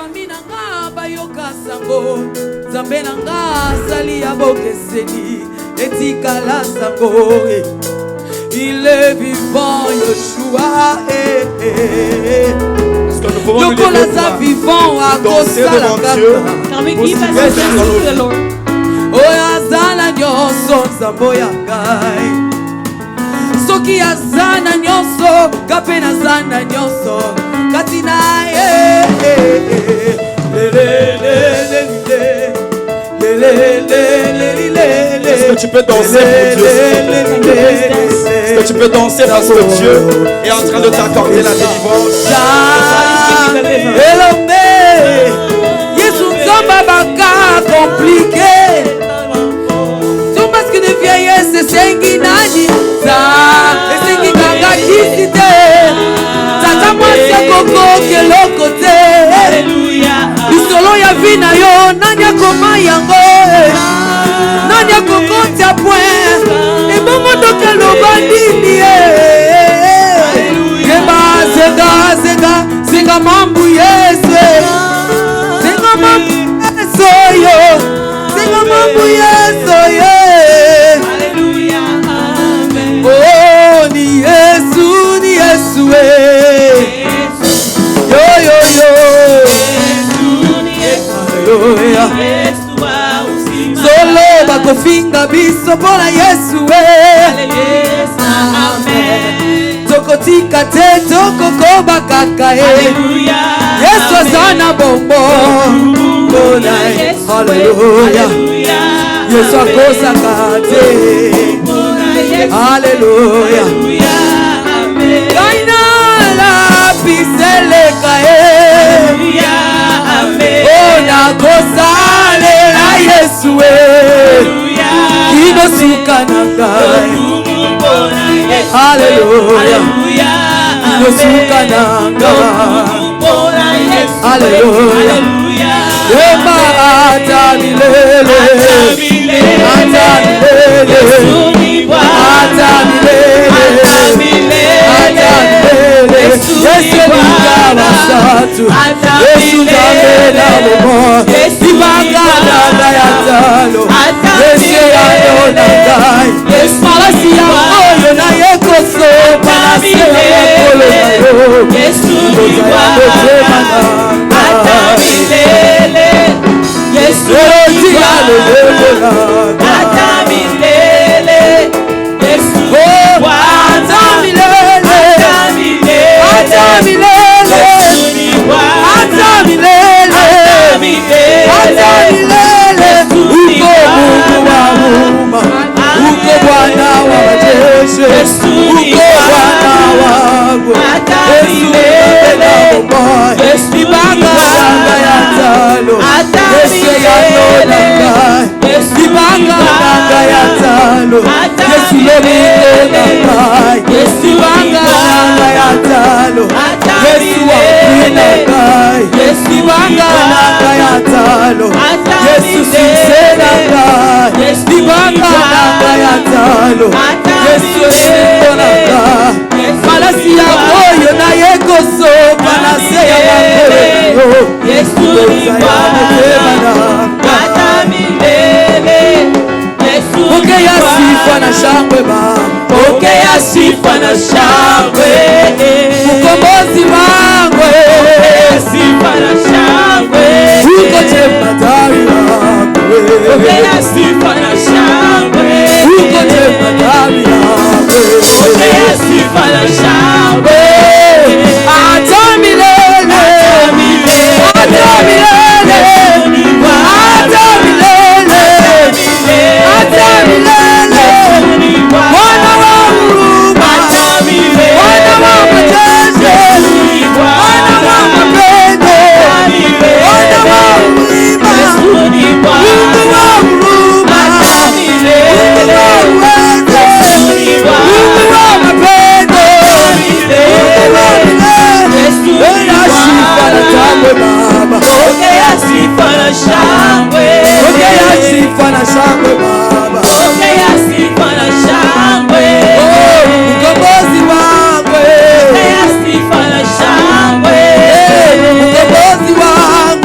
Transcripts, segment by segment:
Bafami nanga bayoka sango Nzambe nanga sali ya bokeseni etikala sango Il est vivant Yeshua Lokola za vivant a kosala Can we give us the to the Lord? Oya zana nyoso nzambo ya ngai Soki ya zana nyoso kapena zana nyoso Katina Est-ce que tu peux danser pour Dieu? Est-ce que tu peux danser parce que Dieu est en train de t'accorder la délivrance? Yesu nzamba baka compliqué Tout parce que de vieillesse esengi nani esengi kaka kisi te Tata mwasi akoko keloko te Lisolo ya vi na yo nani akoma yango Nani akokontia point Ebongo toke loba nini Keba zenga zenga Zenga mambu Yesu Zenga mambu Yesu yo Zenga mambu Yesu yo Oh ni Yesu ni Yesu Yo yo yo Hallelujah Solo bakofinga biso pona Yesu Amen Tokotika te tokokoba kaka Yesu azana bombo Pona Hallelujah Yesu akosaka te Hallelujah Kaina la piseleka Ona kosale la Yesu Kino suka nangai Hallelujah Kino suka nangai Hallelujah Ema ata milele Ata milele Ata milele Yesu nikaba satu Yesu zamela momo Ibanga nanga ya talo Yesu yano nangai Malasi ya moyo na yekoso Panasi ya makolo na yo Yesu nikaba Ata milele Yesu nikaba Ata milele Yesu nikaba Ata milele Ata milele Ata milele Ata milele Uko Mungu wa huruma Uko Bwana wa majeshi Uko Bwana wangu Yesu milele Ibanga nanga ya talo Yesu yano nanga Ibanga nanga ya talo Yesu lomiko nanga Ibanga nanga ya talo Yesu wampina ngai Ibanga nanga ya talo Yesu sisena ngai Ibanga nanga ya talo Yesu sipona ngai Malasi ya moyo na yekoso Panase ya makolo Yesu nipana Ata milele Pokea sifa na shangwe Baba Pokea sifa na shangwe Mkombozi wangu Pokea sifa na shangwe Uko jemadari wangu Pokea sifa na shangwe Uko jemadari wangu Pokea sifa na shangwe Ata milele Ata milele Ata milele Ata milele Bwana wa huruma Bwana wa majeshi Bwana wa mapendo Bwana wa huruma Mungu wa huruma Mungu wa uwezo Mungu wa mapendo Mungu wa milele Pokea sifa na shangwe Baba Pokea sifa na shangwe Pokea sifa na shangwe Baba Pokea sifa na shangwe Mkombozi wangu Pokea sifa na shangwe Mkombozi wangu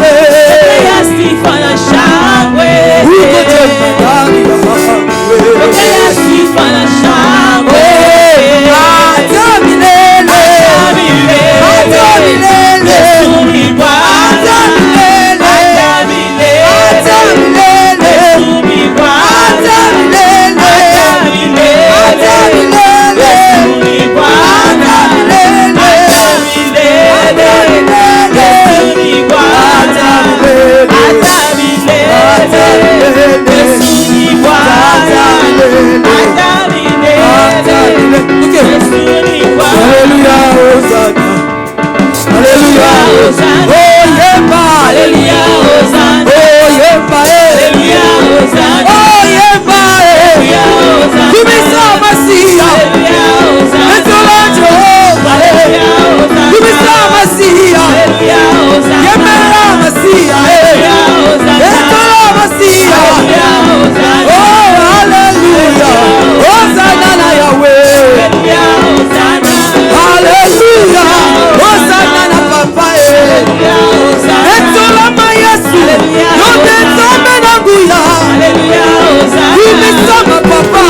Hosanna. Oh yeba. Alléluia, Hosanna. Oh yeba. Alléluia, Hosanna. Oh yeba. Alléluia, Hosanna. Tumisa Masia. Alléluia, Hosanna. Etola Jehovah. Alléluia, Hosanna. Tumisa Masia. Alléluia, Hosanna. Yemela Masia. Alléluia, Hosanna. Etola Masia. Alléluia, Hosanna. Oh hallelujah. Hosanna na Yahweh. Alléluia, Hosanna. Hallelujah. Hosanna na Papa. Alléluia, Hosanna. Etola ma Yesu. Alléluia, Yote nzambe na nguya. Alléluia, Hosanna. Tumisa ma Papa.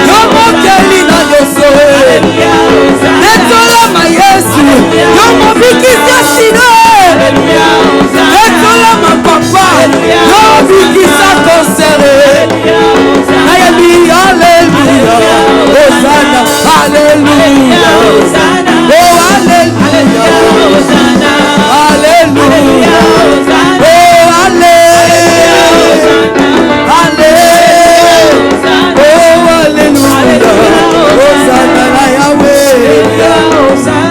Yomo keli na yoso. Alléluia, Hosanna. Etola ma Yesu. Yomo bikisa sino. Alléluia, Hosanna. Etola ma Papa. Yomo bikisa konsere. Alléluia, Hosanna. Hallelujah, hallelujah. Hosanna, hallelujah. Hosanna. Oh, hallelujah. Hosanna. Hallelujah. Hosanna. Oh, hallelujah. Hallelujah. Oh, hallelujah. Hosanna na Yahweh.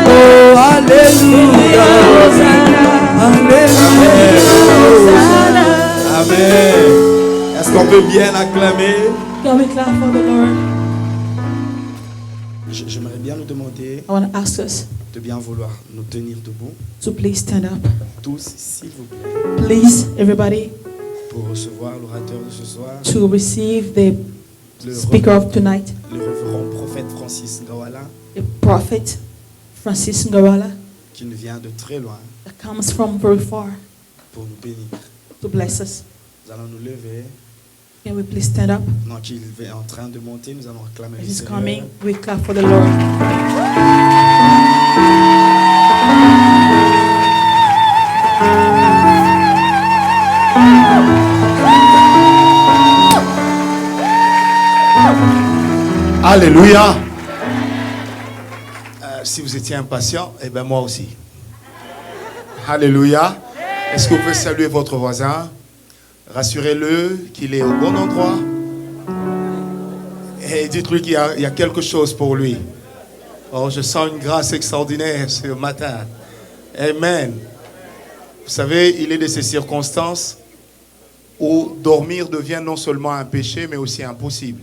Oh, hallelujah. Hallelujah. Amen. Est-ce qu'on peut bien acclamer? Can we clap for the Lord? J'aimerais bien nous demander I want to ask us de bien vouloir nous tenir debout, to please stand up. tous, s'il vous plaît, Please, everybody, pour recevoir l'orateur de ce soir, to receive the le, speaker of tonight, le révérend prophète Francis Ngawala, the prophet Francis Ngawala, qui nous vient de très loin that comes from very far pour nous bénir. to bless us. Nous allons nous lever. Can we please stand up? Pendant qu'il est en train de monter, nous allons acclamer As le he's Seigneur. coming, we clap for the Lord. Alléluia. Si vous étiez impatient, eh bien moi aussi. Alléluia. Est-ce que vous pouvez saluer votre voisin? Rassurez-le qu'il est au bon endroit. Et dites-lui qu'il y a quelque chose pour lui. Oh, je sens une grâce extraordinaire ce matin. Amen. Vous savez, il est de ces circonstances où dormir devient non seulement un péché, mais aussi impossible.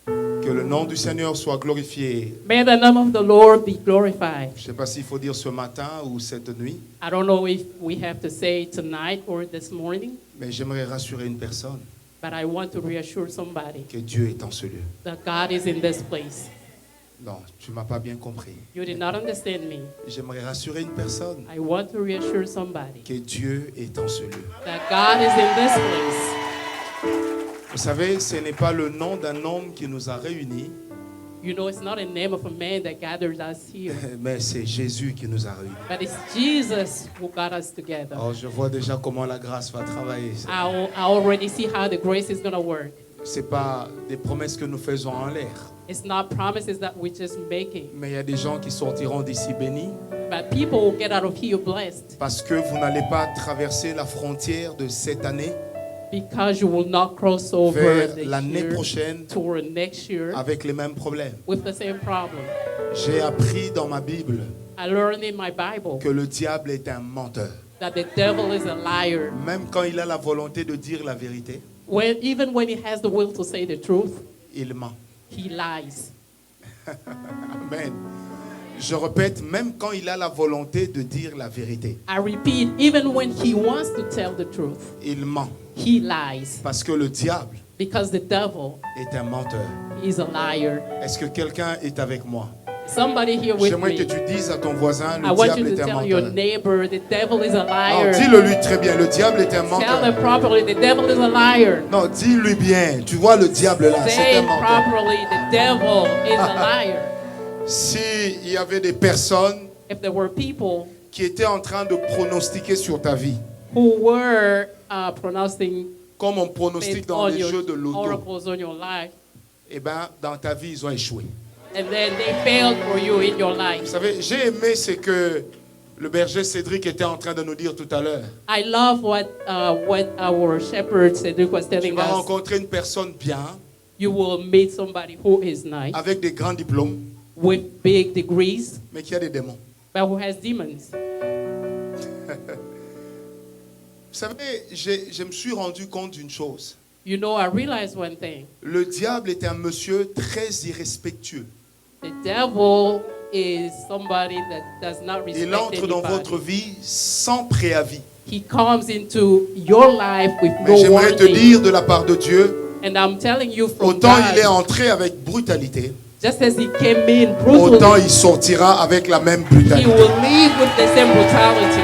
Que le nom du Seigneur soit glorifié. May the name of the Lord be glorified. Je ne sais pas s'il faut dire ce matin ou cette nuit, I don't know if we have to say tonight or this morning, mais j'aimerais rassurer une personne but I want to reassure somebody que Dieu est en ce lieu. that God is in this place. Non, tu ne m'as pas bien compris. You did not understand me. J'aimerais rassurer une personne I want to reassure somebody que Dieu est en ce lieu. that God is in this place. Vous savez, ce n'est pas le nom d'un homme qui nous a réunis, You know, it's not a name of a man that gathered us here, mais c'est Jésus qui nous a réunis. but it's Jesus who got us together. Oh, je vois déjà comment la grâce va travailler. I already see how the grace is going to work. Ce n'est pas des promesses que nous faisons en l'air, It's not promises that we're just making, mais il y a des gens qui sortiront d'ici bénis but people will get out of here blessed parce que vous n'allez pas traverser la frontière de cette année because you will not cross over vers the l'année year prochaine toward next year avec les mêmes problèmes. with the same problem. J'ai appris dans ma Bible I learned in my Bible que le diable est un menteur. that the devil is a liar. Même quand il a la volonté de dire la vérité, Even when he has the will to say the truth, il ment. he lies. Amen. Je répète, même quand il a la volonté de dire la vérité, I repeat, even when he wants to tell the truth, il ment. he lies. Parce que le diable Because the devil est un menteur. is a liar. Est-ce que quelqu'un est avec moi? Somebody here with J'aimerais que me. tu dises à ton voisin, I le want diable you to est un tell your menteur. neighbor the devil is a Non, liar. dis-le lui très bien, le diable est un Tell menteur. them properly the devil is a liar. Non, dis-lui bien, tu vois le diable là, c'est Say un menteur. properly the devil is a liar. S'il y avait des personnes If there were people qui étaient en train de pronostiquer sur ta vie, who were pronouncing comme on pronostique dans on les your jeux de loto, oracles on your life, eh ben, dans ta vie, ils ont échoué. and then they failed for you in your Vous life. savez, j'ai aimé ce que le berger Cédric était en train de nous dire tout à l'heure. I love what our shepherd Cedric was Tu telling vas us. rencontrer une personne bien, You will meet somebody who is nice, avec des grands diplômes, with big degrees, mais qui a des démons. but who has demons. Vous savez, je me suis rendu compte d'une chose. You know, I realized one thing. Le diable est un monsieur très irrespectueux. The devil is somebody that does not respect Il entre dans votre anybody. vie sans préavis. He comes into your life with Mais no j'aimerais te warning. dire de la part de Dieu, And I'm telling you from autant God, il est entré avec brutalité, just as he came in autant brutally, il sortira avec la même he brutalité. will leave with the same brutality.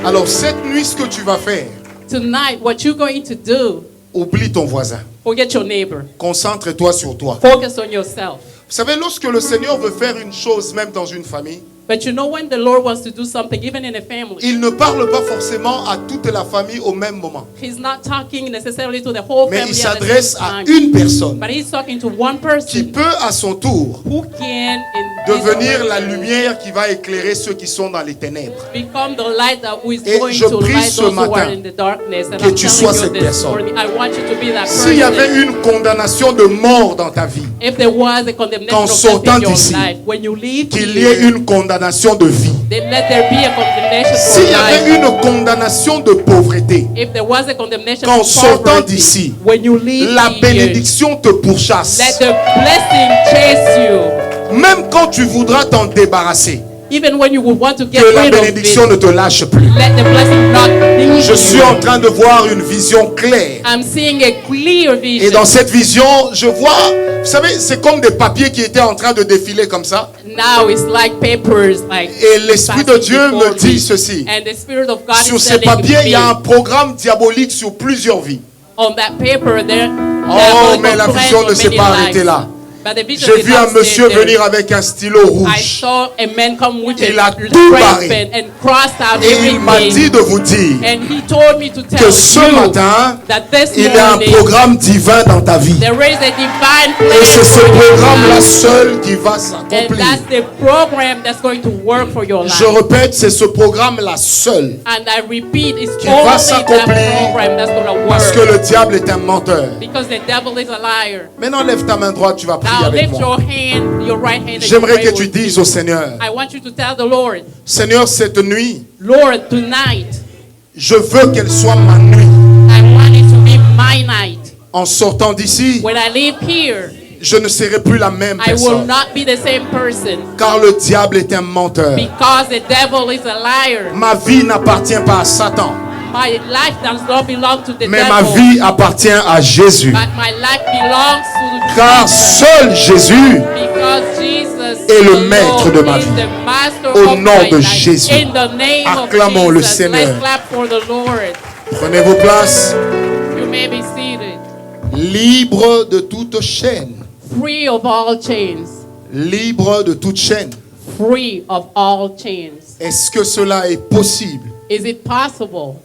Alors cette nuit, ce que tu vas faire, Tonight, what you're going to do, oublie ton voisin. forget your neighbor. Concentre-toi sur toi. Focus on yourself. Vous savez, lorsque le Seigneur veut faire une chose, même dans une famille, But you know when the Lord wants to do something, even in a family, il ne parle pas forcément à toute la famille au même moment. he's not talking necessarily to the whole Mais family il at the s'adresse same à time. une personne But he's talking to one qui person peut à son tour who can, in this devenir la person, lumière qui va éclairer ceux qui sont dans les ténèbres. become the light that is Et going je to prie light ce those who are matin in the darkness. And que I'm tu telling sois you cette this personne. morning, I want you to be that S'il y avait person. une condamnation de mort dans ta vie, If there was a condemnation qu'en of death sortant in your d'ici, life, when you leave qu'il y ait here, une condamnation de vie. then let there be a condemnation for S'il y avait life. une condamnation de pauvreté, If there was a condemnation qu'en for sortant poverty, d'ici, when you leave la here, bénédiction te pourchasse. let the blessing chase you. Même quand tu voudras t'en débarrasser, Even when you would want to get que la rid of bénédiction it, ne te lâche plus. let the blessing not leave Je suis you. en train de voir une vision claire. I'm seeing a clear Et vision. dans cette vision, je vois, vous savez, c'est comme des papiers qui étaient en train de défiler comme ça. Now it's like papers, like Et l'Esprit de passing Dieu before me dit me. ceci. And the Spirit of God Sur is ces telling papiers, il y a un me, programme diabolique sur plusieurs vies. on that paper there. Oh, mais la vision ne s'est pas arrêtée là. J'ai vu un monsieur venir avec un stylo I rouge. saw a man come with Il a a red tout barré. pen and crossed out Et il m'a dit everything. de vous dire And he told me to tell que ce you matin, that this il y a un morning programme divin dans ta vie. there is a divine plan Et c'est ce for your programme-là life. seul qui va And s'accomplir. that's the program that's going to work for your life. Je répète, c'est ce programme-là seul. And I repeat, it's Qui only va that s'accomplir program that's going to Parce que work. le diable est un menteur. Because the devil is a liar. Maintenant, lève ta main droite, tu vas prier Now avec lift moi. your hand, your right hand. and J'aimerais pray que tu with dises me. au Seigneur, I want you to tell the Lord, Seigneur, cette nuit, Lord, tonight, je veux qu'elle soit ma nuit. I want it to be my night. En sortant d'ici, When I leave here, je ne serai plus la même I will personne. not be the same person. Car le diable est un menteur. Because the devil is a liar. Ma vie n'appartient pas à Satan, My life does not belong to the mais devil. ma vie appartient à Jésus. But my life belongs to Car Jesus. seul Jésus Because Jesus est le alone maître de ma is vie. the master Au of nom my de life. Jésus. In the name Acclamons of le Jesus. Seigneur. Let's clap for the Lord. Prenez vos places. You may be seated. Libre de toute chaîne. Free of all chains. Libre de toute chaîne. Free of all chains. Est-ce que cela est possible? Is it possible?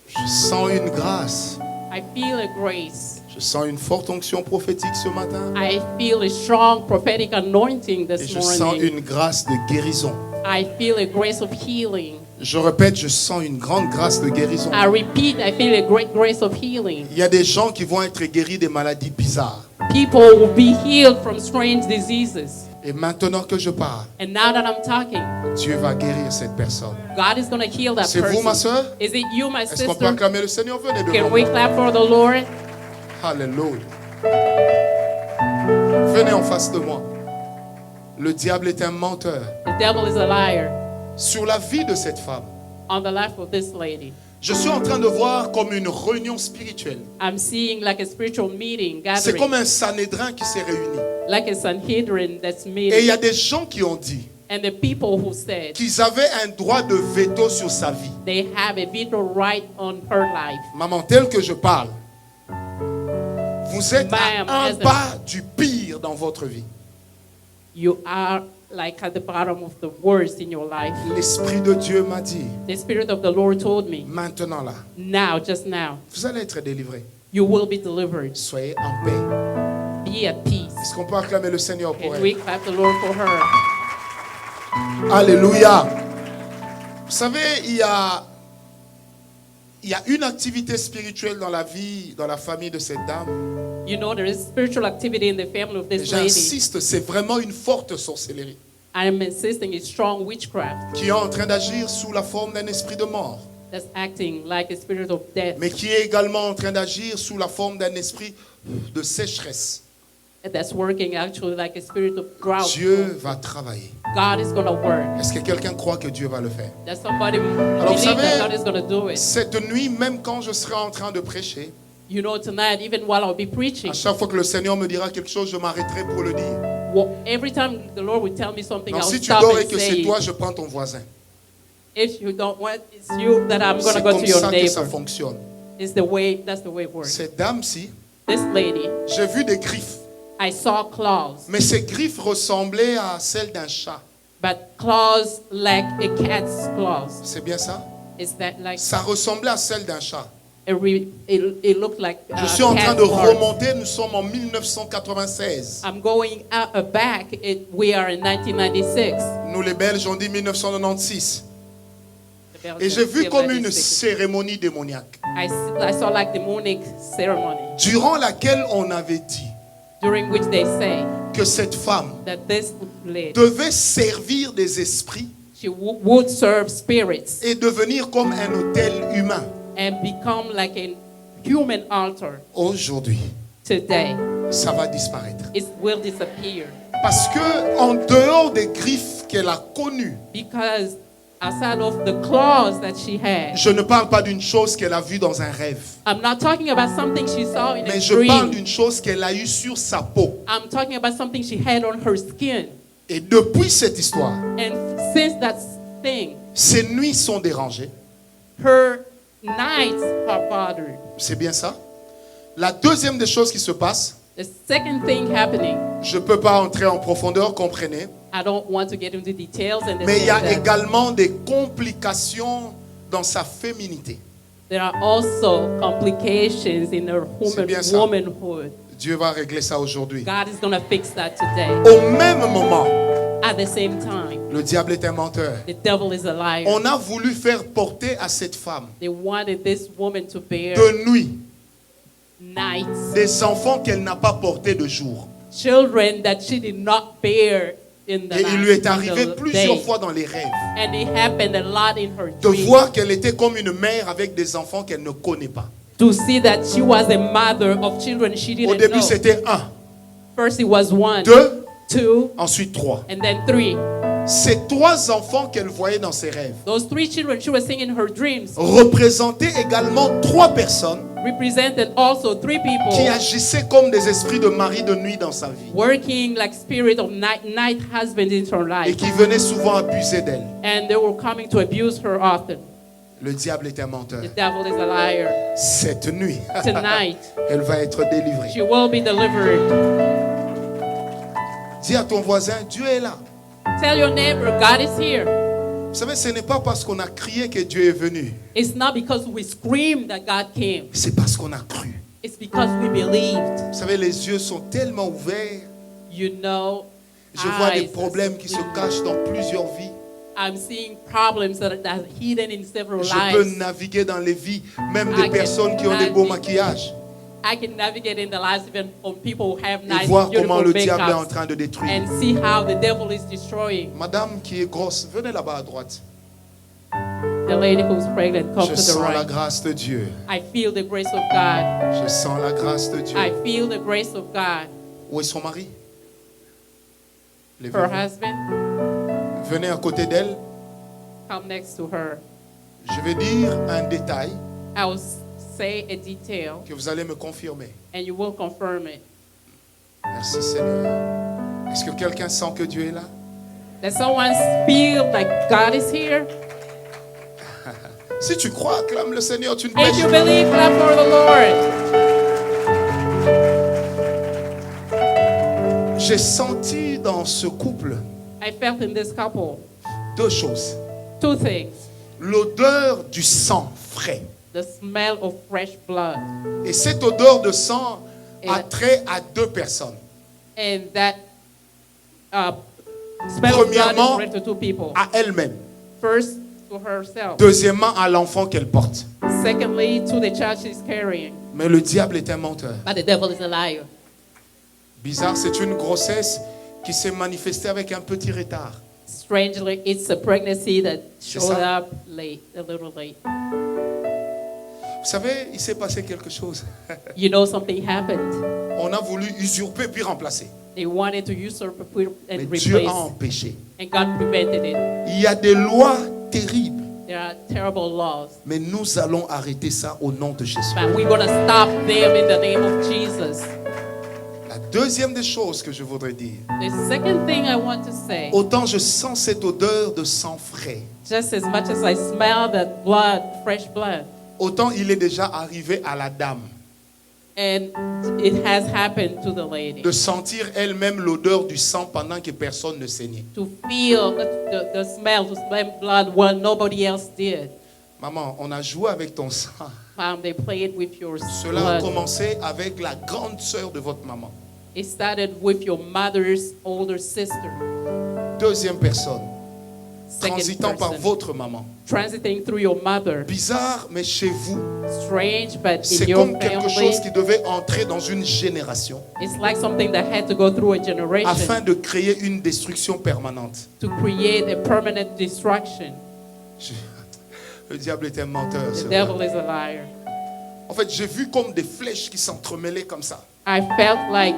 Je sens une grâce. I feel a grace. Je sens une forte onction prophétique ce matin. I feel a strong prophetic anointing Et this je sens morning. une grâce de guérison. I feel a grace of healing. Je répète, je sens une grande grâce de guérison. I repeat, I feel a great grace of healing. Il y a des gens qui vont être guéris des maladies bizarres. People will be healed from strange diseases. Et maintenant que je parle, And now that I'm talking, Dieu va guérir cette personne. God is going to heal that C'est vous, ma person. soeur? Is it you, my Est-ce qu'on peut sister? acclamer le Seigneur? Venez devant Can moi. we clap for the Lord? Alléluia. Venez en face de moi. Le diable est un menteur. The devil is a liar Sur la vie de cette femme, on the life of this lady. je suis en train de voir comme une réunion spirituelle. I'm seeing like a spiritual meeting, C'est comme gathering, un Sanhédrin qui s'est réuni. like a Sanhedrin that's Et il y a meeting. des gens qui ont dit And the people who said qu'ils avaient un droit de veto sur sa vie. they have a veto right on her life. Maman, tel que je parle, vous êtes Ma'am, à un as a- pas du pire dans votre vie. You are like at the bottom of the worst in your life. L'Esprit de Dieu m'a dit, The Spirit of the Lord told me, maintenant là, now, just now, vous allez être délivrés. you will be delivered. Soyez en paix. Be at peace. Est-ce qu'on peut acclamer le Seigneur pour And we elle? clap the Lord for her. Alléluia. Vous savez, il y a une activité spirituelle dans la vie, dans la famille de cette dame. You know, there is spiritual activity in the family of Et this lady. j'insiste, c'est vraiment une forte sorcellerie. I'm insisting it's strong witchcraft qui est en train d'agir sous la forme d'un esprit de mort, that's acting like a spirit of death, mais qui est également en train d'agir sous la forme d'un esprit de sécheresse. that's working actually like a spirit of drought. Dieu va travailler. God is going to work. Est-ce que quelqu'un croit que Dieu va le faire? That somebody vous believe savez, that God is going to do it. Cette nuit, même quand je serai en train de prêcher, You know, tonight, even while I'll be preaching, à chaque fois que le Seigneur me dira quelque chose, je m'arrêterai pour le dire. every time the Lord will tell me something, Donc I'll si tu stop dors et and que say, c'est toi, je prends ton voisin. if you don't want, it's you that I'm going C'est to go comme to your ça que ça neighbor. fonctionne. It's the way, that's the way it works. Cette dame-ci, This lady, j'ai vu des griffes, I saw claws, mais ces griffes ressemblaient à celles d'un chat. but claws like a cat's claws. C'est bien ça? Is that like, Ça ressemblait à celle d'un chat. it looked like Je suis en train cat's de claws. remonter, nous sommes en 1996. I'm going back, we are in 1996. Nous les Belges, on dit 1996. The Belgians Et j'ai vu say comme une 96. cérémonie démoniaque, I saw like demonic ceremony durant laquelle on avait dit during which they say que cette femme that this lady, devait servir des esprits she would serve spirits et devenir comme un autel humain. and become like a human altar. Aujourd'hui, Today, ça va disparaître. it will disappear Parce que en dehors des griffes qu'elle a connues, because aside of the claws that she had, je ne parle pas d'une chose qu'elle a vue dans un rêve, I'm not talking about something she saw in a mais je parle dream. d'une chose qu'elle a eue sur sa peau. I'm talking about something she had on her skin. Et depuis cette histoire, And since that thing, ses nuits sont dérangées. her nights are bothered. C'est bien ça? La deuxième des choses qui se passe, The second thing happening, je ne peux pas entrer en profondeur, comprenez, I don't want to get into details, and mais il y a that également des complications dans sa féminité. there are also complications in her C'est bien ça. womanhood. Dieu va régler ça aujourd'hui. God is going to fix that today. Au même moment, At the same time, le diable est un menteur. the devil is a liar. On a voulu faire porter à cette femme They wanted this woman to bear de nuit nights, des enfants qu'elle n'a pas portés de jour. children that she did not bear in the Et il lui est in arrivé the plusieurs day. fois dans les rêves And it happened a lot in her de dreams. voir qu'elle était comme une mère avec des enfants qu'elle ne connaît pas. To see that she was a mother of children she Au didn't début, know. c'était 1, First it was 1, 2, 2, ensuite 3. and then 3. Ces 3 enfants qu'elle voyait dans ses rêves Those 3 children she was seeing in her dreams représentaient également 3 personnes represented also 3 qui people agissaient comme des esprits de mari de nuit dans sa vie working like spirit of night husband in her et life. qui venaient souvent abuser d'elle. And they were coming to abuse her often. Le diable est un menteur. The devil is a liar. Cette nuit, Tonight, elle va être délivrée. she will be delivered. Dis à ton voisin, Dieu est là. Tell your neighbor, God is here. Vous savez, ce n'est pas parce qu'on a crié que Dieu est venu. It's not because we screamed that God came. C'est parce qu'on a cru. It's because we believed. Vous savez, les yeux sont tellement ouverts. You know, Je vois des eyes problèmes qui se are- cachent dans plusieurs vies. I'm seeing problems that are hidden in several Je peux lives. naviguer dans les vies, même I des can personnes qui ont des beaux navigate. maquillages, I can navigate in the lives even of people who have et nice, voir comment beautiful le diable est en makeups train de détruire. and see how the devil is destroying. Madame qui est grosse, venez là-bas à droite. The lady who's pregnant, come Je to the sens la right. grâce de Dieu. I feel the grace of God. Je sens la grâce de Dieu. I feel the grace of God. Où est son mari? Her Levez-vous. husband, Venez à côté d'elle. come next to her. Je vais dire un détail I will say a detail que vous allez me confirmer. and you will confirm it. Merci Seigneur. Est-ce que quelqu'un sent que Dieu est là? Does someone feel like God is here? Si tu crois, acclame le Seigneur, tu ne If pêches you pas. believe, clap for the Lord. J'ai senti dans ce couple I felt in this couple 2 choses. 2 things. L'odeur du sang frais. The smell of fresh blood. Et cette odeur de sang a Et- trait à 2 personnes. And that smell of blood Premièrement, is related to 2 people. À elle-même. First, to herself. Deuxièmement, à l'enfant qu'elle porte. Secondly, to the child she's carrying. Mais le diable est un menteur. But the devil is a liar. Bizarre, c'est une grossesse qui s'est manifestée avec un petit retard. Strangely, it's a pregnancy that C'est showed ça. up late, a little late. Vous savez, il s'est passé quelque chose. You know, something happened. On a voulu usurper puis remplacer. They wanted to usurp Mais and Dieu a replace, empêché. and God prevented it. Il y a des lois terribles, There are terrible laws, mais nous allons arrêter ça au nom de Jésus. but we're going to stop them in the name of Jesus. La deuxième des choses que je voudrais dire, The second thing I want to say, autant je sens cette odeur de sang frais, just as much as I smell that blood, fresh blood, autant il est déjà arrivé à la dame and it has happened to the lady, de sentir elle-même l'odeur du sang pendant que personne ne saignait. to feel the smell, to smell blood when nobody else did. Maman, on a joué avec ton sang. They played with your Cela a blood. commencé avec la grande sœur de votre maman. It started with your mother's older sister, Deuxième personne, second transitant par person, votre maman. transiting through your mother. Bizarre, mais chez vous, Strange, but in c'est your comme quelque family, chose qui devait entrer dans une génération it's like something that had to go through a generation afin de créer une destruction permanente. to create a permanent destruction. Le diable est un menteur. The c'est vrai. devil is a liar. En fait, j'ai vu comme des flèches qui s'entremêlaient comme ça. I felt like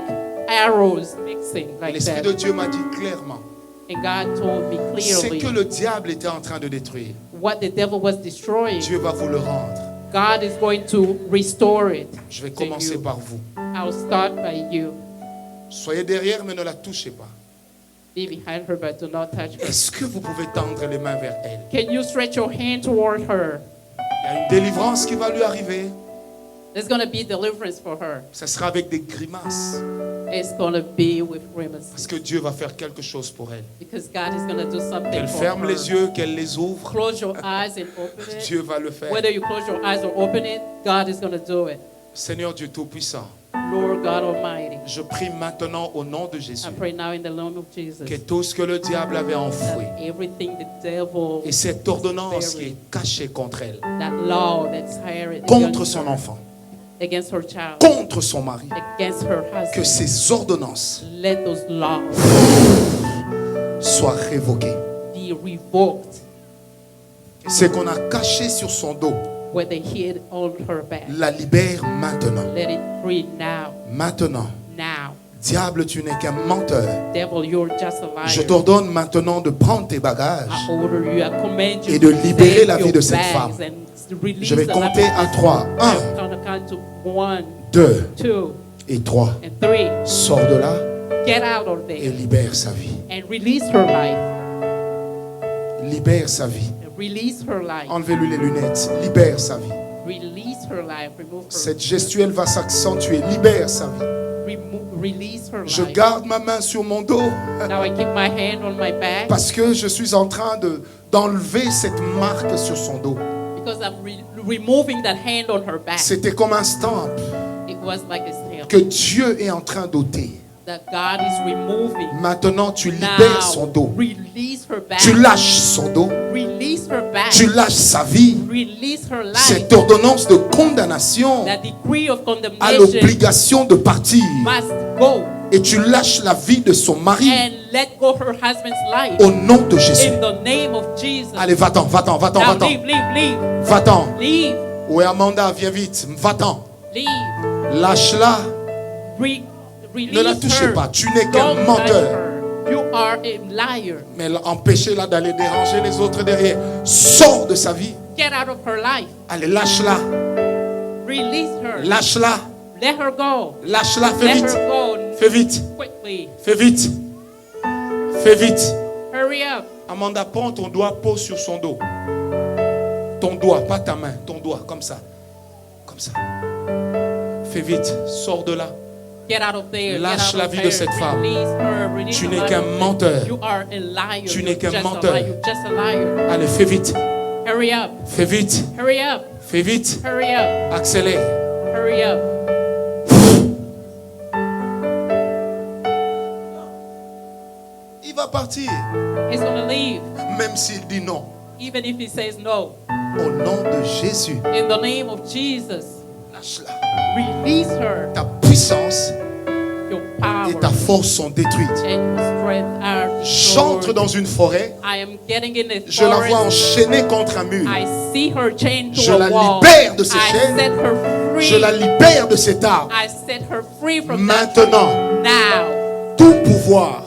arrows mixing Et like l'Esprit that. de Dieu m'a dit clairement, And God told me ce clearly que le diable était en train de détruire, what the devil was destroying. Dieu va vous le rendre. God is going to restore it. Je vais to commencer you. par vous. I'll start by you. Soyez derrière, mais ne la touchez pas. Be behind her, but do not touch her. Est-ce que vous pouvez tendre les mains vers elle? Can you stretch your hand toward her? Il y a une délivrance qui va lui arriver. There's going to be deliverance for her. Ça sera avec des grimaces. It's going to be with grimaces. Parce que Dieu va faire quelque chose pour elle. Because God is going to do something Qu'elle for ferme her. les yeux, qu'elle les ouvre. Close your eyes and open it. Dieu va le faire. Whether you close your eyes or open it, God is going to do it. Seigneur Dieu Tout-Puissant, Lord God Almighty, je prie maintenant au nom de Jésus I pray now in the name of Jesus que tout ce que le diable avait enfoui that everything the devil, et cette ordonnance qui est cachée contre elle, that law that's hired contre son enfant, against her child, contre son mari, against her que husband, ces ordonnances let those laws soient révoquées. be revoked. Ce qu'on a caché sur son dos, What they hid on her back, la libère maintenant. let it free now. Maintenant. Now. Diable, tu n'es qu'un menteur. Devil, you're just a liar. Je t'ordonne maintenant de prendre tes bagages. I order you, I command you Et de to libérer take la vie your de cette bags femme. and release Je vais the life compter of à this 3. woman. 1, I'm gonna count to 1, 2 2, et 3. and 3. Sors de là Get out of et there libère sa vie. and release her life. Libère sa vie. And release her life. Enlevez-lui les lunettes. Libère sa vie. Release her life. Remove her. Cette gestuelle va s'accentuer. Libère sa vie. Release her Je life. garde ma main sur mon dos Now I keep my hand on my back parce que je suis en train d'enlever cette marque sur son dos. because I'm removing that hand on her back. C'était comme un stamp It was like a stamp que Dieu est en train d'ôter. that God is removing. Maintenant, tu libères son Now, dos. release her back. Tu lâches son dos. Release her back. Tu lâches sa vie. Release her life. Cette ordonnance de condamnation That decree of a condemnation l'obligation de partir. must go Et tu lâches la vie de son mari and let go her husband's life au nom de Jésus. in the name of Jesus. Allez, va-t'en, va-t'en, va-t'en, Now va-t'en. leave. Va-t'en. Leave. Ouais, Amanda, viens vite. Va-t'en. Leave. Lâche-la. Release Ne la touchez her. pas. Tu n'es qu'un Don't touch menteur. her. You are a liar. Mais empêchez-la d'aller déranger les autres derrière. Sors de sa vie. Get out of her life. Allez, lâche-la. Release her. Lâche-la. Let her go. Lâche-la. Fais Let vite. her go Fais vite. quickly. Fais vite. Fais vite. Hurry up. Amanda, prends ton doigt, pose sur son dos. Ton doigt, pas ta main. Ton doigt, comme ça. Comme ça. Fais vite. Sors de là. Get out of there. Lâche Get out la of vie de there. cette femme. Release her. Release Tu her n'es life. qu'un menteur. You are a liar. Tu You're n'es qu'un just a menteur. liar. You're just a liar. Allez, fais vite. Hurry up. Fais vite. Hurry up. Fais vite. Hurry up. Accélère. Hurry up. Il va partir. He's going to leave. Même s'il dit non. Even if he says no. Au nom de Jésus. In the name of Jesus. Lâche-la. Release her. Ta puissance your power et ta force sont détruites. and strength are J'entre destroyed. dans une forêt, I am getting in the je la vois forest. enchaînée contre un mur. I see her chained to Je a la wall. libère de ses I chaînes. set her free. Je la libère de cet arbre. I set her free from Maintenant, that. Now, tout pouvoir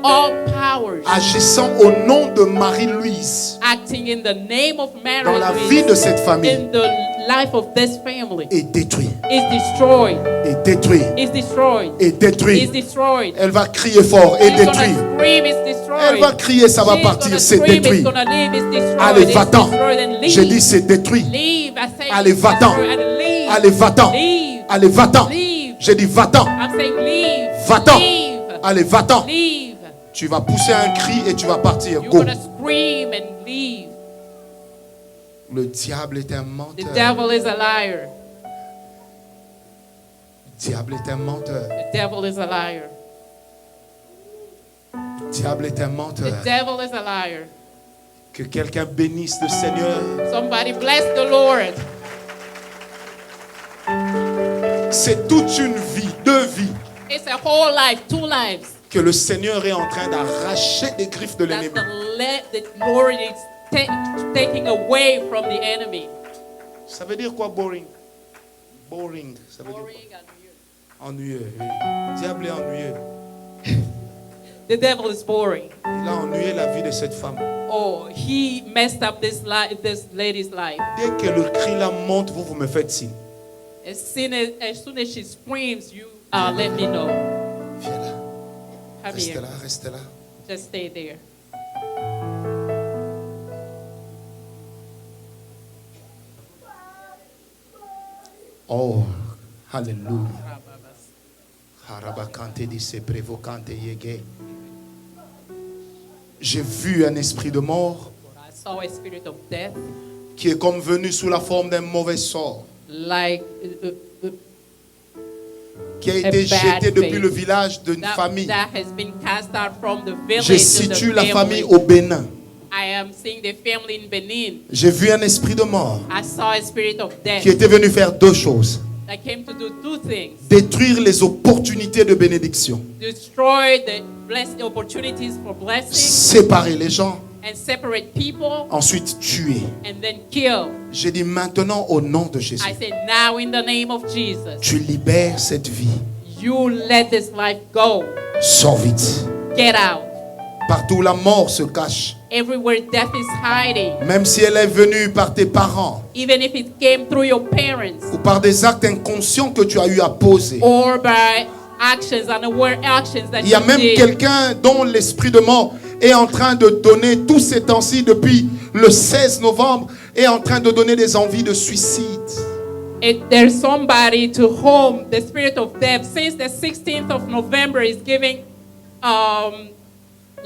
all powers agissant au nom de Marie-Louise acting in the name of Mary dans la Louise, vie de cette famille in the life of this family est détruit, is destroyed. est détruit, Is destroyed. est Is détruit. destroyed. Elle va crier fort, est She's détruit. gonna scream, it's destroyed. Elle va crier, ça va She's partir, gonna c'est scream, détruit. it's gonna leave, it's destroyed. Allez, It's va-t'en. destroyed and leave. J'ai dit c'est détruit. Leave. I say Allez, it's va-t'en. destroyed and leave. Allez, va-t'en. Leave. Allez, va-t'en. Leave. J'ai dit va-t'en. I'm saying leave. Va-t'en. Leave. Allez, va-t'en. Leave. Tu vas pousser un cri et tu vas partir. You're Go. gonna scream and leave. Le diable est un The menteur. devil is a liar. Le diable est un menteur. The devil is a liar. Le diable est un The menteur. devil is a liar. Que quelqu'un bénisse le Seigneur. Somebody bless the Lord. C'est toute une vie, 2 vies, It's a whole life, 2 lives. que le Seigneur est en train d'arracher des griffes de That l'ennemi. the Lord is taking away from the enemy. Ça veut dire quoi, boring? Boring, ça veut dire quoi? Ennuyeux. Oui. Le diable est ennuyeux. The devil is boring. Il a ennuyé la vie de cette femme. Oh, he messed up this lady's life. Dès que le cri là monte, vous me faites signe. As soon as she screams, you let me know. Viens là. Come Reste here. là, reste là. Just stay there. Oh, alléluia. Harabakante dit c'est prévocante yege. J'ai vu un esprit de mort I saw a spirit of death, qui est comme venu sous la forme d'un mauvais sort, like qui a été bad jeté depuis fate. le village d'une famille. that has been cast out from the village. Je to the situe la famille family. au Bénin. I am seeing the family in Benin. J'ai vu un esprit de mort I saw a spirit of death qui était venu faire 2 choses. that came to do 2 things: Détruire les opportunités de bénédiction. destroy the blessed opportunities for blessing, Séparer les gens. and separate people, Ensuite tuer. and then kill. J'ai dit maintenant au nom de Jésus. I say now in the name of Jesus, Tu libères cette vie. you let this life go. Sors vite. Get out. Partout où la mort se cache. Everywhere death is hiding, Même si elle est venue par tes parents even if it came through your parents ou par des actes inconscients que tu as eu à poser. or by actions, unaware actions that Il y a you même did. quelqu'un dont l'esprit de mort est en train de donner tous ces temps-ci depuis le 16 novembre est en train de donner des envies de suicide. There's somebody to whom the spirit of death since the 16th of November is giving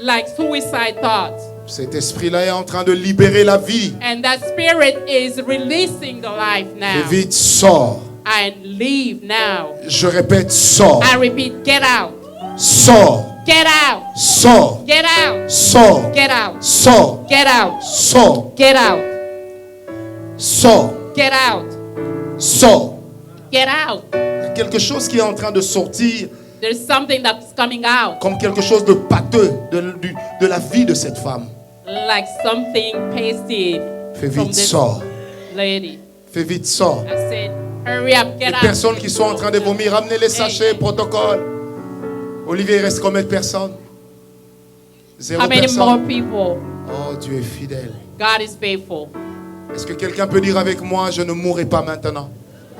like suicide thoughts. Cet esprit-là est en train de libérer la vie. And that spirit is releasing the life Et now. vite, sors. And leave now. Je répète, sors. I repeat, get out. Sors. Get out. Sors. Get out. Sors. Get out. Sors. Get out. Sors. Get out. Sors. Get out. Sors. Get out. Il y a quelque chose qui est en train de sortir There's something that's coming out. comme quelque chose de pâteux de la vie de cette femme. Like something pasty Fais from vite, this sors. lady. Fais vite, sors. I said, hurry up, Les get out. personnes qui sont en train de vomir, ramenez les sachets, protocole. Olivier, il reste combien de personnes? 0 How many more personnes. people? Oh, Dieu est fidèle. God is faithful. Est-ce que quelqu'un peut dire avec moi, je ne mourrai pas maintenant?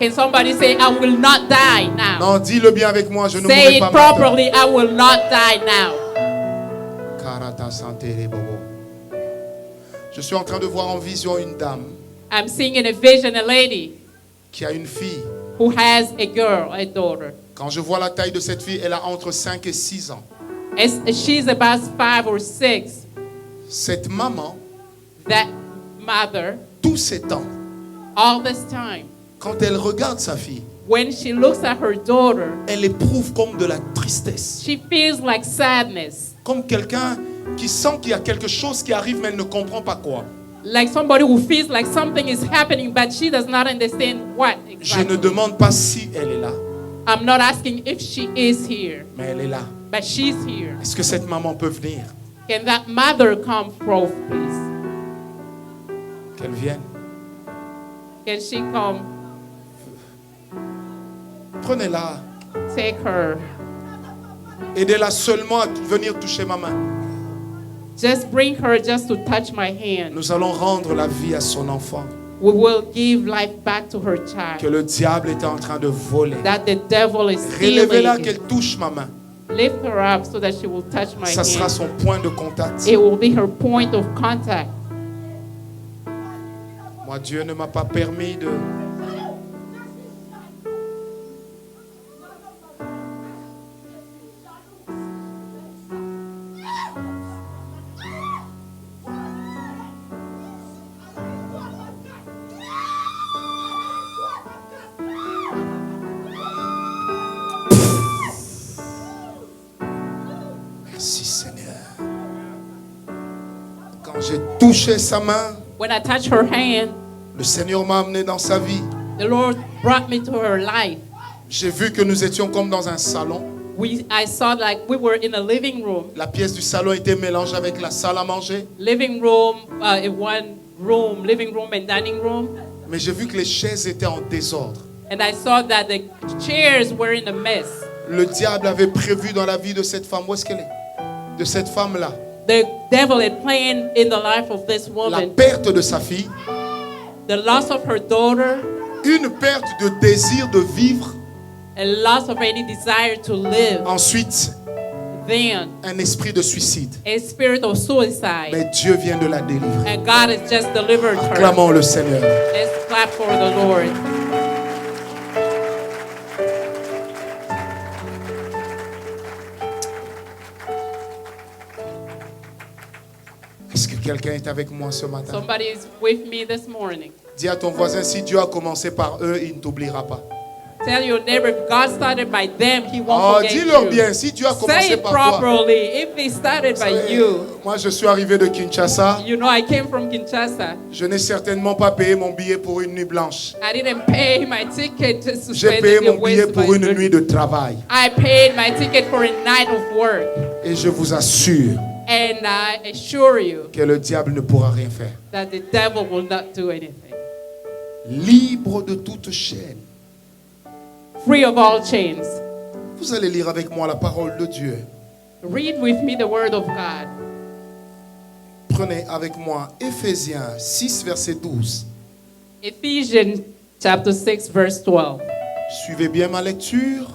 Can somebody say, I will not die now? Non, dis-le bien avec moi, je ne Say mourrai it pas maintenant. properly, I will not die now. Karata santé les bobos. Je suis en train de voir en vision une dame I'm seeing in a vision a lady qui a une fille. who has a girl, a daughter. Quand je vois la taille de cette fille, elle a entre 5 et 6 ans. She's about 5 or 6. Cette maman, That mother, tous ces temps, all this time, quand elle regarde sa fille, when she looks at her daughter, elle éprouve comme de la tristesse. she feels like sadness. Comme quelqu'un qui sent qu'il y a quelque chose qui arrive, mais elle ne comprend pas quoi. Like somebody who feels like something is happening, but she does not understand what Je ne exactly. demande pas si elle est là. I'm not asking if she is here, mais elle est là. but she's here. Est-ce que cette maman peut venir? Can that mother come forth, please? Qu'elle vienne. Can she come? Prenez-la. Take her. Aidez-la seulement à venir toucher ma main. Just bring her just to touch my hand. Nous allons rendre la vie à son enfant We will give life back to her child. que le diable était en train de voler. That the devil is Relevez-la stealing. qu'elle touche ma main. Lift her up so that she will touch my Ça sera hand. son point de contact. It will be her point of contact. Moi, Dieu ne m'a pas permis de... Merci Seigneur. Quand j'ai touché sa main, When I touched her hand, le Seigneur m'a amené dans sa vie. the Lord brought me to her life. J'ai vu que nous étions comme dans un salon. I saw like we were in a living room. La pièce du salon était mélangée avec la salle à manger. Living room, in one room, living room and dining room. Mais j'ai vu que les chaises étaient en désordre. And I saw that the chairs were in a mess. Le diable avait prévu dans la vie de cette femme. Où est-ce qu'elle est? De cette femme-là. The devil had planned in the life of this La woman perte de sa fille. the loss of her daughter, Une perte de désir de vivre. a loss of any desire to live. Ensuite, Then un esprit de suicide. a spirit of suicide. Mais Dieu vient de la délivrer. And God has just delivered her. Acclamons le Seigneur. Let's clap for the Lord. Est-ce que quelqu'un est avec moi ce matin? Somebody is with me this morning. Dis à ton voisin, si Dieu a commencé par eux, il ne t'oubliera pas. Tell your neighbor, if God started by them, He won't Oh, forget dis-leur you. bien, si Dieu a Say commencé it par toi. properly. If He started Vous by savez, you, moi, je suis arrivé de Kinshasa. you know I came from Kinshasa. Je n'ai certainement pas payé mon billet pour une nuit blanche. I didn't pay my ticket just to J'ai spend payé it mon billet waste pour my une money. nuit de travail. I paid my ticket for a night of work, Et je vous assure and I assure you que le diable ne pourra rien faire. that the devil will not do anything. Libre de toute chaîne. Free of all chains. Vous allez lire avec moi la parole de Dieu. Read with me the word of God. Prenez avec moi Éphésiens 6, verset 12. Ephesians chapter 6, verse 12. Suivez bien ma lecture.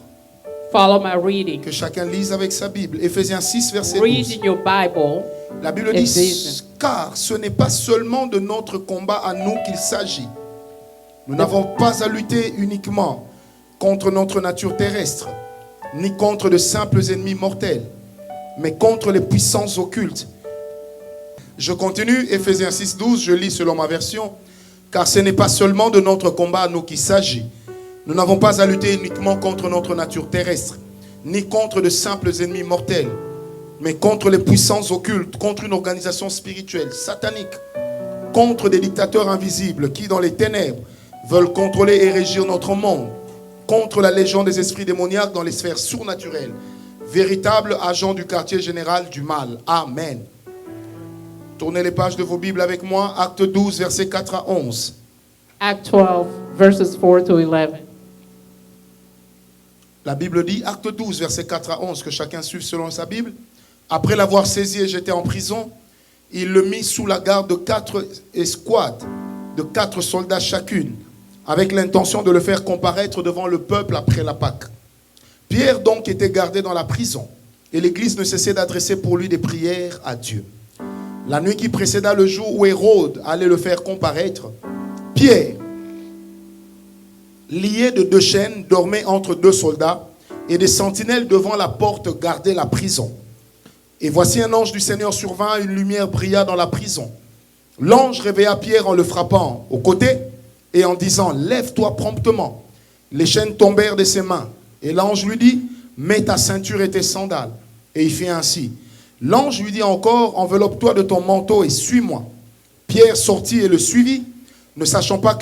Follow my reading. Que chacun lise avec sa Bible. Éphésiens 6, verset Read 12. in your Bible. La Bible dit, Éphésiens. car ce n'est pas seulement de notre combat à nous qu'il s'agit. Nous n'avons pas à lutter uniquement contre notre nature terrestre, ni contre de simples ennemis mortels, mais contre les puissances occultes. Je continue, Éphésiens 6, 12, je lis selon ma version. Car ce n'est pas seulement de notre combat à nous qu'il s'agit. Nous n'avons pas à lutter uniquement contre notre nature terrestre, ni contre de simples ennemis mortels, mais contre les puissances occultes, contre une organisation spirituelle, satanique, contre des dictateurs invisibles qui, dans les ténèbres, veulent contrôler et régir notre monde, contre la légion des esprits démoniaques dans les sphères surnaturelles, véritable agent du quartier général du mal. Amen. Tournez les pages de vos Bibles avec moi, Acte 12, versets 4 à 11. Act 12, verses 4 to 11. La Bible dit, Acte 12, versets 4 à 11, que chacun suive selon sa Bible. Après l'avoir saisi et jeté en prison, il le mit sous la garde de 4 escouades, de 4 soldats chacune, avec l'intention de le faire comparaître devant le peuple après la Pâque. Pierre donc était gardé dans la prison, et l'Église ne cessait d'adresser pour lui des prières à Dieu. La nuit qui précéda le jour où Hérode allait le faire comparaître, Pierre, lié de 2 chaînes, dormait entre 2 soldats, et des sentinelles devant la porte gardaient la prison. Et voici un ange du Seigneur survint, une lumière brilla dans la prison. L'ange réveilla Pierre en le frappant au côté et en disant, lève-toi promptement. Les chaînes tombèrent de ses mains. Et l'ange lui dit, mets ta ceinture et tes sandales. Et il fit ainsi. L'ange lui dit encore, enveloppe-toi de ton manteau et suis-moi. Pierre sortit et le suivit, ne sachant pas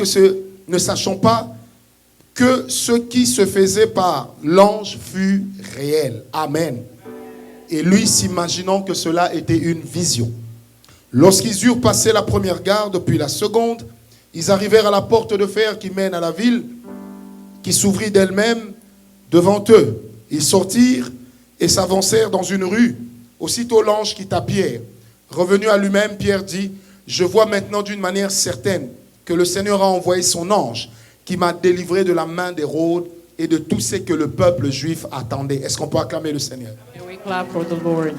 que ce qui se faisait par l'ange fût réel. Amen. Et lui, s'imaginant que cela était une vision. Lorsqu'ils eurent passé la première garde, puis la seconde, ils arrivèrent à la porte de fer qui mène à la ville, qui s'ouvrit d'elle-même devant eux. Ils sortirent et s'avancèrent dans une rue. Aussitôt l'ange quitta Pierre. Revenu à lui-même, Pierre dit, « Je vois maintenant d'une manière certaine que le Seigneur a envoyé son ange qui m'a délivré de la main d'Hérode et de tout ce que le peuple juif attendait. » Est-ce qu'on peut acclamer le Seigneur? And we clap for the Lord.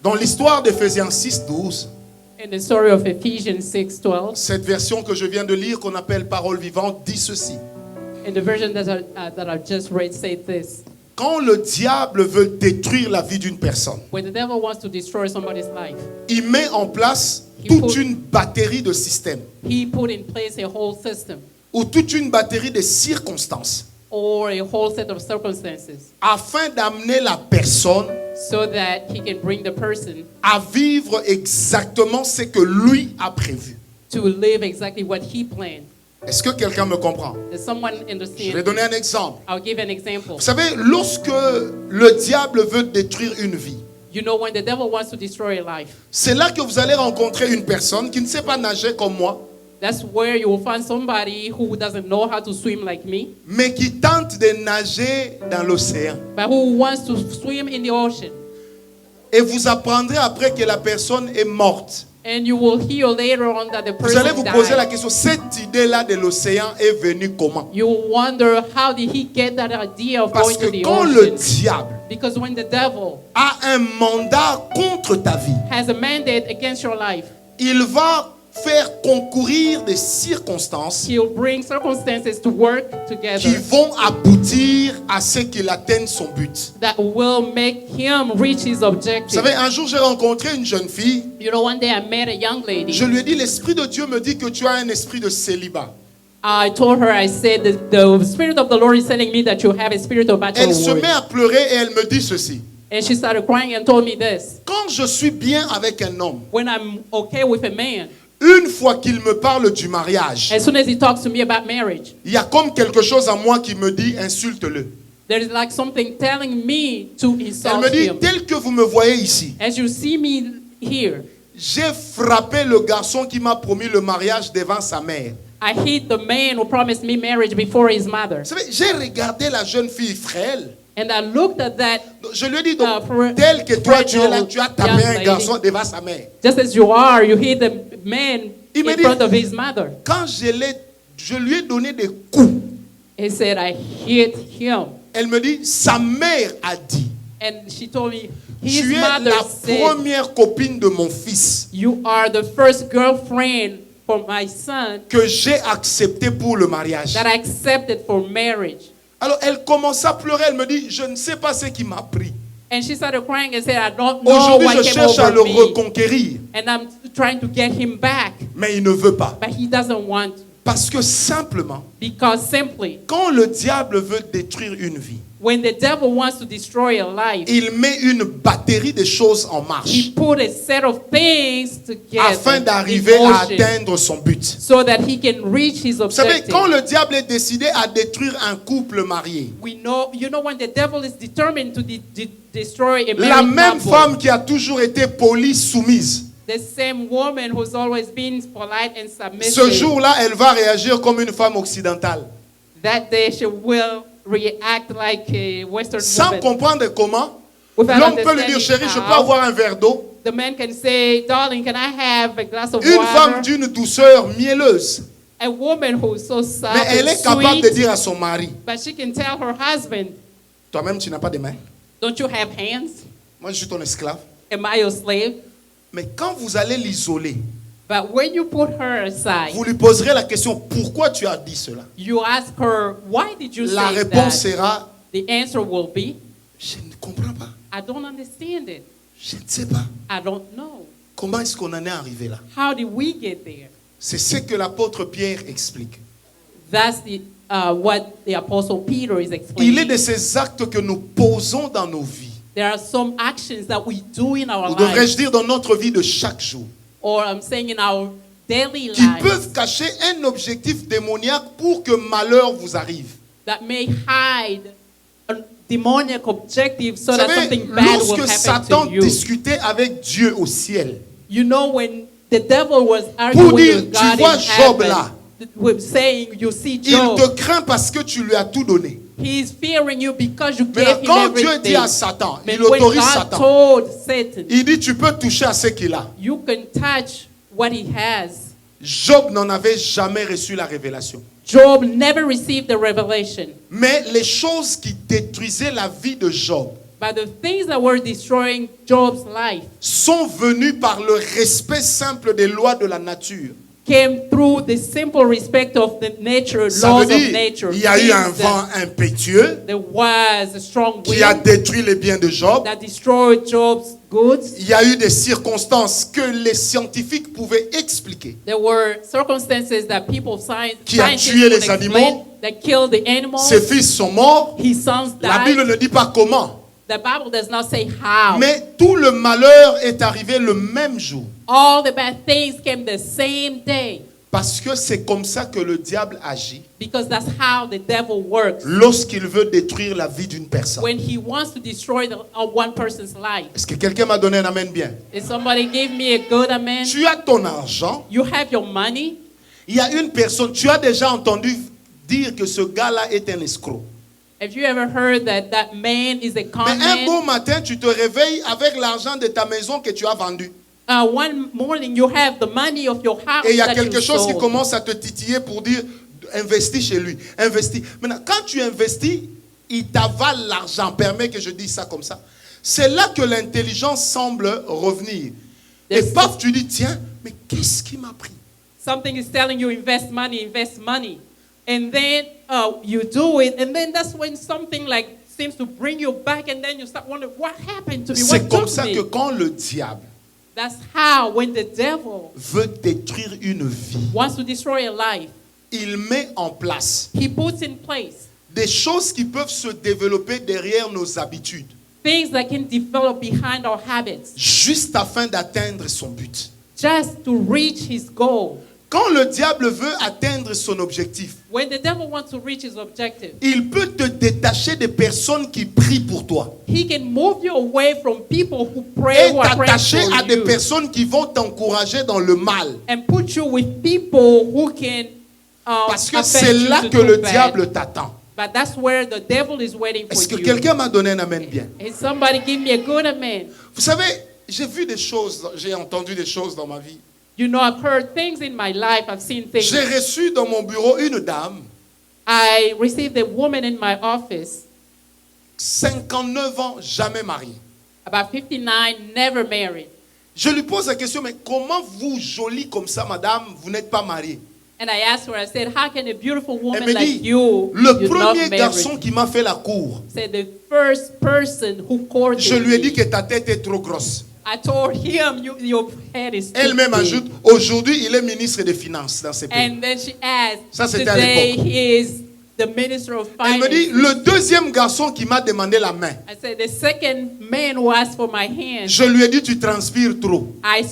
Dans l'histoire d'Éphésiens 6:12, In the story of Ephesians 6:12, cette version que je viens de lire, qu'on appelle Parole vivante, dit ceci. in the version that I just read, say this. Quand le diable veut détruire la vie d'une personne, When the devil wants to destroy somebody's life, il met en place toute une batterie de systèmes he put in place a whole system ou toute une batterie de circonstances or a whole set of circumstances afin d'amener la personne so that he can bring the person à vivre exactement ce que lui a prévu. to live exactly what he planned. Est-ce que quelqu'un me comprend? Does someone Je vais understand? donner un exemple. I'll give an example. Vous savez, lorsque le diable veut détruire une vie, You know, when the devil wants to destroy a life, c'est là que vous allez rencontrer une personne qui ne sait pas nager comme moi, that's where you will find somebody who doesn't know how to swim like me, mais qui tente de nager dans l'océan. but who wants to swim in the ocean. Et vous apprendrez après que la personne est morte. And you will hear later on that the Vous allez person vous poser la died. question, cette idée-là de l'océan est venue comment? You will wonder, how did he get that idea of Parce going que to the quand le ocean? diable Because when the devil a un mandat contre ta vie, has a mandate against your life, il va faire concourir des circonstances he'll bring circumstances to work qui together vont aboutir à ce qu'il atteigne son but. that will make him reach his Vous objective. savez, un jour j'ai rencontré une jeune fille. You know, one day I met a young lady. Je lui ai dit, l'Esprit de Dieu me dit que tu as un esprit de célibat. I told her, I said, the Spirit of the Lord is telling me that you have a spirit of Elle se met bachelor. à pleurer et elle me dit ceci. And she started crying and told me this. Quand je suis bien avec un homme, When I'm okay with a man, une fois qu'il me parle du mariage, as soon as he talks to me about marriage, il y a comme quelque chose en moi qui me dit, insulte-le. there is like something telling me to Elle insult me dit, him. tel que vous me voyez ici, As you see me here, j'ai frappé le garçon qui m'a promis le mariage devant sa mère. I hit the man who promised me marriage before his mother. Vous savez, j'ai regardé la jeune fille frêle. And I looked at that, Je lui ai dit, donc, for- tel que toi tu es là, fragile tu as tapé young un lady. garçon devant sa mère. just as you are, you hit the man Il me in dit- front of his mother. Quand je lui ai donné des coups, He said, I hit him. elle me dit, sa mère a dit, And she told me, his tu es mother la said, première copine de mon fils you are the first girlfriend for my son que j'ai acceptée pour le mariage. that I accepted for marriage. Alors elle commence à pleurer, elle me dit, je ne sais pas ce qui m'a pris. And she started crying and said, I don't know Aujourd'hui, what je came cherche à over le me. reconquérir, And I'm trying to get him back. mais il ne veut pas. But he doesn't want to. Parce que simplement, Because simply, quand le diable veut détruire une vie, when the devil wants to destroy a life, il met une batterie de choses en he marche put a set of things together afin d'arriver in à motion atteindre son but. so that he can reach his Vous savez, objective. quand le diable est décidé à détruire un couple marié, We know, you know, when the devil is determined to destroy a la married même couple, femme qui a toujours été polie, soumise, the same woman who's always been polite and ce submissive, jour-là, elle va réagir comme une femme occidentale, that day she will react like a Western sans woman. comprendre comment. Without L'homme peut lui dire, understanding chérie, je peux how. avoir un verre d'eau. The man can say, darling, can I have a glass of Une water? femme d'une douceur mielleuse, A woman who is so soft mais elle and est capable de sweet, dire à son mari, but she can tell her husband, toi-même, tu n'as pas de mains. don't you have hands? Moi, je suis ton esclave. Am I your slave? Mais quand vous allez l'isoler, But when you put her aside, vous lui poserez la question, pourquoi tu as dit cela? you ask her, why did you La say réponse that? sera, The answer will be, je ne comprends pas. I don't understand it. Je ne sais pas. I don't know. Comment est-ce qu'on en est arrivé là? How did we get there? C'est ce que l'apôtre Pierre explique. That's what the Apostle Peter is Il est explaining. de ces actes que nous posons dans nos vies, There are some actions that we do in our ou devrais-je lives, dire dans notre vie de chaque jour, or I'm saying in our daily qui lives peuvent cacher un objectif démoniaque pour que malheur vous arrive. that may hide a demoniac objective so Vous that savez, something bad will lorsque happen Satan to you. discutait avec Dieu au ciel, You know, when the devil was pour arguing dire, with tu God vois in Job heaven, là, with saying, you see il Job, te craint parce que tu lui as tout donné. he's fearing you because you Maintenant, gave him quand Dieu everything. dit à Satan, But il when autorise God Satan, told Satan, il dit tu peux toucher à ce qu'il a. you can touch what he has. Job n'en avait jamais reçu la révélation. Job never received the revelation. Mais les choses qui détruisaient la vie de Job But the things that were destroying Job's life sont venues par le respect simple des lois de la nature. came through the simple respect of the nature, Ça laws veut of dire nature. il y a eu un Things that vent impétueux there was a strong qui a wind détruit les biens de Job. that destroyed Job's goods. Il y a eu des circonstances que les scientifiques pouvaient expliquer. There were circumstances that people Qui a scientists tué could les explain animaux. that killed the animals. Ses fils sont morts. His sons La Bible died. ne dit pas comment. The Bible does not say how. Mais tout le malheur est arrivé le même jour. All the bad things came the same day Parce que c'est comme ça que le diable agit because that's how the devil works. lorsqu'il veut détruire la vie d'une personne. When he wants to destroy one person's life. Est-ce que quelqu'un m'a donné un amen bien? Did somebody give me a good amen? Tu as ton argent. You have your money. Il y a une personne, tu as déjà entendu dire que ce gars-là est un escroc. Have you ever heard that that man is a con Mais un beau man? matin, tu te réveilles avec l'argent de ta maison que tu as vendu. One morning you have the money of your house Et il y a that quelque you chose qui sold. commence à te titiller pour dire investis chez lui, investis. Maintenant, quand tu investis, il t'avale l'argent. Permets que je dise ça comme ça. C'est là que l'intelligence semble revenir. Et Yes. paf, tu dis tiens, mais qu'est-ce qui m'a pris? Something is telling you invest money, invest money. And then you do it, and then that's when something like seems to bring you back, and then you start wondering, what happened to me? C'est What comme took ça me? que quand le diable That's how, when the devil veut détruire une vie, wants to destroy a life, il met en place he puts in place des choses qui peuvent se développer derrière nos habitudes, things that can develop behind our habits juste afin d'atteindre son but. just to reach his goal. Quand le diable veut atteindre son objectif, When the devil wants to reach his objective, il peut te détacher des personnes qui prient pour toi he can move you away from people who pray, et who are praying t'attacher à for des you, personnes qui vont t'encourager dans le mal. and put you with people who can Parce que affect c'est you là to que do le bad. diable t'attend. But that's where the devil is waiting Est-ce que for you. quelqu'un m'a donné un amen bien? And somebody give me a good amen. Vous savez, j'ai vu des choses, j'ai entendu des choses dans ma vie. You know, I've heard things in my life. I've seen things. J'ai reçu dans mon bureau une dame, I received a woman in my office, 59 ans, jamais mariée. about 59, never married. Je lui pose la question, mais comment vous, jolie comme ça, madame, vous n'êtes pas mariée? And I asked her, I said, how can a beautiful Elle woman me like dit, you, le you're not premier garçon married? qui m'a fait la cour, Said the first person who courted je lui ai dit me. que ta tête est trop grosse. I told him, your head is too Elle-même big. ajoute, aujourd'hui, il est ministre des Finances dans ces pays. And then she asked, Ça, c'était à today l'époque. he is the minister of Elle me dit, finance. le deuxième garçon qui m'a demandé la main, I said, the second man who asked for my hand, je lui ai dit, tu transpires trop. I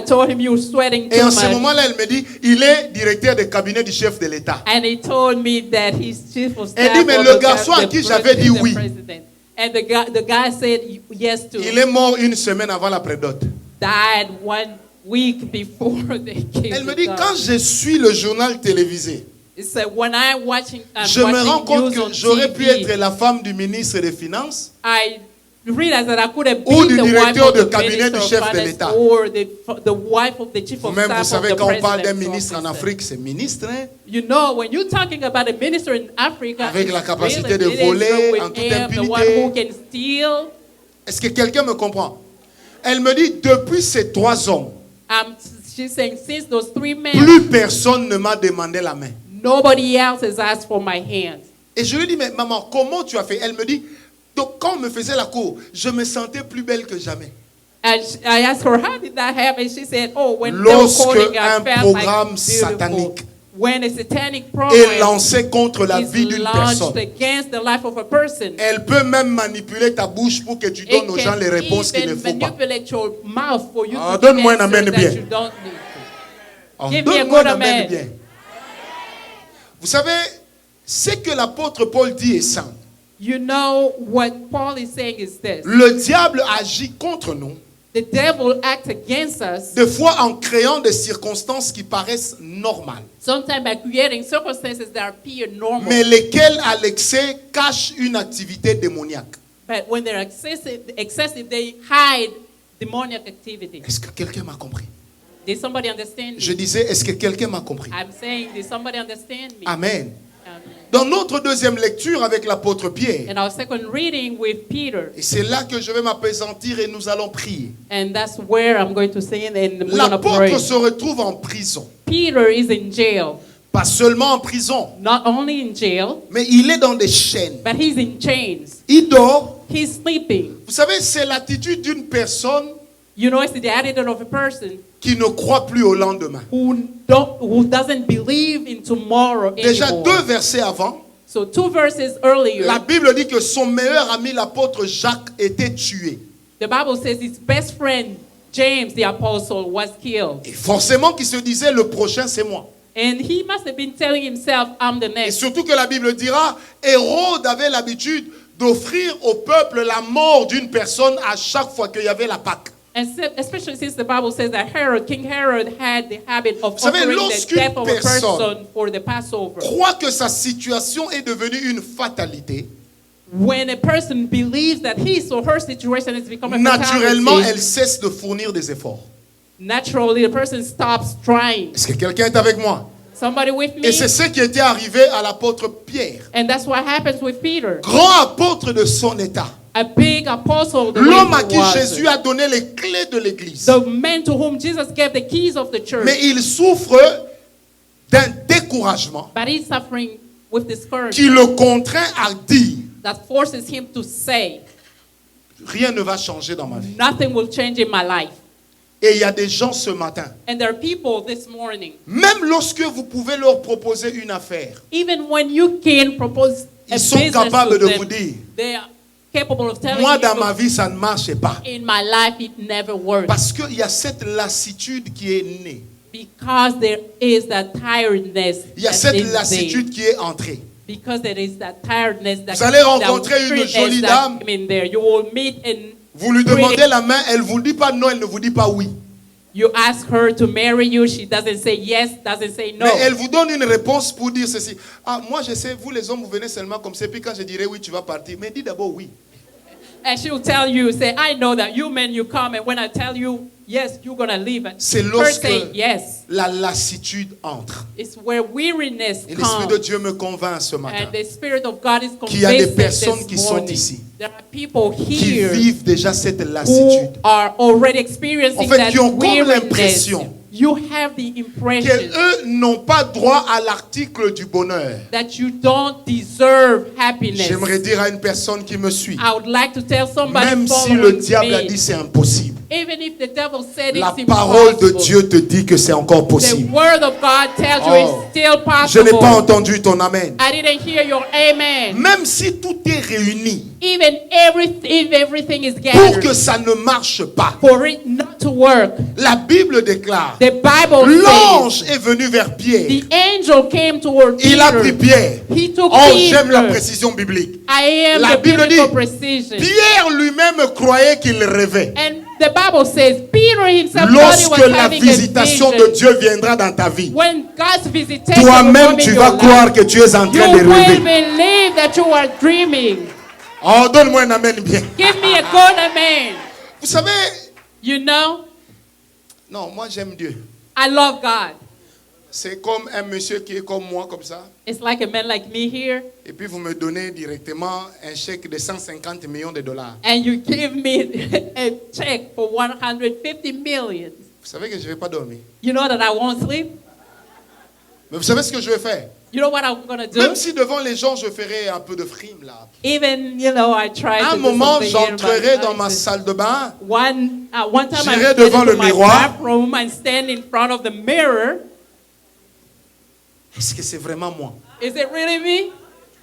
told him, you're sweating Et too en ce much. moment-là, elle me dit, il est directeur de cabinet du chef de l'État. And he told me that he's chief of Elle staff dit, mais of le the garçon à the qui j'avais dit president- oui. president. And the guy said yes to. Il est mort une semaine avant la prédote. Died 1 week before they gave Elle me the dit, dog. quand je suis le journal télévisé, He said, when I'm watching je me rends compte news on que j'aurais pu TV, être la femme du ministre des Finances I realized that I could have ou been du the wife directeur of de the cabinet minister du of chef de finance l'État. or the wife of the chief of Vous-même, vous staff of savez, the quand on parle d'un president's ministre en officer. Afrique, c'est ministre, hein? You know, when you're talking about a minister in Africa, Avec la it's capacité really de minister voler with en toute him, the one impunité. who can steal. Est-ce que quelqu'un me comprend? Elle me dit, depuis ces 3 hommes, She's saying, since those 3 men, plus personne ne m'a demandé la main. nobody else has asked for my hand. Et je lui dis, mais maman, comment tu as fait? Elle me dit, donc quand on me faisait la cour, je me sentais plus belle que jamais. And I asked her, how did that happen? She said, oh, when they were Lorsque calling, I un felt programme like beautiful. satanique When a satanic est program lancé contre la is vie d'une launched personne, against the life of a person, elle peut même manipuler ta bouche pour que tu it donnes aux gens can les réponses qu'il ne even faut pas. manipulate your mouth for you Ah, to give donne-moi un answers amen that bien. you don't need. Oh, Give me a donne-moi good un amen amen. bien. Vous savez, ce que l'apôtre Paul dit est simple. You know what Paul is saying is this. Le diable agit contre nous, The devil acts against us, des fois en créant des circonstances qui paraissent normales, sometimes by creating circumstances that appear normal. mais lesquelles à l'excès cachent une activité démoniaque. But when they're excessive, they hide demoniac activity. Est-ce que quelqu'un m'a compris? Did somebody understand me? Je disais, est-ce que quelqu'un m'a compris? I'm saying, did somebody understand me? Amen. Amen. Dans notre deuxième lecture avec l'apôtre Pierre, In our second reading with Peter, et c'est là que je vais m'appesantir et nous allons prier. and that's where I'm going to sing and we're going to pray. L'apôtre se retrouve en prison. Peter is in jail. Pas seulement en prison, Not only in jail, mais il est dans des chaînes. but he's in chains. Il dort. He's sleeping. Vous savez, c'est l'attitude d'une personne You know, it's the attitude of a person qui ne croit plus au lendemain. who doesn't believe in tomorrow Déjà anymore. 2 versets avant, So 2 verses earlier, la Bible dit que son meilleur ami, l'apôtre Jacques, était tué. the Bible says his best friend, James the apostle, was killed. Et forcément qu'il se disait, le prochain c'est moi. And he must have been telling himself, I'm the Et next. surtout que la Bible dira, Hérode avait l'habitude d'offrir au peuple la mort d'une personne à chaque fois qu'il y avait la Pâque. And especially since the Bible says that King Herod had the habit of Vous savez, offering the lorsqu'une death of a personne person for the Passover. Croit que sa situation est devenue une fatalité, When a person believes that his or her situation has become a naturellement, fatality, elle cesse de fournir des efforts. naturally the person stops trying. Est-ce que quelqu'un est avec moi? Somebody with me? Et c'est ce qui était arrivé à l'apôtre Pierre, And that's what happens with Peter, grand apôtre de son état. a big apostle. The way L'homme à he qui was. Jésus a donné les clés de l'église. The man to whom Jesus gave the keys of the church. Mais il souffre d'un découragement But he's suffering with discouragement qui le contraint à dire, that forces him to say, rien ne va changer dans ma vie. nothing will change in my life. Et il y a des gens ce matin, And there are people this morning, même lorsque vous pouvez leur proposer une affaire, even when you can propose a ils sont business capables to de them, vous dire, they are capable of telling moi you, dans ma vie ça ne marche pas. in my life it never worked. Parce qu'il y a cette lassitude qui est née. Because there is that tiredness. Il y a that cette is there. lassitude qui est entrée. Because there is that tiredness that Vous allez rencontrer une weariness jolie that dame. come in there. You will meet and Vous lui demandez la main, elle vous dit pas non, elle ne vous dit pas oui. you ask her to marry you. She doesn't say yes, doesn't say no. Mais elle vous donne une réponse pour dire ceci. Ah, moi je sais, vous les hommes, vous venez seulement comme ça. Puis quand je dirai oui, tu vas partir. Mais dis d'abord oui. And she will tell you, say, I know that you men, you come, and when I tell you yes, you're going to leave. And C'est her lorsque saying yes, la lassitude entre. it's where weariness Et l'Esprit de comes. Dieu me convainc ce matin And the Spirit of God is qu'il y a des convincing personnes this qui sont morning. ici, There are people qui here vivent déjà cette who lassitude. are already experiencing En fait, that qui ont comme weariness. l'impression You have the impression Qu'eux n'ont pas droit à l'article du bonheur. that you don't deserve happiness. J'aimerais dire à une personne qui me suit, I would like to tell somebody même si following le diable a me, dit c'est impossible, even if the devil said la it's parole de impossible, Dieu te dit que c'est encore the possible. word of God tells you Oh. it's still Je possible. n'ai pas entendu ton amen. I didn't hear your amen. Même si tout est réuni Even if everything is pour gathered que ça ne marche pas, for it not to work, la Bible déclare, the Bible says l'ange est venu vers Pierre. the angel came toward Il a pris Peter. Pierre. He took Oh, j'aime la Peter. précision biblique. I am La the Bible biblical dit, precision. Pierre lui-même croyait qu'il rêvait. And the Bible says Peter himself thought he Lorsque was la having visitation a de vision. Dieu viendra dans ta vie, When God's visitation will toi-même come in tu your vas life, croire que tu es en you train de will rêver. believe that you are dreaming. Oh, donne-moi un amen bien. Give me a good amen. Vous savez, You know, non, moi j'aime Dieu. I love God. C'est comme un monsieur qui est comme moi, comme ça. It's like a man like me here, Et puis vous me donnez directement un chèque de 150 millions de dollars. and you give me a check for 150 million. Vous savez que je ne vais pas dormir. You know that I won't sleep? Mais vous savez ce que je vais faire? You know what I'm going to do? Même si devant les gens je ferai un peu de frime là. Even, you know, I try À to un do moment, something here, but j'entrerai dans ma I- salle de bain. One time I J'irai went devant into le my miroir. bathroom and stand in front of the mirror. Est-ce que c'est vraiment moi? Is it really me?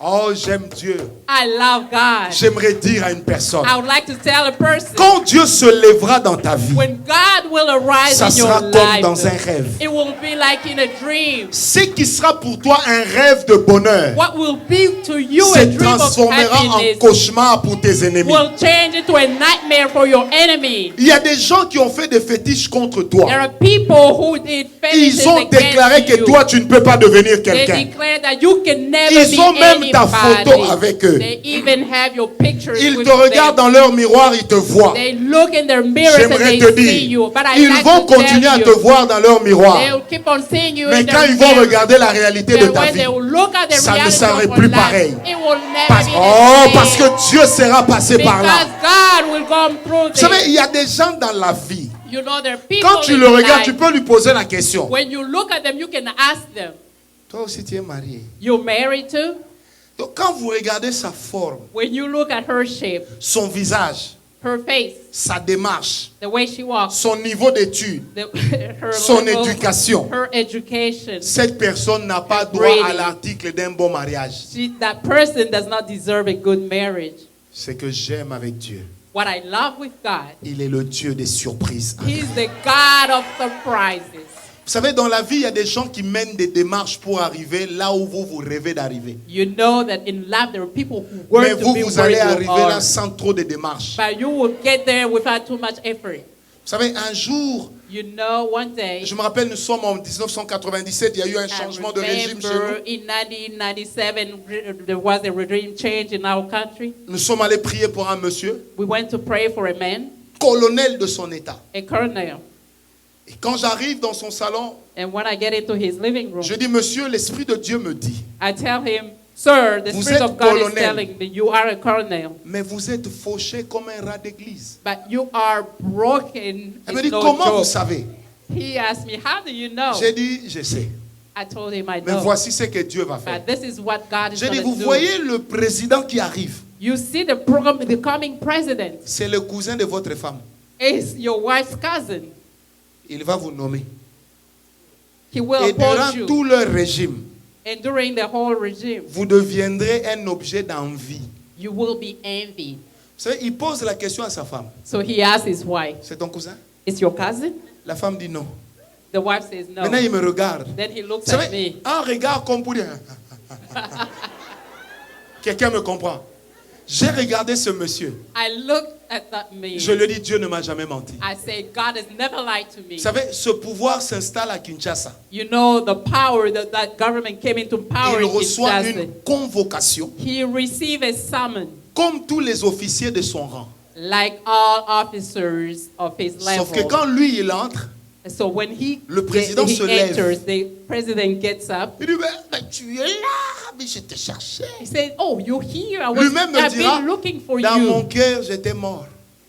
Oh, j'aime Dieu. I love God. J'aimerais dire à une personne, I would like to tell a person, quand Dieu se lèvera dans ta vie, when God will arise ça in your sera comme life, dans un rêve. it will be like in a dream. Ce qui sera pour toi un rêve de bonheur What will be to you se a dream of transformera en happiness cauchemar pour tes ennemis. will change into a nightmare for your enemy. Il y a des gens qui ont fait des fétiches contre toi. There are people who did fetishes Ils ont déclaré against que you. toi, tu ne peux pas devenir They quelqu'un. declare that you can never Ils ont be même ta photo anybody. avec eux. They even have your pictures Ils with te regardent them. dans leur miroir, ils te voient. They look in their mirrors and J'aimerais they te see you. dire, But I ils like vont to continuer tell à you, te voir dans leur miroir. they'll keep on seeing you Mais in quand their ils vont mirror. regarder la réalité de Then ta when vie, they will look at the ça ne reality serait of plus your life, pareil. it will never Parce, be the oh, same. parce que Dieu sera passé par là. Because God will come through Vous savez, this. il y a des gens dans la vie. You know, there are people Quand tu in le regardes, life. tu peux lui poser la question. When you look at them, you can ask them, Toi aussi, tu es marié. you're married too? Donc, quand vous regardez sa forme, When you look at her shape, son visage, her face, sa démarche, the way she walks, son niveau d'études, her son level, éducation, her education, cette personne n'a pas droit à l'article d'un bon mariage. that person does not deserve a good marriage. Ce que j'aime avec Dieu, What I love with God, il est le Dieu des surprises. He's the God of surprises. Vous savez, dans la vie, il y a des gens qui mènent des démarches pour arriver là où vous rêvez d'arriver. You know that in life there are people who Mais work to vous, be vous where allez you arriver are, là sans trop de démarches. but you will get there without too much effort. Vous savez, un jour, You know, one day, je me rappelle, nous sommes en 1997, il y a eu un changement de régime chez remember nous. in 1997 there was a regime change in our country. Nous sommes allés prier pour un monsieur, We went to pray for a man, colonel de son état. a colonel. Et quand j'arrive dans son salon, And when I get into his living room, je dis, monsieur, l'Esprit de Dieu me dit, I tell him, sir, the Vous Spirit êtes of God colonel. is telling me you are a colonel, mais vous êtes fauché comme un rat d'église. but you are broken. Elle me It's dit, no comment vous joke. savez? He asked me, how do you know? J'ai dit, je sais. I told him I Mais know. voici ce que Dieu va faire. But this is what God is J'ai dit, going vous to do. voyez le président qui arrive, You see the coming president c'est le cousin de votre femme. is your wife's cousin. Il va vous nommer. He will Et durant appoint you. tout leur régime, And during the whole regime, vous deviendrez un objet d'envie. you will be envied. Vous savez, il pose la question à sa femme. So he asked his wife, C'est ton cousin? is your cousin? La femme dit non. The wife says no. Maintenant, il me regarde. Then he looks Vous at savez, me. un regard comme pour dire... Quelqu'un me comprend. J'ai regardé ce monsieur. I looked at that man. Je lui ai dit, Dieu ne m'a jamais menti. I say, God has never lied to me. Vous savez, ce pouvoir s'installe à Kinshasa. You know the power that government came into power Il in reçoit Kinshasa. une convocation, He received a summon, comme tous les officiers de son rang. like all officers of his Sauf que level. quand lui, il entre, So when Le président he se lève. enters, the president gets up. il dit, mais tu es là, mais je te cherchais. He said, "Oh, you're here. Lui-même me I've dira, been looking for dans mon you." cœur, j'étais mort.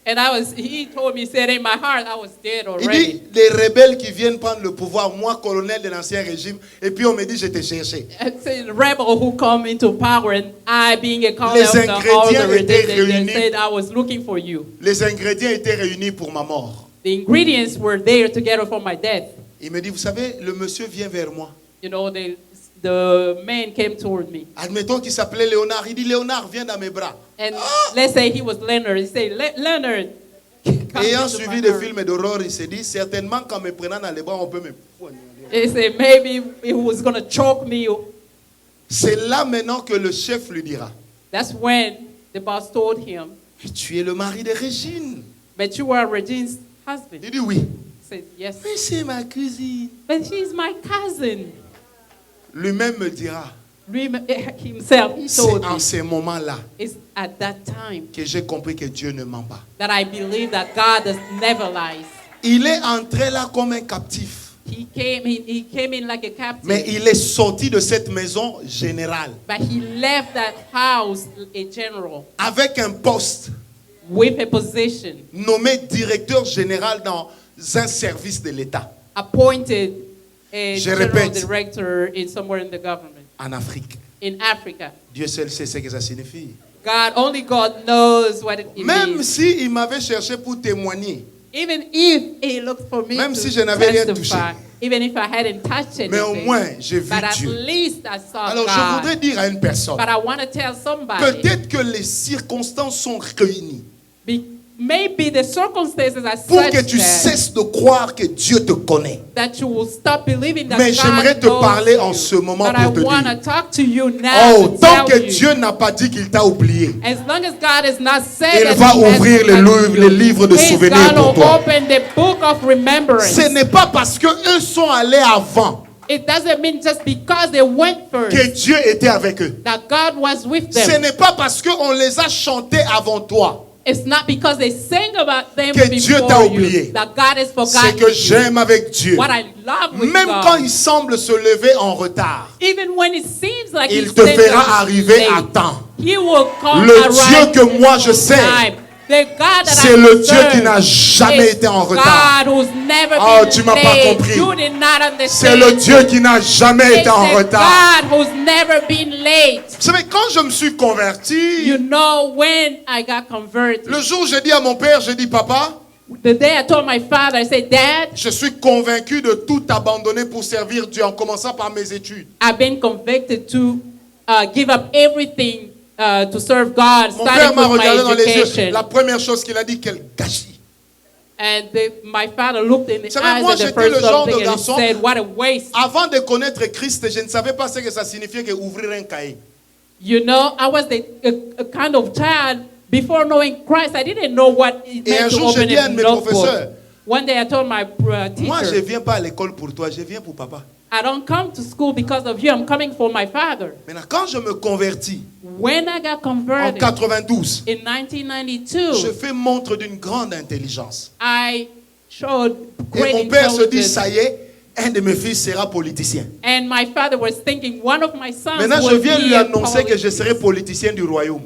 And he told me, he said, in my heart, I was dead Il already. dit, les rebelles qui viennent prendre le pouvoir, moi, colonel de l'ancien régime, et puis on me dit, je t'ai cherché. It's a rebel who come into power, and I, being a colonel Les of the ingrédients order, étaient they réunis. said, I was looking for you. Les ingrédients étaient réunis pour ma mort. The ingredients were there together for my death. Il me dit, vous savez, le monsieur vient vers moi. You know, the man came toward me. Admettons qu'il s'appelait Léonard. Il dit, Léonard, viens dans mes bras. And let's say he was Leonard. He said, Leonard, come Ayant into suivi my des arms." films d'horreur, il s'est dit, certainement qu'en me prenant dans les bras, on peut me poignarder. He said, maybe he was going to choke me. C'est là maintenant que le chef lui dira, That's when the boss told him, tu es le mari de Régine. but you are Regine's husband. Il dit oui. He said, yes. Mais c'est ma cousine. But she's my cousin. Lui-même me dira, Himself, he c'est told en me, ces moments-là it's at that time que j'ai compris que Dieu ne ment pas. that I believe that God does never lies. Il est entré là comme un captif. He came in like a captive, Mais il est sorti de cette maison générale but he left that house a general avec un poste with a position, nommé directeur général dans un service de l'État appointed a Je general répète. director in somewhere in the government en Afrique. in Africa. Dieu seul sait ce que ça signifie. Only God knows what it Même means. s'il m'avait cherché pour témoigner, Even if he looked for me même to si je n'avais rien testify, touché, Even if I hadn't touched Mais au anything. moins, j'ai vu But at Dieu. least I saw Alors, je God. voudrais dire à une personne, But I want to tell somebody. peut-être que les circonstances sont réunies Maybe the circumstances are pour such que tu that, cesses de croire que Dieu te connaît. that you will stop believing that Mais j'aimerais God te knows parler you. en ce moment But I pour te want to dire, talk to you now oh, to tant que tell you. Dieu n'a pas dit qu'il t'a oublié, As long as God has not said il that va he has ouvrir forgotten you, les livres de He's souvenirs gonna pour toi. open the book of remembrance. Ce n'est pas parce qu'eux sont allés avant It doesn't mean just because they went que first Dieu était avec eux. that God was with Ce them. n'est pas parce qu'on les a chantés avant toi. It's not because they sang about them Que Dieu t'a before oublié. you that God has C'est forgotten que you. j'aime avec Dieu. What I love with Même God, quand il semble se lever en retard, even when it seems like il he's te standing fera arriver à late, temps. He will come Le arrive Dieu que moi je on sais, time. The God that c'est I le Dieu serve qui n'a jamais is été en retard. God who's never Oh, been tu m'as pas late. compris. You did not understand. C'est le Dieu qui n'a jamais It's été en the retard. God who's never been late. Vous savez, quand je me suis converti, You know, when I got converted, le jour où j'ai dit à mon père, j'ai dit, papa, the day I told my father, I said, Dad, je suis convaincu de tout abandonner pour servir Dieu, en commençant par mes études. I've been convicted to give up everything to serve God, Mon père starting m'a with my regardé dans les yeux. education. La première chose qu'il a dit, quel gâchis. And my father looked in the Vous savez, eyes moi, of the j'étais le first genre de something and he garçon- said, what a waste. Avant de connaître Christ, je ne savais pas ce que ça signifiait que ouvrir un cahier. You know, I was a kind of child, before knowing Christ, I didn't know what it Et un meant to jour, j'ai open dit à un a de mes notebook. professeurs, One day I told my moi, je ne teacher, viens pas à l'école pour toi, je viens pour papa. I don't come to school because of you, I'm coming for my father. Maintenant, quand je me convertis, When I got en converted 92, in je 1992, fais montre d'une grande intelligence. I showed Et great mon père se dit, intelligence. ça y est, un de mes fils sera politicien. And my father was thinking one of my sons Maintenant, je will viens be lui in annoncer que je politics. serai politicien du royaume.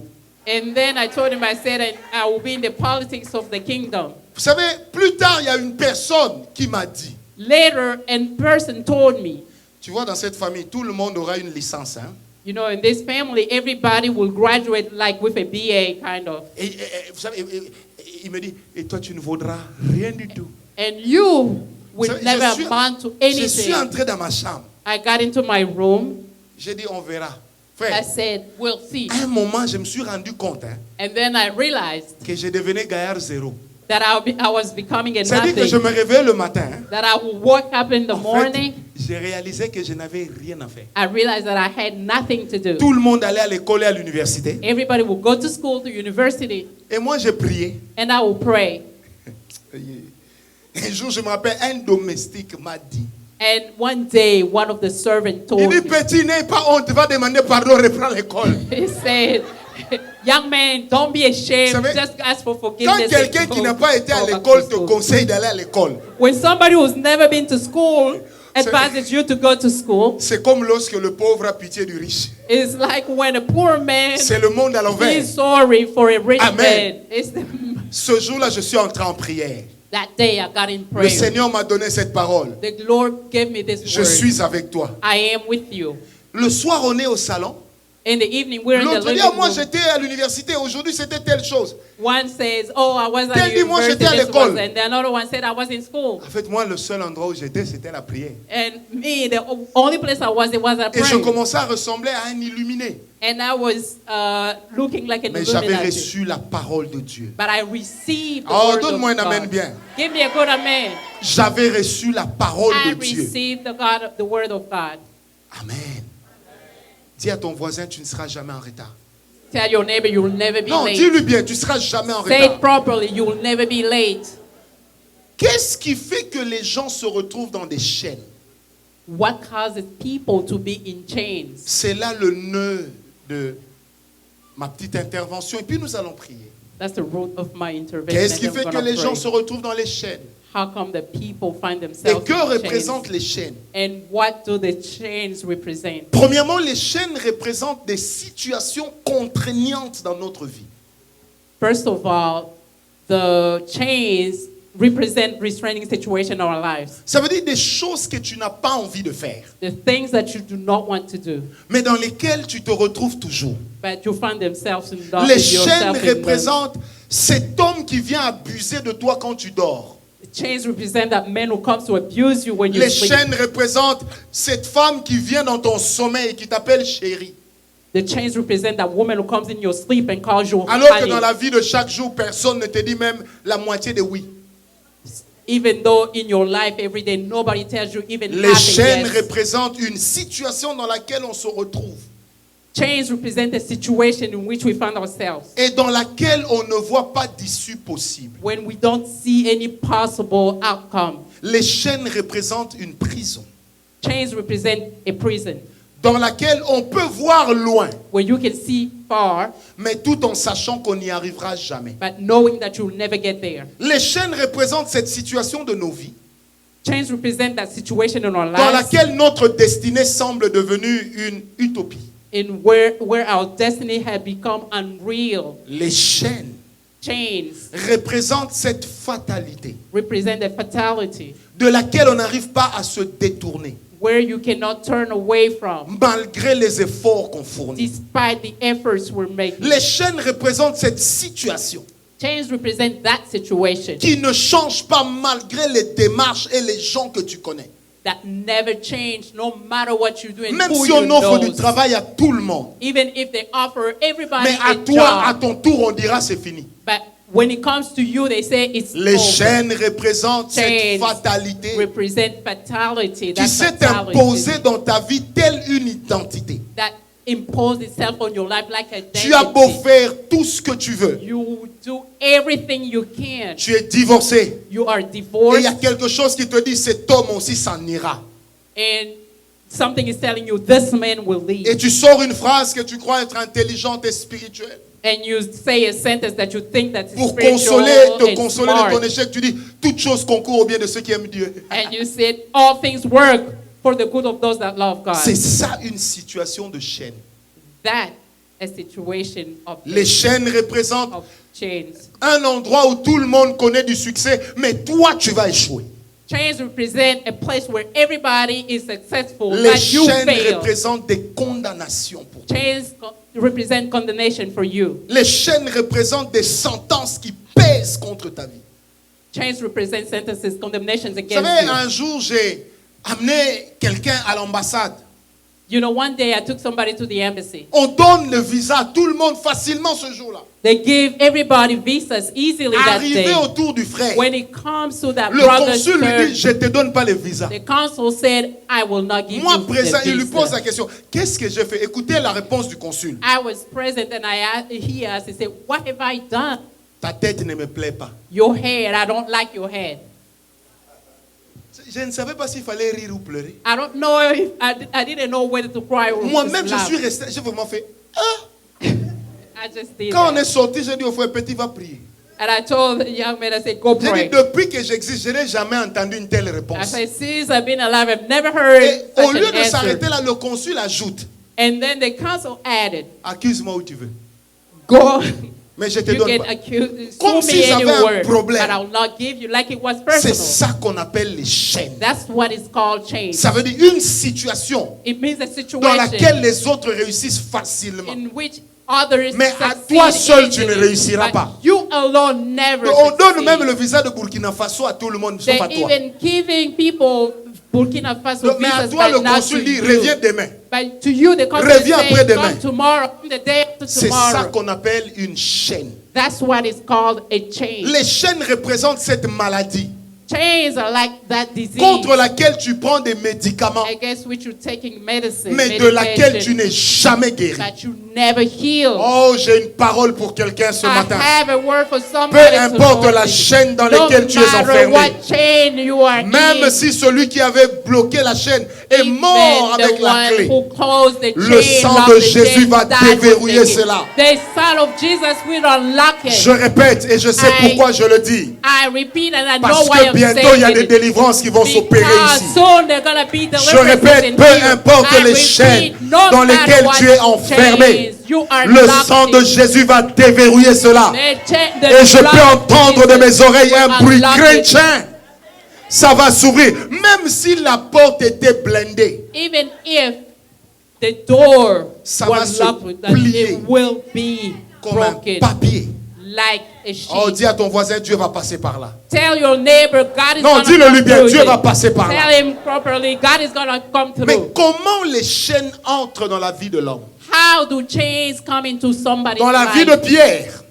And then I told him, I said, I will be in the politics of the kingdom. Vous savez, plus tard, il y a une personne qui m'a dit, Later, a person told me, tu vois, dans cette famille, tout le monde aura une licence. Hein? you know, in this family, everybody will graduate like with a BA kind of. Et, vous savez, il me dit, et toi, tu ne vaudras rien du tout. And you will Vous savez, never je suis- amount to Je suis anything. entré dans ma chambre. I got into my room. J'ai dit, on verra. I Frère, said, we'll see. à un moment, je me suis rendu compte hein, And then I realized que je devenais gaillard zéro. that I was becoming a C'est-à-dire que je nothing. me réveillais le matin. Hein. That I would wake up in the En fait, morning. j'ai réalisé que je n'avais rien à faire. I realized that I had nothing to do. Tout le monde allait à l'école et à l'université. Everybody will go to school, to university, Et moi, j'ai prié. and I will pray. Un jour, je me rappelle, un domestique m'a dit, And one day, one of the servants il told dit, me, petit, n'aie pas honte, va demander pardon, reprends l'école. he said, young man, don't be ashamed. Vous savez, Just ask for Quand forgiveness. quelqu'un and qui go- n'a pas été à go back l'école to te school. conseille d'aller à l'école, When somebody who's never been to school advises you to go to school, c'est comme lorsque le pauvre a pitié du riche. it's like when a poor man C'est le monde à l'envers. is sorry for a rich Amen. man. It's Ce jour-là, je suis entré en prière. that day I got in Le prayer. Seigneur m'a donné cette parole. The Lord gave me this Je word. suis avec toi. I am with you. Le soir, on est au salon. In the evening, we're in the L'autre dit, living ah, moi room. j'étais à l'université, aujourd'hui c'était telle chose. One says, oh, I was at Tel dit, moi, university, j'étais à this l'école. was, and the another one said, I was in school. En fait, moi, le seul endroit où j'étais, c'était la prière. And me, the only place I was, it was at Et je prayer. commençais à ressembler à un illuminé. And I was looking like an Mais j'avais Illuminati. reçu la parole de Dieu. But I received the Oh, word donne-moi of un amen God. bien. Give me a good amen. J'avais reçu la parole I de Dieu. received the word of God. Amen. Dis à ton voisin, tu ne seras jamais en retard. Tell your neighbor you will never be Non, late. dis-lui bien, tu ne seras jamais en Say it retard. properly, you will never be late. Qu'est-ce qui fait que les gens se retrouvent dans des chaînes? What causes people to be in chains? C'est là le nœud de ma petite intervention. Et puis nous allons prier. That's the root of my intervention. Qu'est-ce qui and I'm fait que gonna les gens pray. se retrouvent dans les chaînes? How come the people find Et themselves que in chains? représentent les chaînes? And what do the chains represent? Premièrement, les chaînes représentent des situations contraignantes dans notre vie. First of all, the chains represent restraining situation in our lives. Ça veut dire des choses que tu n'as pas envie de faire, The things that you do not want to do, mais dans lesquelles tu te retrouves toujours. but you find themselves in Les yourself chaînes in them. représentent cet homme qui vient abuser de toi quand tu dors. Chains represent that man who comes to abuse you when you Les sleep. chaînes représentent cette femme qui vient dans ton sommeil et qui t'appelle chérie. The chains represent that woman who comes in your sleep and calls you Alors que honey. dans la vie de chaque jour, personne ne te dit même la moitié de oui. Even though in your life every day nobody tells you even Les half a chaînes yes. représentent une situation dans laquelle on se retrouve Chains represent the situation in which we find ourselves et dans laquelle on ne voit pas d'issue possible. when we don't see any possible outcome. Les chaînes représentent une prison Chains represent a prison dans laquelle on peut voir loin, where you can see far, mais tout en sachant qu'on n'y arrivera jamais. but knowing that you'll never get there. Les chaînes représentent cette situation de nos vies Chains represent that situation in our dans lives laquelle notre destinée semble devenue une utopie. in where our destiny had become unreal. Les chaînes Chains représentent cette fatalité represent a fatality de laquelle on n'arrive pas à se détourner where you cannot turn away from malgré les efforts qu'on fournit. despite the efforts we're making. Les chaînes représentent cette situation Chains represent that situation qui ne change pas malgré les démarches et les gens que tu connais. that never change no matter what you do and Même who si on you offre du know. travail à tout le monde, Even if they offer everybody mais à a toi, à job, ton tour, on dira c'est fini. but when it comes to you, they say it's Les over. chaînes représentent cette Chains fatalité represent fatality. qui That s'est fatality imposée dans ta vie telle une identité. that imposed itself on your life like Tu as beau identity. faire tout ce que tu veux. You do everything you can. Tu es divorcé. You are Et il divorced, y a quelque chose qui te dit, cet homme aussi s'en ira. and something is telling you this man will leave. Et tu sors une phrase que tu crois être intelligente et spirituelle. And you say a sentence that you think that is Pour spiritual consoler, te and consoler de smart. ton échec, tu dis, toute chose concourt au bien de ceux qui aiment Dieu. And you said all things work for the good of those that love God. C'est ça une situation de chaîne. That a situation Les chaînes représentent of chains. un endroit où tout le monde connaît du succès, mais toi, tu vas échouer. Chains represent a place where everybody is successful, Les but you chaînes fail. représentent des condamnations pour toi. Chains represent condemnation for you. Les chaînes représentent des sentences qui pèsent contre ta vie. Chains represent sentences, condemnations Vous against savez, you. un jour, j'ai amené quelqu'un à l'ambassade. You know, one day I took somebody to the embassy. On donne le visa à tout le monde facilement ce jour-là. They give everybody visas easily that Arrivé day. autour du frère, When it comes to that le brother's consul lui turn, dit, je ne te donne pas le visa. the consul said, I will not give Moi, you présent, the il lui pose la visa. question, qu'est-ce que j'ai fait? Écoutez la réponse du consul. I was present and he asked, he said, what have I done? Ta tête ne me plaît pas. Your head, I don't like your head. Je ne savais pas s'il fallait rire ou pleurer. I don't know if, I didn't know whether to cry or Moi-même, to je laugh. suis resté, j'ai vraiment fait, ah! I just did Quand on that. est sorti, j'ai dit au frère, petit, va prier. And I told the young man, I said, go J'ai dit, pray. depuis que j'existe, je n'ai jamais entendu une telle I réponse. said, since I've been alive, I've never heard Et au such lieu an de answer. s'arrêter là, le consul ajoute, And then the council added, accuse-moi où tu veux. go, Mais je te you donne can pas. accuse, Comme sue si me j'avais un anywhere, problème. but I will not give you like it was C'est personal. ça qu'on appelle les chaînes. That's what is called change. Ça veut dire une situation It means a dans situation laquelle les autres réussissent facilement. in which others Mais à succeed toi seul, tu ne easily, réussiras but pas. You alone never On donne succeed. même le visa de Burkina Faso à tout le monde, sauf They're à toi. even giving people Burkina Faso Donc, mais à visas, toi, le but not consul to dit, you. reviens demain. But to you, the consul Reviens say, après-demain. come tomorrow, the day after C'est ça tomorrow. qu'on appelle une chaîne. That's what is called a chain. Les chaînes représentent cette maladie Chains are like that disease contre laquelle tu prends des médicaments, against which you're taking medicine, mais de laquelle tu medication, n'es jamais guéri. that you never heal. Oh, j'ai une parole pour quelqu'un ce I matin. have a word for Peu somebody importe to la chaîne dans no laquelle tu es matter enfermé. what chain you are Même in, si celui qui avait bloqué la chaîne est even mort avec the la one clé, who closed the le chain, sang locked de the Jésus chain, va died with déverrouiller the key. cela. The son of Jesus will unlock it. Je répète et je sais pourquoi je le dis. I repeat and I know Parce why que I'm bientôt il y a des saying it. délivrances qui vont s'opérer Because ici. soon they're gonna be Je deliverances répète, in peu here. importe I les repeat, chaînes no dans matter lesquelles what tu es enfermé, chains you are le locked sang de in. Jésus va déverrouiller cela. The Et je blood peux of entendre de Jesus mes oreilles un will bruit unlock it. chrétien. Ça va s'ouvrir. Même si la porte était blindée, Even if the door Ça va was se locked with that, plier it will be comme un broken papier. like a sheep. Oh, dis à ton voisin, Dieu va passer par là. Tell your neighbor, God is Non, going to dis-le come lui bien, through Dieu this. va passer par là. Tell him properly, God is going to come Mais through. comment les chaînes entrent dans la vie de l'homme? How do chains come into somebody's Dans la life? vie de Pierre,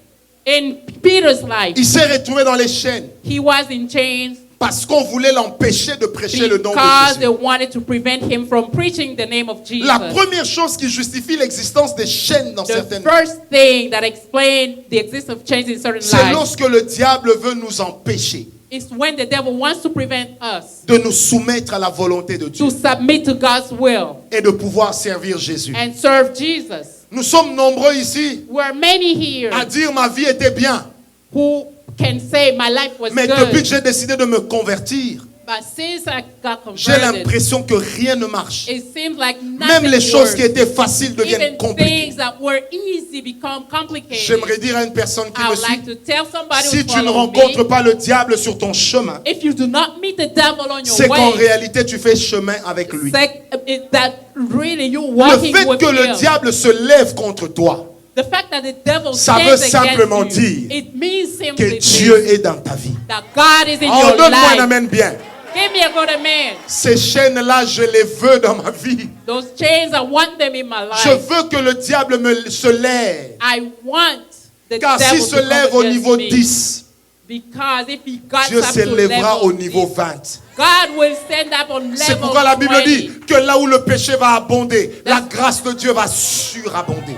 In Peter's life, il s'est retrouvé dans les chaînes he was in chains parce qu'on voulait l'empêcher de prêcher le nom because de they Jésus. wanted to prevent him from preaching the name of Jesus. La première chose qui justifie l'existence des chaînes dans The certaines vies, first thing that explains the existence of chains in certain c'est lives lorsque le diable veut nous empêcher is when the devil wants to prevent us de nous soumettre à la volonté de Dieu to submit to God's will et de pouvoir servir Jésus. and serve Jesus. Nous sommes nombreux ici We're many here à dire ma vie était bien, who can say my life was mais depuis que good, j'ai décidé de me convertir, but since I got j'ai converted, l'impression que rien ne marche. it seems like Même nothing les choses works. qui étaient faciles deviennent Even compliquées. things that were easy become complicated. J'aimerais dire à une personne qui I me would suit, like to tell somebody si who's tu ne following rencontres me, pas le diable sur ton chemin, if you do not meet the devil on your c'est qu'en way, réalité tu fais chemin avec lui. that really you Le walking fait with que le him. diable se lève contre toi, The fact that the devil ça stands veut against simplement you, dire it means que simply Dieu this, est dans ta vie. that God is in Oh, your donne-moi un life. amen bien. Give me a good amen. Ces chaînes-là, je les veux dans ma vie. Those chains, I want them in my Je life. veux que le diable se lève. I want the Car devil s'il se to come lève au against niveau me. 10, Because if he got Dieu up to s'élèvera au level niveau 10, 20. God will stand up on level C'est pourquoi la Bible 20. dit que là où le péché va abonder, la grâce de Dieu va surabonder.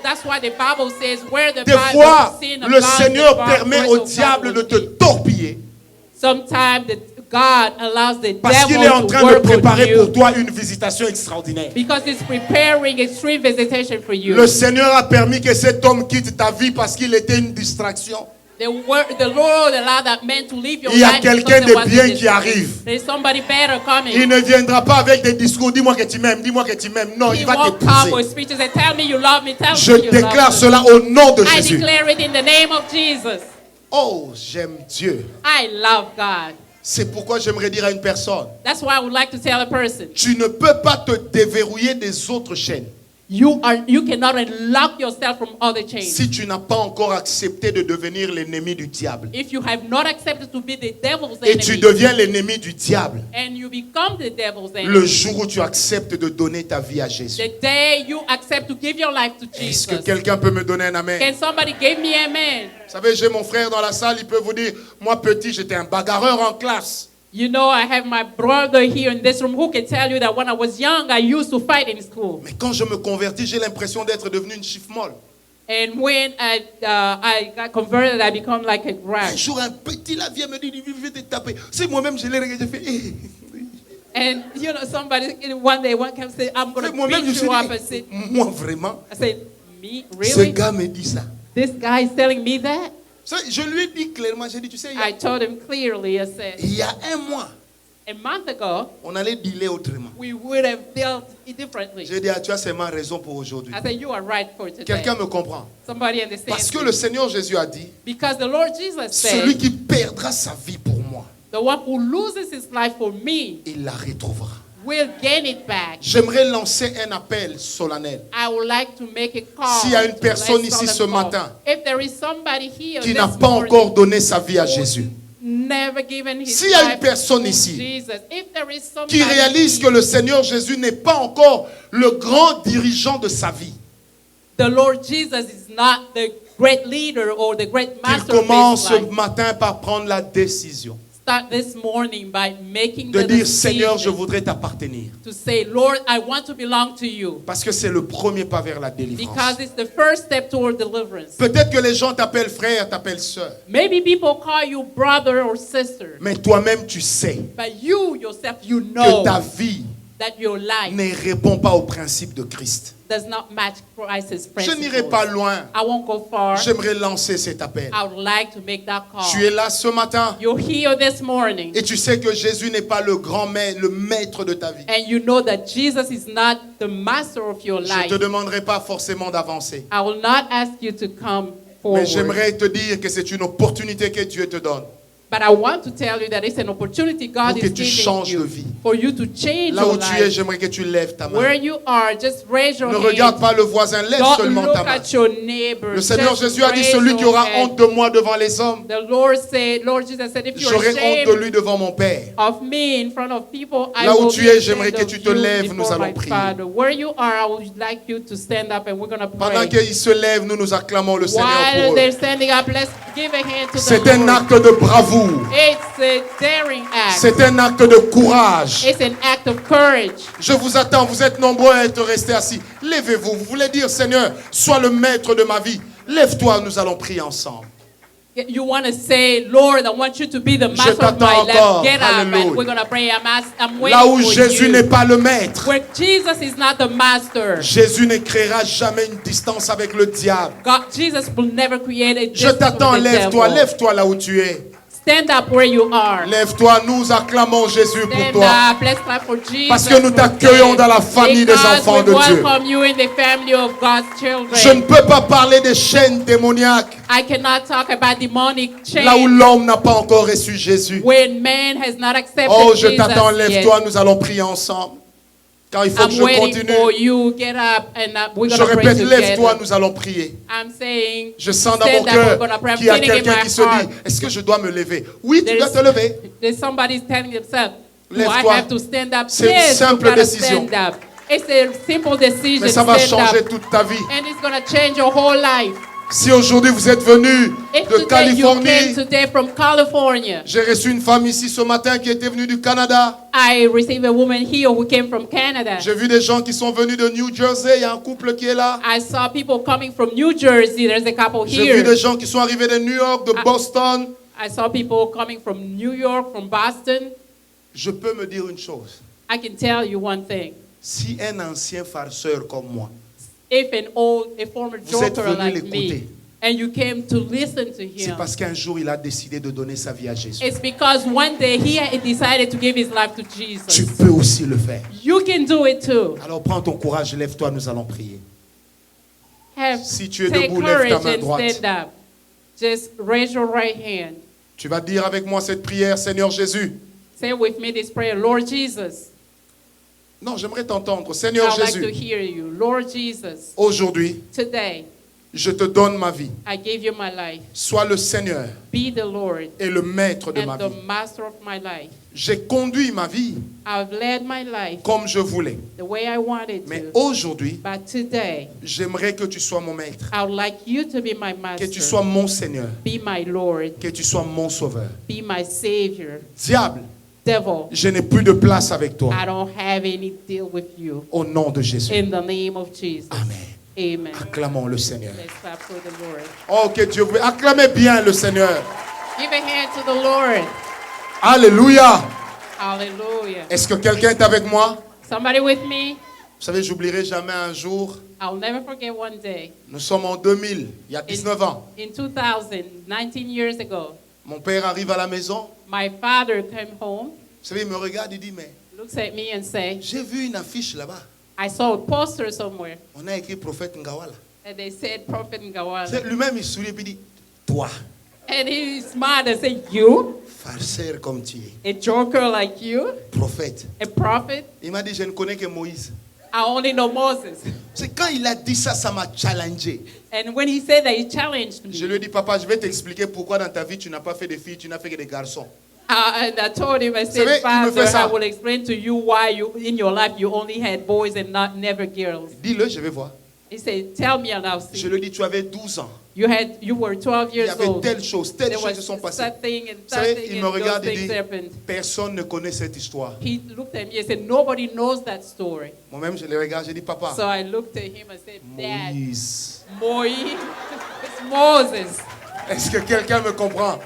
That's why the Bible says where the Des Bible fois, sin of le God, Seigneur the permet grace au of God diable de will te be. torpiller Sometimes God allows the parce qu'il est devil en to train de work on préparer you pour toi une visitation extraordinaire. because he's preparing extreme visitation for you. Le Seigneur a permis que cet homme quitte ta vie parce qu'il était une distraction. The Lord allowed that man to leave your Il y a life quelqu'un because de there was a bien qui distraction. arrive. There's somebody better coming. Il ne viendra pas avec des discours, dis-moi que tu m'aimes, dis-moi que tu m'aimes. Non, He il va won't come with t'épouser. speeches and tell me you love me, tell Je me you déclare love me. cela au nom de I Jésus. declare it in the name of Jesus. Oh, j'aime Dieu. I love God. C'est pourquoi j'aimerais dire à une personne, That's why I would like to tell a person, tu ne peux pas te déverrouiller des autres chaînes you cannot unlock yourself from other chains. si tu n'as pas encore accepté de devenir l'ennemi du diable. If you have not accepted to be the devil's Et tu enemy deviens l'ennemi du diable and you become the devil's le enemy, jour où tu acceptes de donner ta vie à Jésus. the day you accept to give your life to Est-ce Jesus. que quelqu'un peut me donner un amen? Can somebody give me amen? Vous savez, j'ai mon frère dans la salle, il peut vous dire, moi petit, j'étais un bagarreur en classe. You know, I have my brother here in this room who can tell you that when I was young, I used to fight in school. Mais quand je me convertis, j'ai l'impression d'être devenu une chiffre molle. And when I got converted, I become like a Un rag. jour, un petit là vient me dire, je vais te taper. C'est moi-même, je l'ai regardé, j'ai fait, And you know, somebody one day one comes say, "I'm going C'est to moi-même, je me beat suis you up." I dit, said, moi vraiment, "I said, me ce really? gars me dit ça. This guy is telling me that?" Je lui ai dit clairement, j'ai dit, tu sais, I told him clearly. I said, il y a un mois, a month ago, on allait dealer autrement. we would have dealt it differently. J'ai dit, ah, tu as seulement raison pour aujourd'hui. I said, you are right for today. Quelqu'un me comprend. Somebody understands Parce que me. le Seigneur Jésus a dit, Because the Lord Jesus celui said, qui perdra sa vie pour moi, the one who loses his life for me il la retrouvera. will gain it back. J'aimerais lancer un appel solennel. I would like to make a call. S'il y a une to personne let ici ce someone know. matin If there is somebody here qui this n'a pas morning encore donné sa vie à who Jésus, never given his s'il y a une life personne to ici Jesus, if there is somebody qui réalise que le Seigneur Jésus n'est pas encore le grand dirigeant de sa vie, the Lord Jesus is not the great leader or the great qu'il master of commence his ce life, matin par prendre la décision start this morning by making de the dire, Seigneur, je decision voudrais t'appartenir. to say, Lord, I want to belong to you. Parce que c'est le premier pas vers la délivrance. Because it's the first step toward deliverance. Peut-être que les gens t'appellent frère, t'appellent sœur, Maybe people call you brother or sister, mais toi-même tu sais but you yourself, you que know ta vie that your life ne répond pas au principe de Christ. does not match Christ's Je n'irai pas principles. loin. I won't go far. J'aimerais lancer cet appel. I would like to make that call. Tu es là ce matin You're here this morning, et tu sais que Jésus n'est pas le grand maître, le maître de ta vie. and you know that Jesus is not the master of your Je ne life. te demanderai pas forcément d'avancer. I will not ask you to come Mais forward. j'aimerais te dire que c'est une opportunité que Dieu te donne But I want to tell you that it's an opportunity God Pour que is tu giving changes de you vie. for you to change Là your où tu es, life. j'aimerais que tu lèves ta Where main. you are, just raise your Ne hand. regarde pas le voisin, lève Don't seulement look ta main. at your neighbor. Le Seigneur Just Jésus a dit, raise celui qui your aura hand. honte de moi devant les hommes, The Lord Jesus said, if you're j'aurai honte de ashamed lui devant mon Père. of me in front of people, I Là où will tu be es, ashamed j'aimerais que of tu te you lèves, nous before allons my prier. Father. Where you are, I would like you to stand up and we're going to Pendant pray. qu'il se lève, nous acclamons le Seigneur While pour they're eux. standing up, let's give a hand to C'est the un Lord. acte de bravoure. It's a daring act. C'est un acte de courage. It's an act of courage. Je vous attends, vous êtes nombreux à être restés assis. Levez-vous, vous voulez dire, Seigneur, sois le maître de ma vie. Lève-toi, nous allons prier ensemble. You want to say, Lord, I want you to be the master of my t'attends life. encore. Get up Alléluia. and we're going to pray. I'm waiting Là où for Jésus you. n'est pas le maître, Where Jesus is not the master. Jésus ne créera jamais une distance avec le diable. Jesus will never create a Je distance t'attends, with the lève-toi, devil. lève-toi là où tu es. Stand up where you are. Lève-toi, nous acclamons Jésus pour Stand toi. up. Let's clap for Jesus. Parce que nous t'accueillons dans la famille des enfants de Because we Dieu. welcome you in the family of God's children. Je ne peux pas parler des chaînes démoniaques I cannot talk about demonic là où chains l'homme n'a pas encore reçu Jésus. when man has not accepted Oh, je Jesus t'attends, yet. lève-toi, nous allons prier ensemble. Car il faut que I'm je waiting for continue. you. Get up and we're Je going to pray répète, lève-toi, together. nous allons prier. I'm saying, Je sens dans mon stand up, we're cœur going to pray. I'm qu'il y a feeling in quelqu'un my qui se heart. dit, est-ce que je dois me lever? Oui, tu dois There's, te lever. there's somebody telling themselves, do I Lève-toi. have to stand up? C'est une Yes, you simple gotta décision. stand up. It's a simple decision. Mais ça va Stand changer up. toute ta vie. And it's going to change your whole life. Si aujourd'hui vous êtes venu If de today you came Californie, today from California, j'ai reçu une femme ici ce matin qui était venue du Canada. I received a woman here who came from Canada. J'ai vu des gens qui sont venus de New Jersey. Il y a un couple qui est là. I saw people coming from New Jersey. There's a couple J'ai vu here. des gens qui sont arrivés de New York, de Boston. I saw people coming from New York, from Boston. Je peux me dire une chose. I can tell you one thing. Si un ancien farceur comme moi, If a former Vous êtes joker venu like l'écouter. me, and you came to listen to c'est him, parce qu'un jour il a décidé de donner sa vie à Jésus. it's because one day he had decided to give his life to Tu Jesus. peux aussi le faire. You can do it too. Alors prends ton courage, lève-toi, nous allons prier. Si tu es Take debout, lève ta courage main and droite. stand up. Just raise your right hand. Tu vas dire avec moi cette prière, Seigneur Jésus. Say with me this prayer, Lord Jesus. Non, j'aimerais t'entendre. Seigneur I'd like to Jésus, hear you. Lord Jesus, aujourd'hui, today je te donne ma vie. I give you my life. Sois le Seigneur Be the Lord et le maître de ma and the vie. master of my life. J'ai conduit ma vie I've led my life comme je voulais. the way I wanted Mais to. aujourd'hui, But today, j'aimerais que tu sois mon maître, I would like you to be my que tu master. sois mon Seigneur, Be my Lord. que tu sois mon sauveur. Be my Savior. Diable, Devil, je n'ai plus de place avec toi. I don't have any deal with you. Au nom de Jésus. In the name of Jesus. Amen. Amen. Acclamons le Seigneur. Let's clap for the Lord. Oh, que Dieu vous acclamez bien le Seigneur. Give a hand to the Lord. Alléluia. Hallelujah. Est-ce que quelqu'un est avec moi? Somebody with me? Vous savez, j'oublierai jamais un jour. I'll never forget one day. Nous sommes en 2000, il y a 19 ans. In 2000, 19 years ago, Mon père arrive à la maison. my father came home, Vous savez, il me regarde et dit, mais looks at me and say, j'ai vu une affiche là-bas. I saw a poster somewhere, On a écrit prophète Ngawala. and they said Prophet C'est Ngawala. lui-même, il sourit et puis il dit, toi, And he smiled and said, you? farceur comme tu es, A joker like you? prophète. A prophet? Il m'a dit, je ne connais que Moïse. I only know Moses. C'est quand il a dit ça, ça m'a challengé. And when he said that, he challenged Je me. lui ai dit, papa, je vais t'expliquer pourquoi dans ta vie, tu n'as pas fait de filles, tu n'as fait que des garçons. And I told him, I savez, said, il me fait Father, ça. I will explain to you why you in your life you only had boys and never girls. Dis-le, je vais voir. He said, tell me and I'll Je see. lui ai dit, tu avais 12 ans. You were 12 Il y years avait old. telle chose, telles There choses was se sont passées. that thing and Vous that savez, thing il and me those regarde et things dit, happened. personne ne connaît cette histoire. He looked at me and said, nobody knows that story. Moi-même, je le regarde, je dis, papa, So I looked at him and said, Dad, Moïse. it's Moses. Est-ce que quelqu'un me comprend?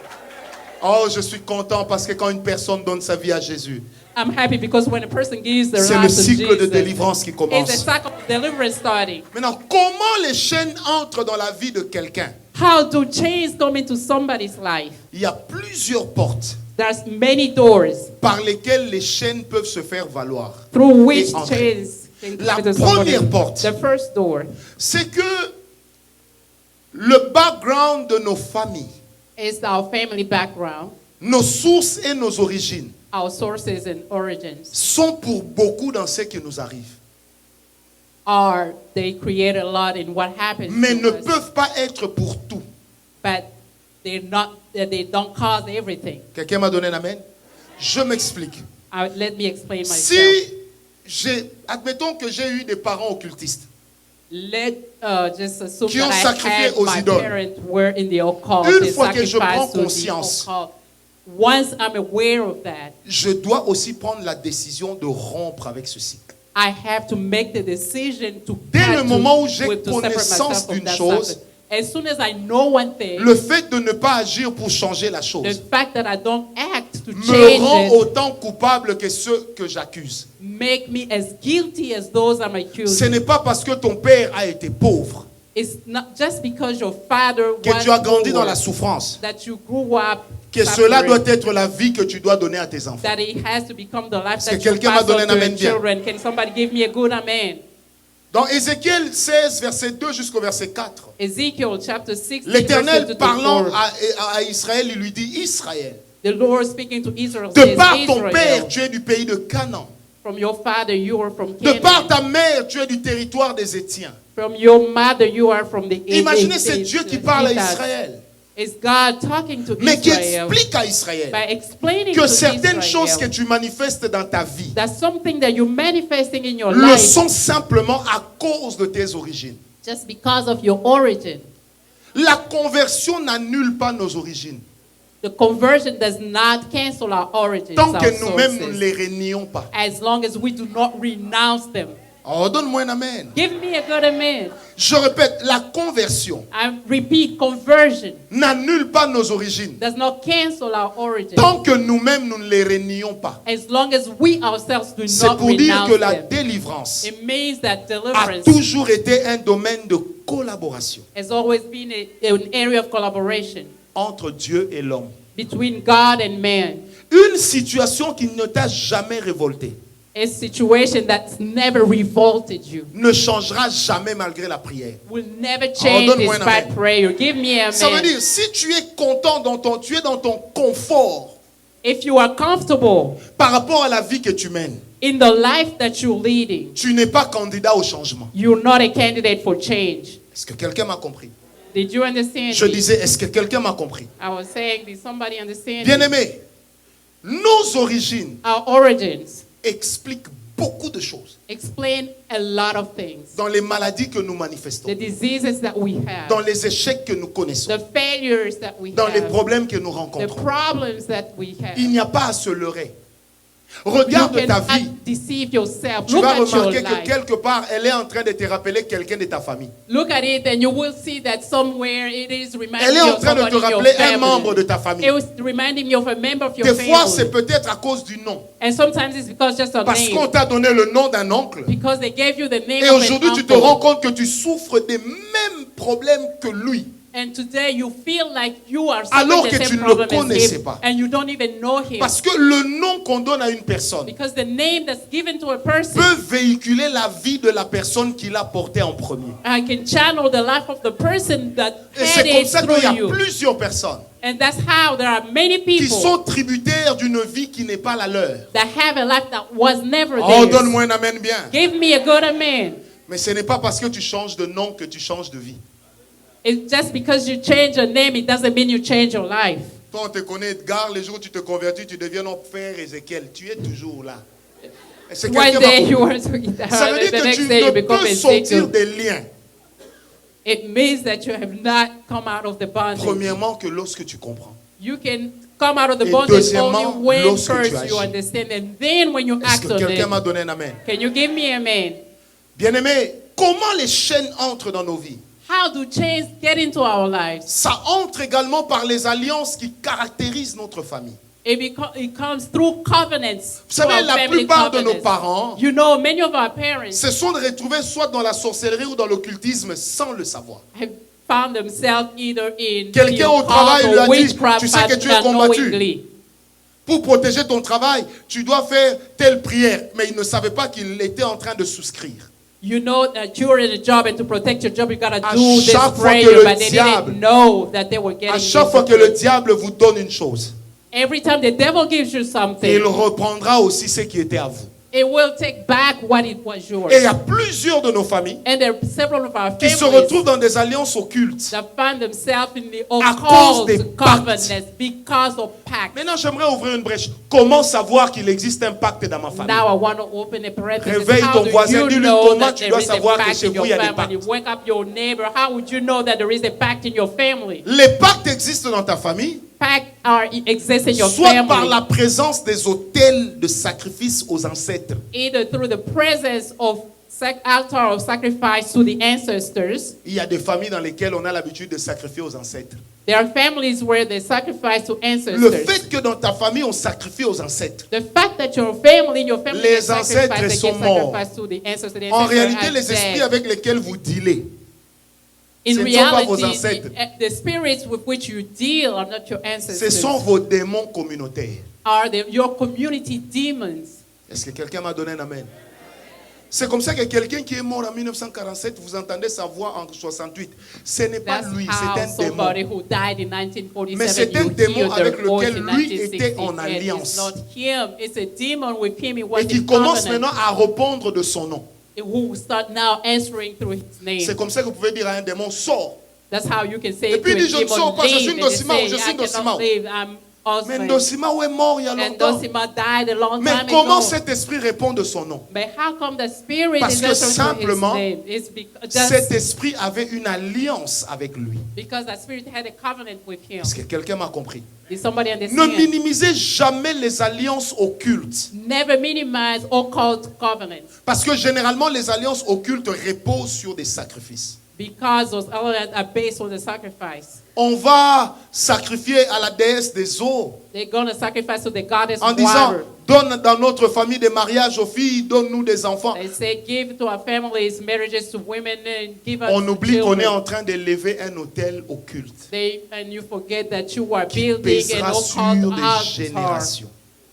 Oh, je suis content parce que quand une personne donne sa vie à Jésus, I'm happy because when a person gives their c'est le life to cycle de Jesus, délivrance qui it's a commence. cycle of deliverance starting. Maintenant, comment les chaînes entrent dans la vie de quelqu'un? How do chains come into somebody's life? Il y a plusieurs portes There's many doors par lesquelles les chaînes peuvent se faire valoir. through which Et entrer. chains can come La into somebody. première porte. The first door C'est que le background de nos familles is our family background. Nos sources et nos origines our sources and origins, sont pour beaucoup dans ce qui nous arrive, they create a lot in what happens mais to ne us, peuvent pas être pour tout. but they don't cause everything. Quelqu'un m'a donné un amen? Je m'explique. Let me explain myself. Si admettons que j'ai eu des parents occultistes Let's just assume qui ont that sacrifié I had aux my idoles. parents were in the occult. Une They fois que je sacrificed prends to the conscience, occult. Once I'm aware of that, je dois aussi prendre la décision de rompre avec ce cycle. I have to make the decision to Dès cut le to- moment où j'ai to separate connaissance myself from d'une that chose, cycle. As soon as I know one thing, Le fait de ne pas agir pour changer la the chose fact that I don't act to me change rend it autant coupable que ceux que j'accuse. make me as guilty as those I'm accusing. Ce n'est pas parce que ton père a été pauvre It's not just because your father que was tu as grandi dans poor la souffrance, that you grew up que cela suffering, doit être la vie que tu dois donner à tes enfants. that it has to become the life Est-ce that que you quelqu'un m'a pass donné on un to your amen bien? children. Can somebody give me a good amen? Dans Ézéchiel 16, verset 2 jusqu'au verset 4, Ezekiel chapter 16, l'Éternel verse 2 to parlant 4. à Israël, il lui dit, Israël, The Lord speaking to Israel de says, par ton Israel, père, tu es du pays de Canaan. from your father you are from De par Canaan. ta mère, tu es du territoire des Étiens. From your mother you are from the Imaginez, c'est Dieu qui parle à Hittites. Israël, It's God talking to mais qui Israel explique à Israël by explaining que to certaines Israel choses que tu manifestes dans ta vie that something that you're manifesting in your le life sont simplement à cause de tes origines. just because of your origin. La conversion n'annule pas nos origines. The conversion does not cancel our origins, Tant our que nous-mêmes, nous ne sources, les rénions pas. as long as we do not renounce them. Oh, donne-moi un amen. Give me a good amen. Je répète, la conversion I repeat, conversion n'annule pas nos origines. does not cancel our origins. Tant que nous-mêmes, nous ne les rénions pas. As long as we ourselves do C'est not pour dire renounce que la them. délivrance It means that a deliverance toujours été un domaine de collaboration has always been an area of collaboration entre Dieu et l'homme. between God and man. Une situation qui ne t'a jamais révolté A situation that's never revolted you ne changera jamais malgré la prière. will never change donne-moi un despite amen. prayer. Give me a Ça veut amen. dire, si tu es content tu es dans ton confort If you are comfortable par rapport à la vie que tu mènes, in the life that you're leading, tu n'es pas candidat au changement. you're not a candidate for change. Est-ce que quelqu'un m'a compris? Did you understand Je me? disais, est-ce que quelqu'un m'a compris? I was saying, did somebody understand me? Bien-aimé, nos origines Our origins expliquent beaucoup de choses explain a lot of things. dans les maladies que nous manifestons, The diseases that we have, dans les échecs que nous connaissons, the failures that we dans les have, problèmes que nous the rencontrons. problems that we have. Il n'y a pas à se leurrer. You Regarde ta cannot vie. deceive yourself. Tu Look vas at your remarquer que life. quelque part, elle est en train de te rappeler quelqu'un de ta famille. Look at it and you will see that somewhere it is reminding Elle est you en of train de somebody te in your rappeler un family. membre de ta famille. It was reminding you of a member of your Des fois, family. c'est peut-être à cause du nom. And sometimes it's because just a Parce name. qu'on t'a donné le nom d'un oncle. Because they gave you the name Et of an aujourd'hui, tu te uncle. rends compte que tu souffres des mêmes problèmes que lui. And today you feel like you are Alors suffering que the tu same ne le problem as connaissais him, pas. and you don't even know him. Parce que le nom qu'on donne à une personne Because the name that's given to a person peut véhiculer la vie de la personne qui l'a porté en premier. can channel the life of the person that Et had c'est comme it ça qu'il y a through you. plusieurs personnes And that's how there are many qui people sont tributaires d'une vie qui n'est pas la leur. that have a life that was never Oh, theirs. donne-moi un amen bien. Give me a good amen. Mais ce n'est pas parce que tu changes de nom que tu changes de vie. It's just because you change your name, it doesn't mean you change your life. Toi, on te connaît, Edgar, les jours où tu te convertis, tu deviens notre frère Ézéchiel. Tu es toujours là. Et c'est One quelqu'un day m'a- you are to Ça veut dire the que next tu day you ne become peux a sortir Ezekiel. des liens. It means that you have not come out of the bondage. Premièrement, que lorsque tu comprends. You can come out of the Et bondage deuxièmement, only when lorsque tu first you agis. understand, and then when you Est-ce act que on quelqu'un it. m'a donné un amen? Can you give me amen? Bien-aimé, comment les chaînes entrent dans nos vies? How do chains get into our lives? Ça entre également par les alliances qui caractérisent notre famille. It comes through covenants. Vous savez, through our la family plupart de nos covenants. parents You know, many of our parents se sont retrouvés soit dans la sorcellerie ou dans l'occultisme sans le savoir. have found themselves either in Quelqu'un the au travail occult lui a or dit, witchcraft tu sais que tu es unknowingly. Pour protéger ton travail, tu dois faire telle prière. Mais il ne savait pas qu'il était en train de souscrire. You know that you're in a job, and to protect your job, you gotta À do this chaque fois prayer. que le But they diable- didn't know that they were getting À chaque this fois que le prayer. diable vous donne une chose, Every time the devil gives you il something, reprendra aussi ce qui était à vous. it will take back what it was yours. Et il y a plusieurs de nos familles And there are several of our qui se families retrouvent dans des alliances occultes. that find themselves in the À cause occult des covenants pactes. because of pacts. Maintenant, j'aimerais ouvrir une brèche. Comment savoir qu'il existe un pacte dans ma famille? Now I want to open a parenthesis. Réveille How ton do voisin, you dis-lui know comment that tu there dois is a savoir que pact chez in vous, your il y a des family? pactes. Wake up your neighbor. How would you know that there is a pact in your family? Les pactes existent dans ta famille, Pacts exist in your soit par family, la présence des autels de sacrifice aux ancêtres, either through the presence of altar of sacrifice to the ancestors. il y a des familles dans lesquelles on a l'habitude de sacrifier aux ancêtres. There are families where they sacrifice to Le ancestors. fait que dans ta famille, on sacrifie aux ancêtres, The fact that your family, in your family, Les they sacrifice, ancêtres they sont give morts. sacrifice to the ancestors. The en ancestors réalité, are les esprits dead. avec lesquels vous dealez, In ce ne sont pas vos reality, ancêtres. the spirits with which you deal are not your ce ancestors. sont vos démons communautaires. Are your community demons. Est-ce que quelqu'un m'a donné un amen? C'est comme ça que quelqu'un qui est mort en 1947, vous entendez sa voix en 68. Ce n'est pas That's lui, how c'est un somebody démon. who died in Mais 1947, c'est un you démon hear avec their voice lequel in lui était 1960. en And alliance. it's not him, it's a demon with him. It was Et qui in commence covenant, maintenant à répondre de son nom. who start now answering through his name. C'est comme ça que vous pouvez dire à un démon, sors. That's how you can say Et puis to il a dit, je ne demon, sors pas, je suis leave, une and they Dosima, say, je suis I une Dosima. cannot leave, I'm Mais husband. Ndosima est mort il y a And longtemps. Dosima died a long Mais time comment ago. cet esprit répond de son nom? But how come the spirit Parce is que answering to his simplement, name? It's because, Cet esprit avait une alliance avec lui. because that spirit had a covenant with him. Est-ce que quelqu'un m'a compris? Did somebody Ne understand? minimisez jamais les alliances occultes. Never minimize occult covenants, Parce que généralement, les alliances occultes reposent sur des sacrifices. because those elements are based on the sacrifice. On va sacrifier à la déesse des eaux They're going to sacrifice to the goddess en of disant, water. donne dans notre famille des mariages aux filles, donne-nous des enfants. They say, give to our families, marriages to women, and give us On oublie qu'on est children. en train d'élever un autel occulte And you forget that you are qui building pèsera an sur occult des altar, générations.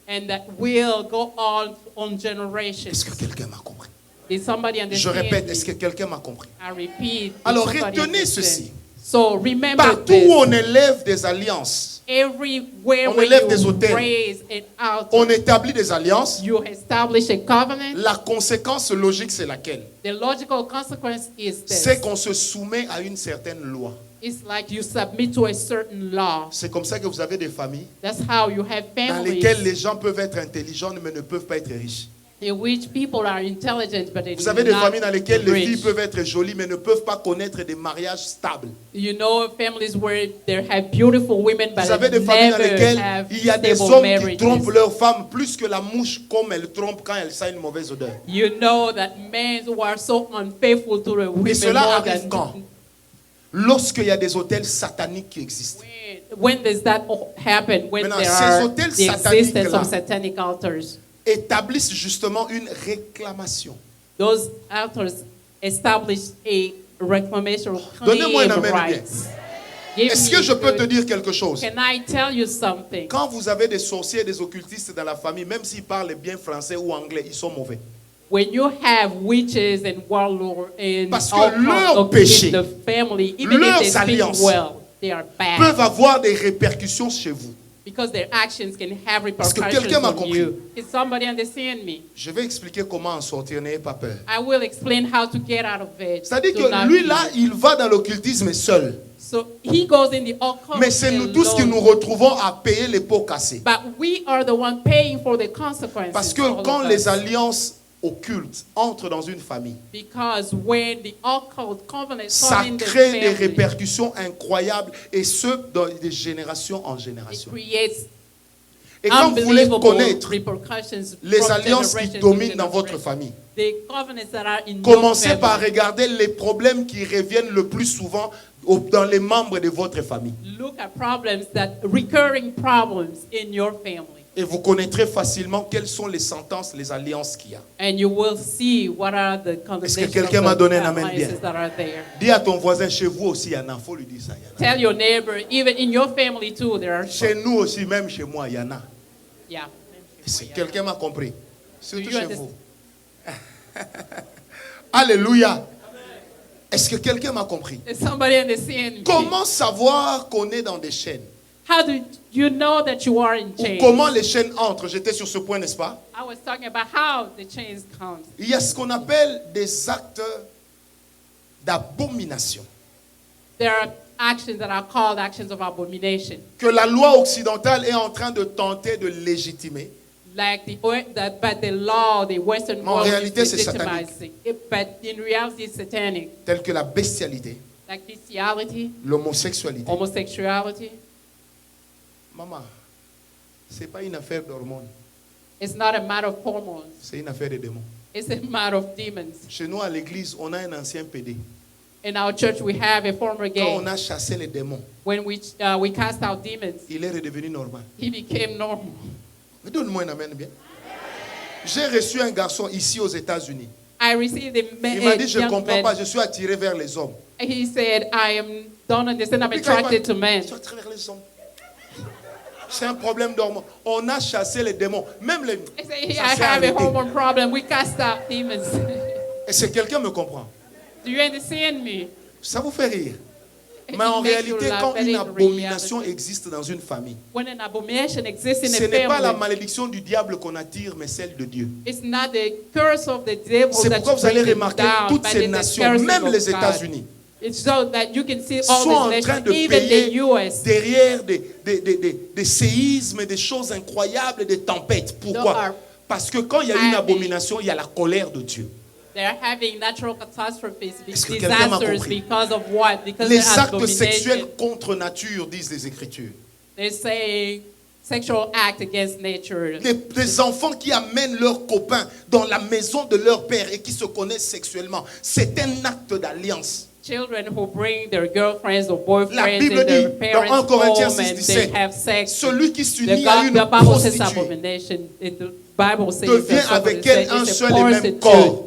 and that will go on Est-ce generations. que quelqu'un m'a compris? Did somebody Je understand répète, me? est-ce que quelqu'un m'a compris? I repeat. did Alors, somebody retenez understand? ceci. So remember Partout this. où on élève des alliances, Everywhere on where élève des you autels. raise an altar, on établit des alliances, you establish a covenant. la conséquence logique, c'est laquelle? The logical consequence is C'est this. qu'on se soumet à une certaine loi. It's like you submit to a certain law. C'est comme ça que vous avez des familles That's how you have dans lesquelles families les gens peuvent être intelligents mais ne peuvent pas être riches. in which people are intelligent but they Vous do avez des not familles dans lesquelles les filles rich. peuvent être jolies mais ne peuvent pas connaître des mariages stables. You know families where there have beautiful women but Vous avez des familles dans never lesquelles have il y a des stable hommes qui marriages. trompent leurs femmes plus que la mouche comme elle trompe quand elle sent une mauvaise odeur. You know that men who are so unfaithful to the Et women cela more arrive than quand? Lorsqu'il y a des hôtels sataniques qui existent. when does that happen? When Maintenant, there ces are hôtels the existence sataniques-là of satanic altars. Établissent justement une réclamation. Those altars establish a reclamation of Donnez-moi un claim amen rights. Give Est-ce me que je peux te good- dire quelque chose? Can I tell you something? Quand vous avez des sorciers et des occultistes dans la famille, même s'ils parlent bien français ou anglais, ils sont mauvais. When you have witches and warlords and Parce que all leurs kinds of péchés, in the family, even leurs if they speak alliances well, they are bad peuvent avoir des répercussions chez vous. because their actions can have Est-ce que repercussions quelqu'un m'a on compris? you. Can somebody understand me? Je vais expliquer comment en sortir, n'ayez pas peur. I will explain how to get out of it. C'est-à-dire Do not que lui fear. là, il va dans l'occultisme seul. So he goes in the occult Mais c'est nous tous qui alone. nous retrouvons à payer les pots cassés. But we are the one paying for the consequences. Parce que all quand of les us. alliances occultes entrent dans une famille, Because when the occult covenants ça come in the crée des family, répercussions incroyables et ce, de génération en it génération. creates Et quand vous voulez unbelievable connaître repercussions les from alliances qui generation to dominent dans votre generation. famille, The covenants that are in commencez your par family. regarder les problèmes qui reviennent le plus souvent dans les membres de votre famille. Look at problems recurring problems in your family. Et vous connaîtrez facilement quelles sont les sentences, les alliances qu'il y a. And you will see what are the Est-ce que conversations quelqu'un m'a donné un amen bien? that are there. Dis à ton voisin, chez vous aussi, il y en a. Il faut lui dire ça. Il y en a. Tell your neighbor, even in your family too, there are Chez nous aussi, même chez moi, il y en a. yeah. Est-ce que quelqu'un m'a compris? Surtout Do you chez understand? vous. Alléluia. Est-ce que quelqu'un m'a compris? Does somebody understand me? Comment savoir qu'on est dans des chaînes? How do you know that you are in Ou chains? comment les chaînes entrent. J'étais sur ce point, n'est-ce pas? I was talking about how the chains come. Il y a ce qu'on appelle des actes d'abomination There are actions that are called actions of abomination, que la loi occidentale est en train de tenter de légitimer. like but the law, the Western Mais en world réalité, is c'est satanique. legitimizing it, but in reality, it's satanic, Telles que la bestialité, like bestiality, l'homosexualité. homosexuality. Maman, ce n'est pas une affaire d'hormones, It's not a matter of hormones. c'est une affaire de démons. It's a matter of demons. Chez nous, à l'église, on a un ancien PD. In our church, we have a former Quand gay. on a chassé les démons, When we cast out demons, il est redevenu normal. he became normal. Mais donne-moi un amen bien. J'ai reçu un garçon ici aux États-Unis. I received Il m'a dit, je ne young comprends man. pas, je suis attiré vers les hommes. He said, don't understand, I'm Puis quand il attracted m'a- to men. Je suis attiré vers les hommes. C'est un problème d'hormones. On a chassé les démons. Même les... He said, Ça I s'est have a arrêté. hormone problem. We cast out demons. Et si quelqu'un me comprend, Do you understand me? ça vous fait rire. It Mais en makes you réalité, laugh, quand but une in abomination reality, existe dans une famille, when an abomination exists in ce a n'est pas la family, malédiction du diable qu'on attire, mais celle de Dieu. it's not the curse of the devil C'est that pourquoi you vous allez bring them remarquer down, toutes but ces it's the nations, cursing même of les God. États-Unis, It's so that you can see sont all en these train nations, de even payer the US. derrière des séismes, des choses incroyables, des tempêtes. Pourquoi? are Parce que quand il y a une having- abomination, il y a la colère de Dieu. They're having natural catastrophes, Est-ce que quelqu'un m'a disasters compris? because of what? Because Les they're actes abomination. sexuels contre nature, disent les Écritures. They say sexual act against nature. Des enfants qui amènent leurs copains dans la maison de leur père et qui se connaissent sexuellement, c'est un acte d'alliance. Children who bring their girlfriends or La boyfriends Bible in their dit dans 1 parents' Corinthiens home 6, and 17, they have sex. celui qui The s'unit à une Bible says prostituée abomination. The Bible says devient that avec somebody elle un says it's seul a et même prostitute. corps.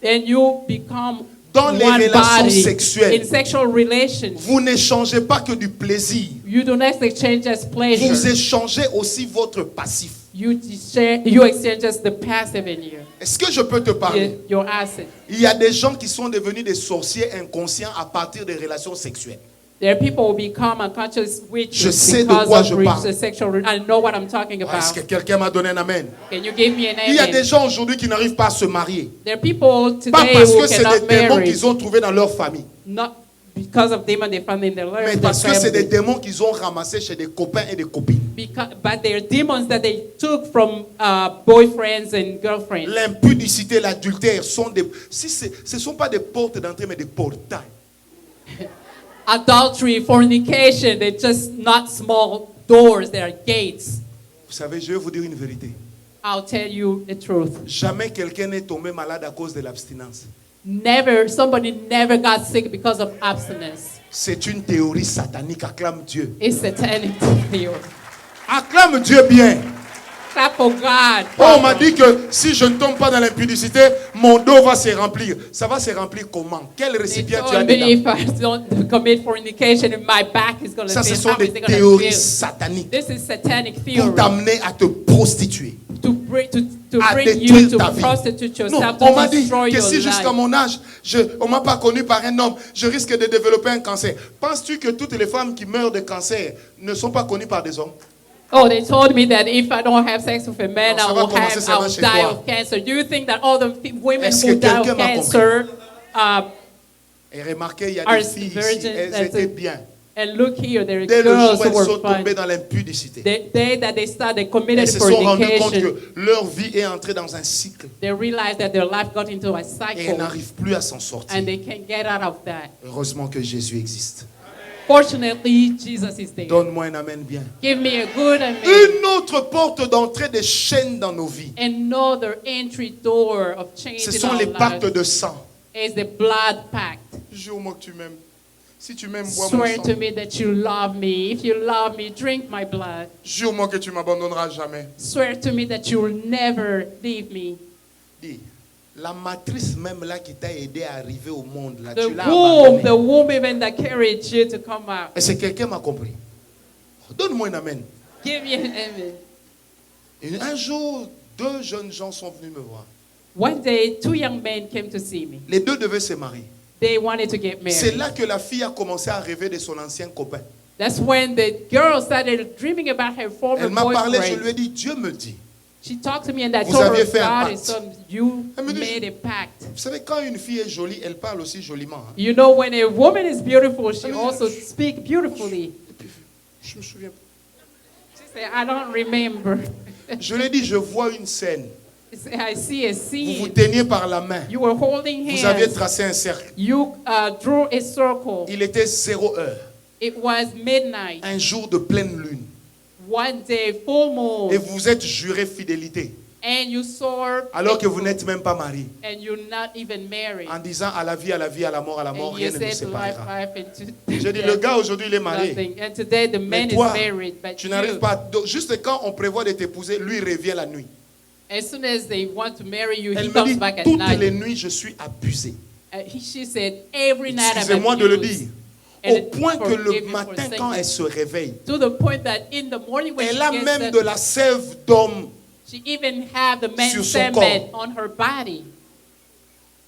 And you become Dans les one relations body sexuelles. in sexual relations. Vous n'échangez pas que du plaisir. You do not exchange as pleasure. Vous échangez aussi votre passif. You exchange as the passive in you. Est-ce que je peux te parler? Your asset. Il y a des gens qui sont devenus des sorciers inconscients à partir des relations sexuelles. There are people who become unconscious Je witches sais de because quoi of je parle. the sexual. I know what I'm talking Est-ce que about. quelqu'un m'a donné un amen? Can you give me an Il y a amen? des gens aujourd'hui qui n'arrivent pas à se marier. There are people Pas today parce who que c'est des cannot démons marry, qu'ils ont trouvés dans leur famille, not because of demons they found in their mais their parce que c'est des family, démons qu'ils ont ramassés chez des copains et des copines. but they are demons that they took from boyfriends and girlfriends. L'impudicité, l'adultère sont des... ce ne sont pas des portes d'entrée, mais des portails. Adultery, fornication, they're just not small doors, they are gates. Vous savez, je vais vous dire une vérité. I'll tell you the truth. Jamais quelqu'un n'est tombé malade à cause de l'abstinence. Somebody never got sick because of abstinence. C'est une théorie satanique. Acclame Dieu. It's satanic theory. Acclame Dieu bien. Clap for God. Oh, on m'a dit que si je ne tombe pas dans l'impudicité, mon dos va se remplir. Ça va se remplir comment? Quel They récipient tu as told me dedans? if I don't commit fornication, my back is going to Ça, ce feel. sont How is des it going to théories feel? sataniques This is satanic pour theory t'amener à te prostituer. to bring À you détruire to ta vie. prostitute Non, yourself, on m'a to dit destroy que your si jusqu'à life. mon âge, on ne m'a pas connu par un homme, je risque de développer un cancer. Penses-tu que toutes les femmes qui meurent de cancer ne sont pas connues par des hommes? Oh, they told me that if I don't have sex with a man, Non, ça va commencer I seulement will chez die toi. of cancer. Do you think that all the women Est-ce who que die of quelqu'un m'a cancer Et remarquez, il y a are des filles ici, virgins? elles étaient bien. And look here, there are Dès le girls jour où who elles were sont fine. tombées dans l'impudicité, The day that they started elles committed se sont rendues compte fornication, que leur vie est entrée dans un cycle they realized that their life got into a et elles cycle n'arrivent plus à s'en sortir. and they can't get out of that. Heureusement que Jésus existe. Fortunately, Jesus is there. Donne-moi un amen bien. Give me a good amen. Une autre porte d'entrée des chaînes dans nos vies, Another entry door of change ce in sont our les pactes lives de sang. is the blood pact. Jure-moi que tu m'aimes. Si tu m'aimes, bois mon Swear sang. to me that you love me. If you love me, drink my blood. Jure-moi que tu m'abandonneras jamais. Swear to me that you will never leave me. Dis, la matrice même là qui t'a aidé à arriver au monde, là, The tu l'as womb, the abandonnée. womb even that carried you to come out. Est-ce que quelqu'un m'a compris? Donne-moi un amen. Give me an amen. Et un jour, deux jeunes gens sont venus me voir. One day, two young men came to see me. Les deux devaient se marier. They wanted to get C'est married. là que la fille a commencé à rêver de son ancien copain. That's when the girl started dreaming about her former Elle m'a parlé, je boyfriend. lui ai dit, Dieu me dit. She talked to me and I Vous told her, aviez fait un God pacte. is son, you Elle me dit, made a pact. Vous savez, quand une fille est jolie, elle parle aussi joliment. Hein. You know, when a woman is beautiful, she I mean, also speaks beautifully. Et puis, je me souviens. She said, I don't remember. Je lui ai dit, je vois une scène. She said, I see a Vous vous scene. teniez par la main. You were holding Vous aviez hands. tracé un cercle. You drew a circle. Il était 0 heure. It was midnight. Un jour de pleine lune. One day, full moon. Et vous vous êtes juré fidélité. And you saw Alors que vous n'êtes même pas marié. and you're not even married. En disant à la vie, à la vie, à la mort, And rien you ne nous said life, séparera. life, and to Je dis, le gars aujourd'hui, il est marié. nothing. And today the Mais man toi, is married, but tu n'arrives you, pas. Donc, juste quand on prévoit de t'épouser, lui il revient la nuit. as soon as they want to marry you, Elle he me comes dit, back at toutes night. les nuits, je suis abusé. She said, every night I'm Excusez-moi de le abused. dire. And Au point que le forgive you for matin, saying quand it. elle se réveille, To the point that in the morning when elle a she gets même up, de la sève d'homme. she even have the man's Sur son semen on her body.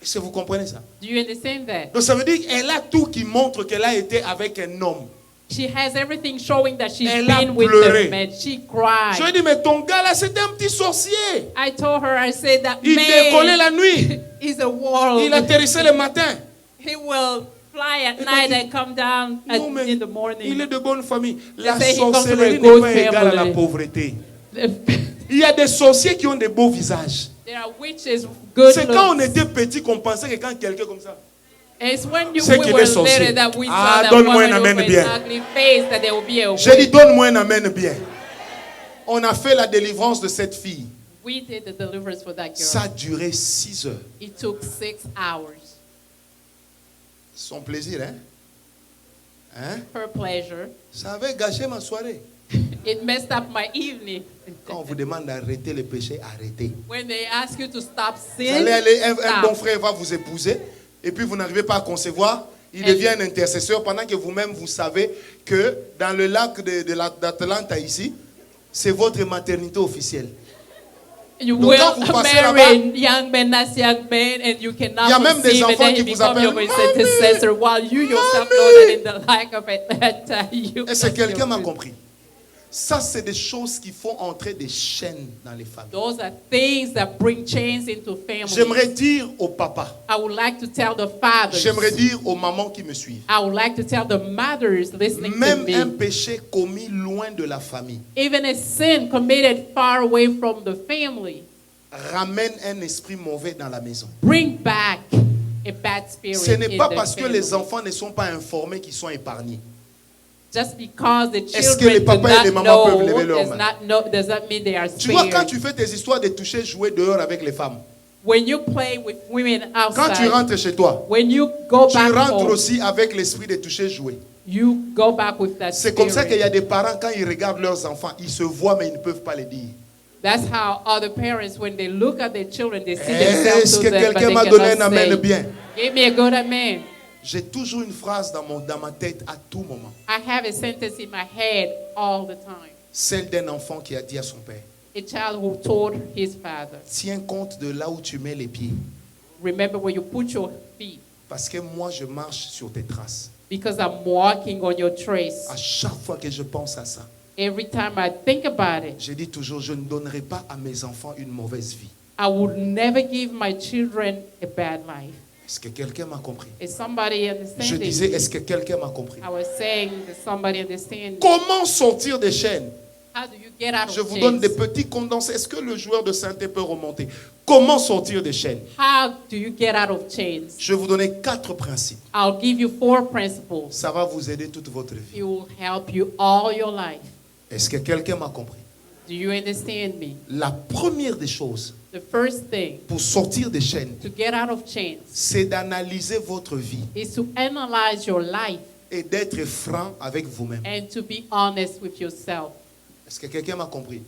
Est-ce que vous comprenez ça? Do you understand that? Donc ça veut dire qu'elle a tout qui montre qu'elle a été avec un homme. She has everything showing that she's Elle a been with pleuré. the man. She Je lui ai cried. dit, mais ton gars là, c'était un petit sorcier. I told her, I said that Il décollait man la nuit. is a world. Il atterrissait le matin. He will fly at Elle night m'a dit, and come down Non, mais in the il morning. est de bonne famille. La say he comes from a sorcellerie n'est good pas égale à la family. pauvreté. Il y a des sorciers qui ont des beaux visages. There are witches, good C'est quand on looks. était petit qu'on pensait que quand quelqu'un comme ça. It's when C'est we qu'il were est sorcier. little that we Ah, saw that donne-moi un woman amen with bien. an ugly face that there will be a J'ai dit, witch. donne-moi un amen bien. On a fait la délivrance de cette fille. We did the deliverance for that girl. Ça a duré 6 heures. It took 6 hours. Son plaisir, hein? Hein? Her pleasure. Ça avait gâché ma soirée. It messed up my evening. Quand on vous demande d'arrêter le péché, arrêtez. When they ask you to stop Vous sin, allez aller, un stop. bon frère va vous épouser, et puis vous n'arrivez pas à concevoir. Il devient un intercesseur pendant que vous-même vous savez que dans le lac d'Atlanta ici, c'est votre maternité officielle. You Donc, will quand vous passez marry young men as young men, and you Il y a cannot même des conceive, and enfants then qui you vous become your appellent, intercessor, while you yourself know that in the lack of Atlanta, you. Est-ce que quelqu'un m'a compris? Ça, c'est des choses qui font entrer des chaînes dans les familles. Those are things that bring chains into families. J'aimerais dire aux papas, I would like to tell the fathers. j'aimerais dire aux mamans qui me suivent, I would like to tell the mothers listening to même un me. péché commis loin de la famille Even a sin committed far away from the family ramène un esprit mauvais dans la maison. bring back a bad spirit. Ce n'est in pas the parce que family. les enfants ne sont pas informés qu'ils sont épargnés. Just because the Est-ce que les children do papas et les not mamans peuvent lever know leurs does mains? not know does not mean they are Tu vois, quand spared. tu fais tes histoires de toucher, jouer dehors avec les femmes, When you play with women quand tu outside, rentres chez toi, when you go tu back rentres home, aussi avec l'esprit de toucher, jouer. you go back with that C'est comme ça qu'il y spirit. a des parents, quand ils regardent leurs enfants, ils se voient, mais ils ne peuvent pas le dire. That's how other parents, when they look at their children, they see Est-ce themselves que to them, but quelqu'un they m'a donné un cannot amen say. bien? Give me a good amen. J'ai toujours une phrase dans ma tête à tout moment. I have a sentence in my head all the time. Celle d'un enfant qui a dit à son père, A child who told his father, tiens compte de là où tu mets les pieds. remember where you put your feet, Parce que moi, je marche sur tes traces. because I'm walking on your trace. À chaque fois que je pense à ça, Every time I think about it, je dis toujours, je ne donnerai pas à mes enfants une mauvaise vie. I would never give my children a bad life. Est-ce que quelqu'un m'a compris? Is somebody Je understanding? disais, est-ce que quelqu'un m'a compris? I was saying, does somebody understand? Comment sortir des chaînes? How do you get out Je of vous donne des chains? petits condensés. Est-ce que le joueur de synthé peut remonter? Comment sortir des chaînes? How do you get out of chains? Je vais vous donner 4 principes. I'll give you 4 principles. Ça va vous aider toute votre vie. It will help you all your life. Est-ce que quelqu'un m'a compris? Do you understand me? La première des choses The first thing pour sortir des chaînes, to get out of chains c'est d'analyser votre vie is to analyze your life et d'être franc avec vous-même. and to be honest with yourself. Est-ce que quelqu'un m'a compris?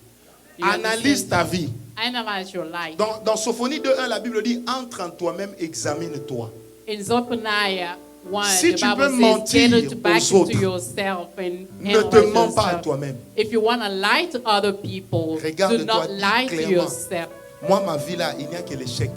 You Analyse understand? ta vie. Analyze your life. Dans Sophonie 2.1, la Bible dit, entre en toi-même, examine-toi. In Zephaniah 1, Si the tu Bible peux says, mentir get it back aux autres, into yourself and Ne te analyze mens pas à yourself. toi-même. If you want to lie to other people, do Regarde-toi, not dis lie to clairement. yourself. Moi, ma vie là, il n'y a que l'échec.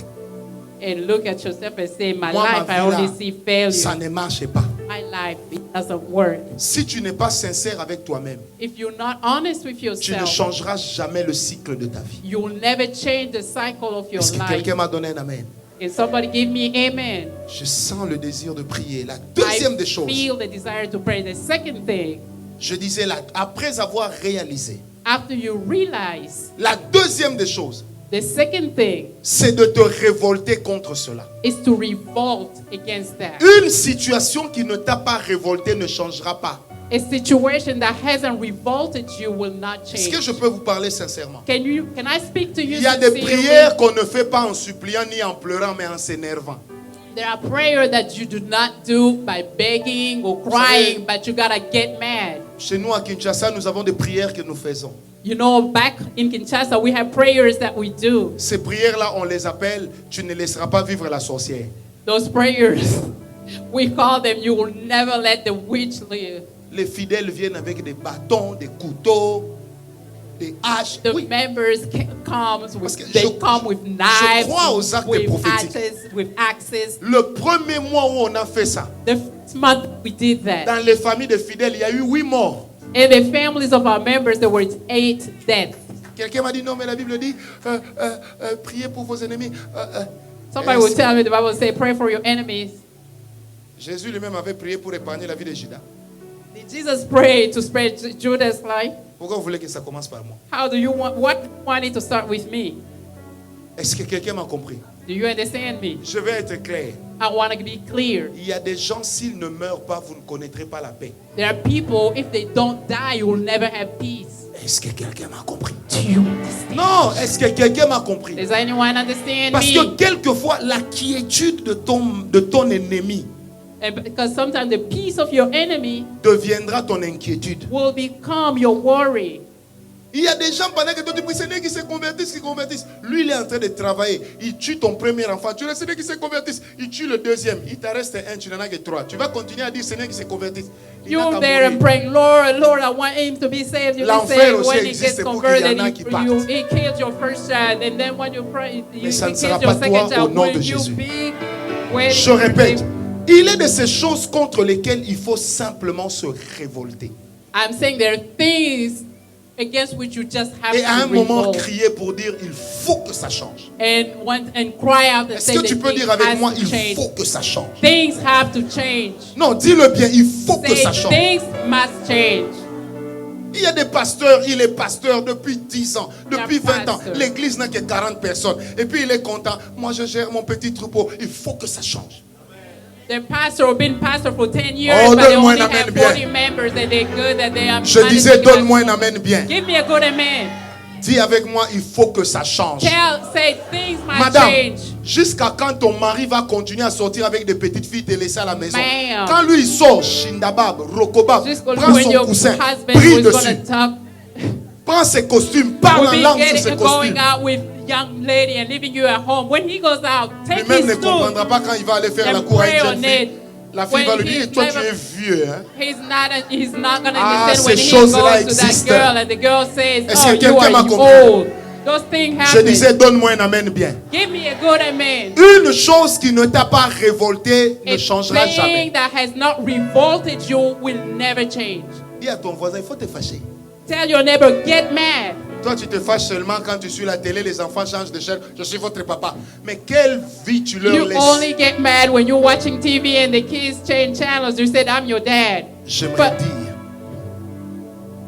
And look at yourself and say, my Moi, ma life, I vie only là, see failure. ça ne marche pas. My life life, it doesn't work. Si tu n'es pas sincère avec toi-même, If you're not honest with tu ne yourself, changeras jamais le cycle de ta vie. you will never change the cycle of your Est-ce que life. quelqu'un m'a donné un amen? Can somebody give me amen? Je sens le désir de prier. La deuxième des I choses, feel the desire to pray. The second thing, je disais là, après avoir réalisé, after you realize, la deuxième des choses, the second thing c'est de te révolter contre cela. is to revolt against that. Une situation qui ne t'a pas révolté ne changera pas. A situation that hasn't revolted you will not Est-ce que change. je peux vous parler sincèrement? Can I speak to you Il y a des sincerely? prières qu'on ne fait pas en suppliant ni en pleurant, mais en s'énervant. There are prayers that you do not do by begging or crying, but you gotta get mad. Chez nous à Kinshasa, nous avons des prières que nous faisons. You know, back in Kinshasa, we have prayers that we do. Ces prières-là, on les appelle « Tu ne laisseras pas vivre la sorcière Those prayers, we call them, you will never let the witch live. ». Les fidèles viennent avec des bâtons, des couteaux, des haches. The Oui. members Parce with, que they je come with knives, crois aux actes with prophétiques. axes. Le premier mois où on a fait ça, The first month we did that. dans les familles de fidèles, il y a eu 8 morts. In the families of our members, there were 8 deaths. Quelqu'un m'a dit non, mais la Bible dit priez pour vos ennemis. Somebody will tell me, the Bible say, pray for your enemies. Jésus lui-même avait prié pour épargner la vie de Judas. Did Jesus pray to spare Judas' life? Pourquoi vous voulez que ça commence par moi? How do you what do you want it to start with me? Est-ce que quelqu'un m'a compris? Do you understand me? Je vais être clair. I want to be clear. Il y a des gens, s'ils ne meurent pas, vous ne connaîtrez pas la paix. There are people, if they don't die, you will never have peace. Est-ce que quelqu'un m'a compris? Do you understand? Non, est-ce que quelqu'un m'a compris? Does anyone understand Parce que me? quelquefois, la quiétude de ton ennemi And because sometimes the peace of your enemy deviendra ton inquiétude. will become your worry. Il y a des gens pendant que toi tu pries, Seigneur, qui se convertissent. Lui, il est en train de travailler. Il tue ton premier enfant. Tu dis, Seigneur, qui se convertissent. Il tue le deuxième. Il t'en reste un, tu n'en as que 3. Tu vas continuer à dire, Seigneur, qui se convertissent. Il n'a You're qu'à there and mourir. praying, Lord, I want him to be saved. You be L'enfer saved. aussi When he existe gets pour qu'il y en converted, a qui partent. he kills your first child, and then when you pray, Mais ça ne he sera kills your pas second toi au child. nom Will de you Jésus. be when Je répète, il est de ces choses contre lesquelles il faut simplement se révolter. I'm saying there are things against which you just have Et à un to moment, revolt crier pour dire, il faut que ça change. and cry out and Est-ce say que that tu peux things dire avec has moi, to il change. faut que ça change? Things have to change. Non, dis-le bien, il faut que Say ça change. things must change. Il y a des pasteurs, il est pasteur depuis 10 ans, depuis 20 ans. pasteur. L'église n'a que 40 personnes. Et puis il est content. Moi, je gère mon petit troupeau. Il faut que ça change. The pastor has been pastor for 10 years, Oh, but they donne-moi only un amen have bien. 40 members and they're good and they are Je disais, managing donne-moi un it. amen bien. Give me a good amen. Dis avec moi, il faut que ça change. Say things must Madame, change. jusqu'à quand ton mari va continuer à sortir avec des petites filles te laisser à la maison? Ma'am. Quand lui il sort, Shindabab, Rokobab, Jusqu'au prends when son your coussin, husband prie was dessus, going to talk, prends ses costumes, parle will en be langue sur ses getting, going costumes. out with young lady and leaving you at home. When he goes out, take Lui-même ne his comprendra stool. pas quand il va aller faire and la cour à pray une on jeune fille. it. La fille When va lui dire, he's toi tu never- es vieux. Hein? He's not going to Ah, understand when ces he choses-là goes to that existent. girl and the girl says, Est-ce oh, que you quelqu'un m'a are compris? old. Those things Je happen. disais, donne-moi un amen bien. Give me a good amen. Une chose qui ne t'a pas révolté ne A changera thing jamais. that has not revolted you will never change. Dis à ton voisin, il faut te fâcher. Tell your neighbor, get mad. Toi, tu te fâches seulement quand tu suis la télé, les enfants changent de chaîne. Je suis votre papa. Mais quelle vie tu leur You laisses? only get mad when you're watching TV and the kids change channels. You said, I'm your dad. J'aimerais But dire,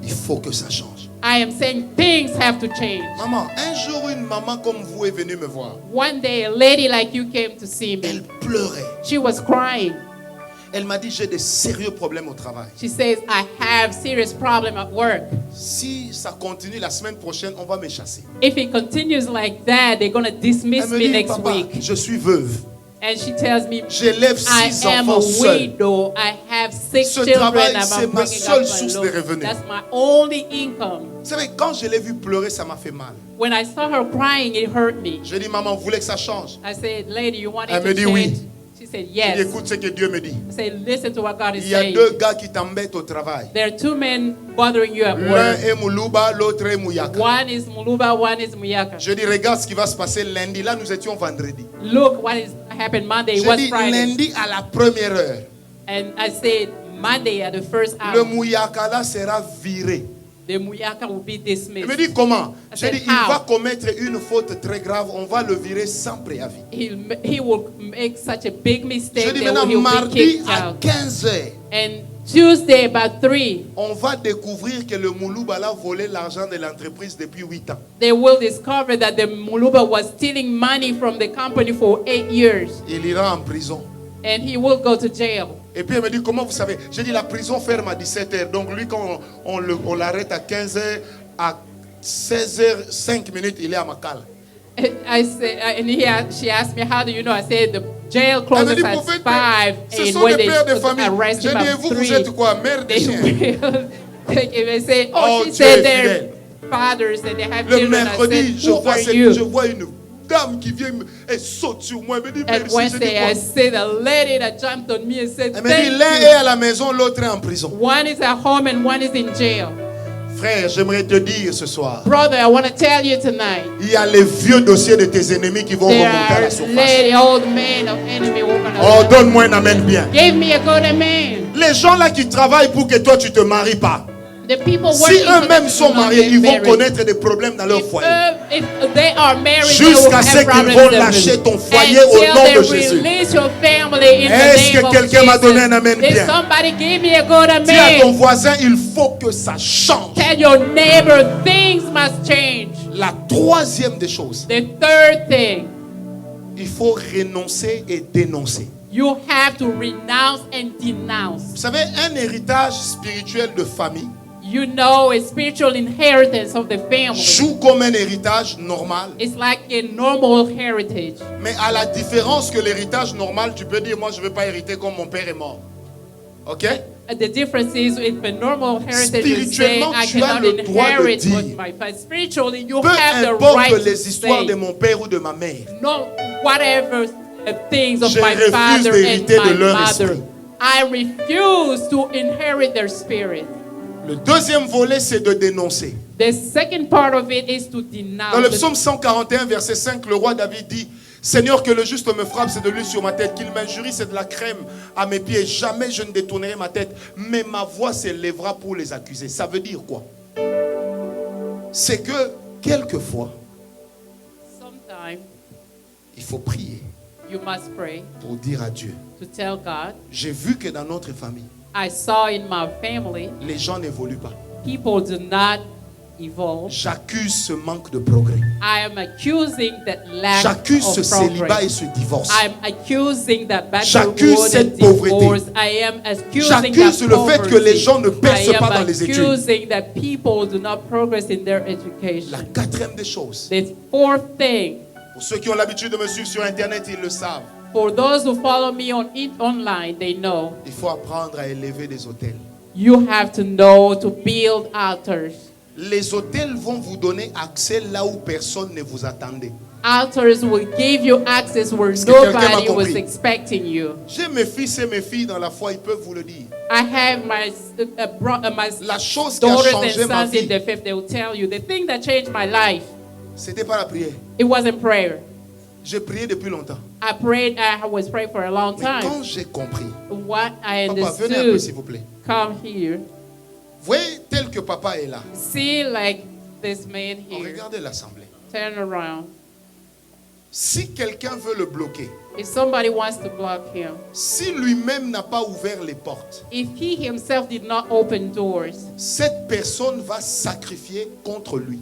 il faut que ça change. I am saying things have to change. Maman, un jour, une maman comme vous est venue me voir. One day, a lady like you came to see Elle me. pleurait. She was crying. Elle m'a dit, j'ai des sérieux problèmes au travail. She says, I have serious problem at work. Si ça continue la semaine prochaine, on va me chasser. If it continues like that, they're going to dismiss Elle me me dit, next papa, week. je suis veuve. And she tells me, J'élève I 6 am a enfants seuls. widow. I have 6 Ce children. travail, I'm c'est ma bringing seule up source de alone. revenus. That's my only income. Vous savez, quand je l'ai vue pleurer, ça m'a fait mal. When I saw her crying, it hurt me. J'ai dit, maman, vous voulez que ça change? I said, lady, you want it Elle to me dit change? oui. She said, J'ai dit, yes. écoute ce que Dieu me dit. I said, listen to what God is Il y a saying. 2 gars qui t'embêtent au travail. There are 2 men bothering you at L'un work. est Moulouba, l'autre est Mouyaka. One is Muluba, one is Muyaka. Je dis, regarde ce qui va se passer lundi. Là, nous étions vendredi. Look what is happened Monday. It Je was dis, Friday. lundi à la première heure. And I said, Monday at the first le hour, Mouyakala sera viré. the Muyaka will be Il dismissed. me dit comment? I J'ai said, dit, il how? va commettre une faute très grave, on va le virer sans préavis. He will make such a big Je mistake dis that maintenant, he'll be mardi kicked à out. 15h, And Tuesday about 3, on va découvrir que le Moulouba a volé l'argent de l'entreprise depuis 8 ans. they will discover that the Muluba was stealing money from the company for 8 years. Il ira en prison. And he will go to jail. Et puis il me dit, comment vous savez? J'ai dit, la prison ferme à 17h. Donc lui, quand on l'arrête à 15h, à 16h05, il est à Makala. I said, she asked me, how do you know? I said, the jail Elle me closes dit, at prophète, 5, ce and sont when des they pères de famille. arrest J'ai him dit, et at vous, 3, vous êtes quoi? Mère de they chien. will take him and say, Oh, oh, she Dieu said est they're fidèle. fathers and they have Le children. I mercredi, said, who are you? je vois une dame qui vient et saute sur moi. Elle me dit, And merci. Je dis, Wednesday, I quoi? see the lady that jumped on me and said, Elle me dit, thank l'un you. est à la maison, l'autre est en prison. One is at home and one is in jail. Frère, j'aimerais te dire ce soir, Brother, I want to tell you tonight, il y a les vieux dossiers de tes ennemis qui vont there remonter à are la surface. lady, old men of enemy who are gonna Oh, donne-moi un amen bien. give me a good amen. Les gens là qui travaillent pour que toi tu te maries pas. The people Si working for them eux-mêmes do sont not mariés, get ils vont married. connaître des problèmes dans leur foyer. If they are married, they will Jusqu'à ce have qu'ils problems vont in lâcher them. ton foyer Until au nom they de Jésus. release your family in Est-ce the name que of quelqu'un m'a donné un amen Jesus. bien? Did somebody give me a good Dis à ton amen? voisin, il faut que ça change. Tell your neighbor things must change. La troisième des choses, The third thing, il faut renoncer et dénoncer. you have to renounce and denounce. Vous savez, un héritage spirituel de famille You know, a spiritual inheritance of the family. joue comme un héritage normal. It's like a normal heritage. Mais à la différence que l'héritage normal, tu peux dire, moi je ne veux pas hériter comme mon père est mort. Ok? The difference is with the normal heritage is saying Spirituellement, I tu as cannot le droit de inherit dire, what my father. Spiritually, you peu have the importe right to les histoires say, de mon père ou de ma mère, no, whatever things of Je my refuse father and d'hériter de my leur mother. esprit. I refuse to inherit their spirit. le deuxième volet, c'est de dénoncer. The second part of it is to Dans le denounce. psaume 141, verset 5, le roi David dit, Seigneur, que le juste me frappe, c'est de l'huile sur ma tête, qu'il m'injurie, c'est de la crème à mes pieds. Jamais je ne détournerai ma tête, mais ma voix s'élèvera pour les accuser. Ça veut dire quoi? C'est que, quelquefois, Sometimes il faut prier you must pray pour dire à Dieu, to tell God, j'ai vu que dans notre famille, I saw in my family, les gens n'évoluent pas. people do not evolve. J'accuse ce manque de progrès. I am accusing that lack J'accuse ce of célibat et progress. ce divorce. I'm accusing that J'accuse backward cette and pauvreté. divorce. I am accusing J'accuse that le fait que les poverty. gens ne percent I am pas dans les études. accusing that people do not progress in their La education. quatrième des choses, The fourth thing, pour ceux qui ont l'habitude de me suivre sur Internet, ils le savent. for those who follow me online, they know Il faut apprendre à élever des hôtels. you have to know to build altars. Les hôtels vont vous donner accès là où personne ne vous attendait. Altars will give you access where Est-ce que quelqu'un m'a nobody was compris? expecting you. J'ai mes fils et mes filles dans la foi, ils peuvent vous le dire. I have my my La chose qui a daughters changé and ma sons in vie, the faith. They will tell you the thing that changed my life. c'était pas la prière. It wasn't prayer. J'ai prié depuis longtemps. I was praying for a long Mais time. quand j'ai compris, What I papa, venez un peu s'il understood, vous plaît. come here. Vous voyez, tel que papa est là, See like this man here. regardez l'assemblée. Turn around. Si quelqu'un veut le bloquer, If somebody wants to block him, si lui-même n'a pas ouvert les portes, if he himself did not open doors, cette personne va sacrifier contre lui.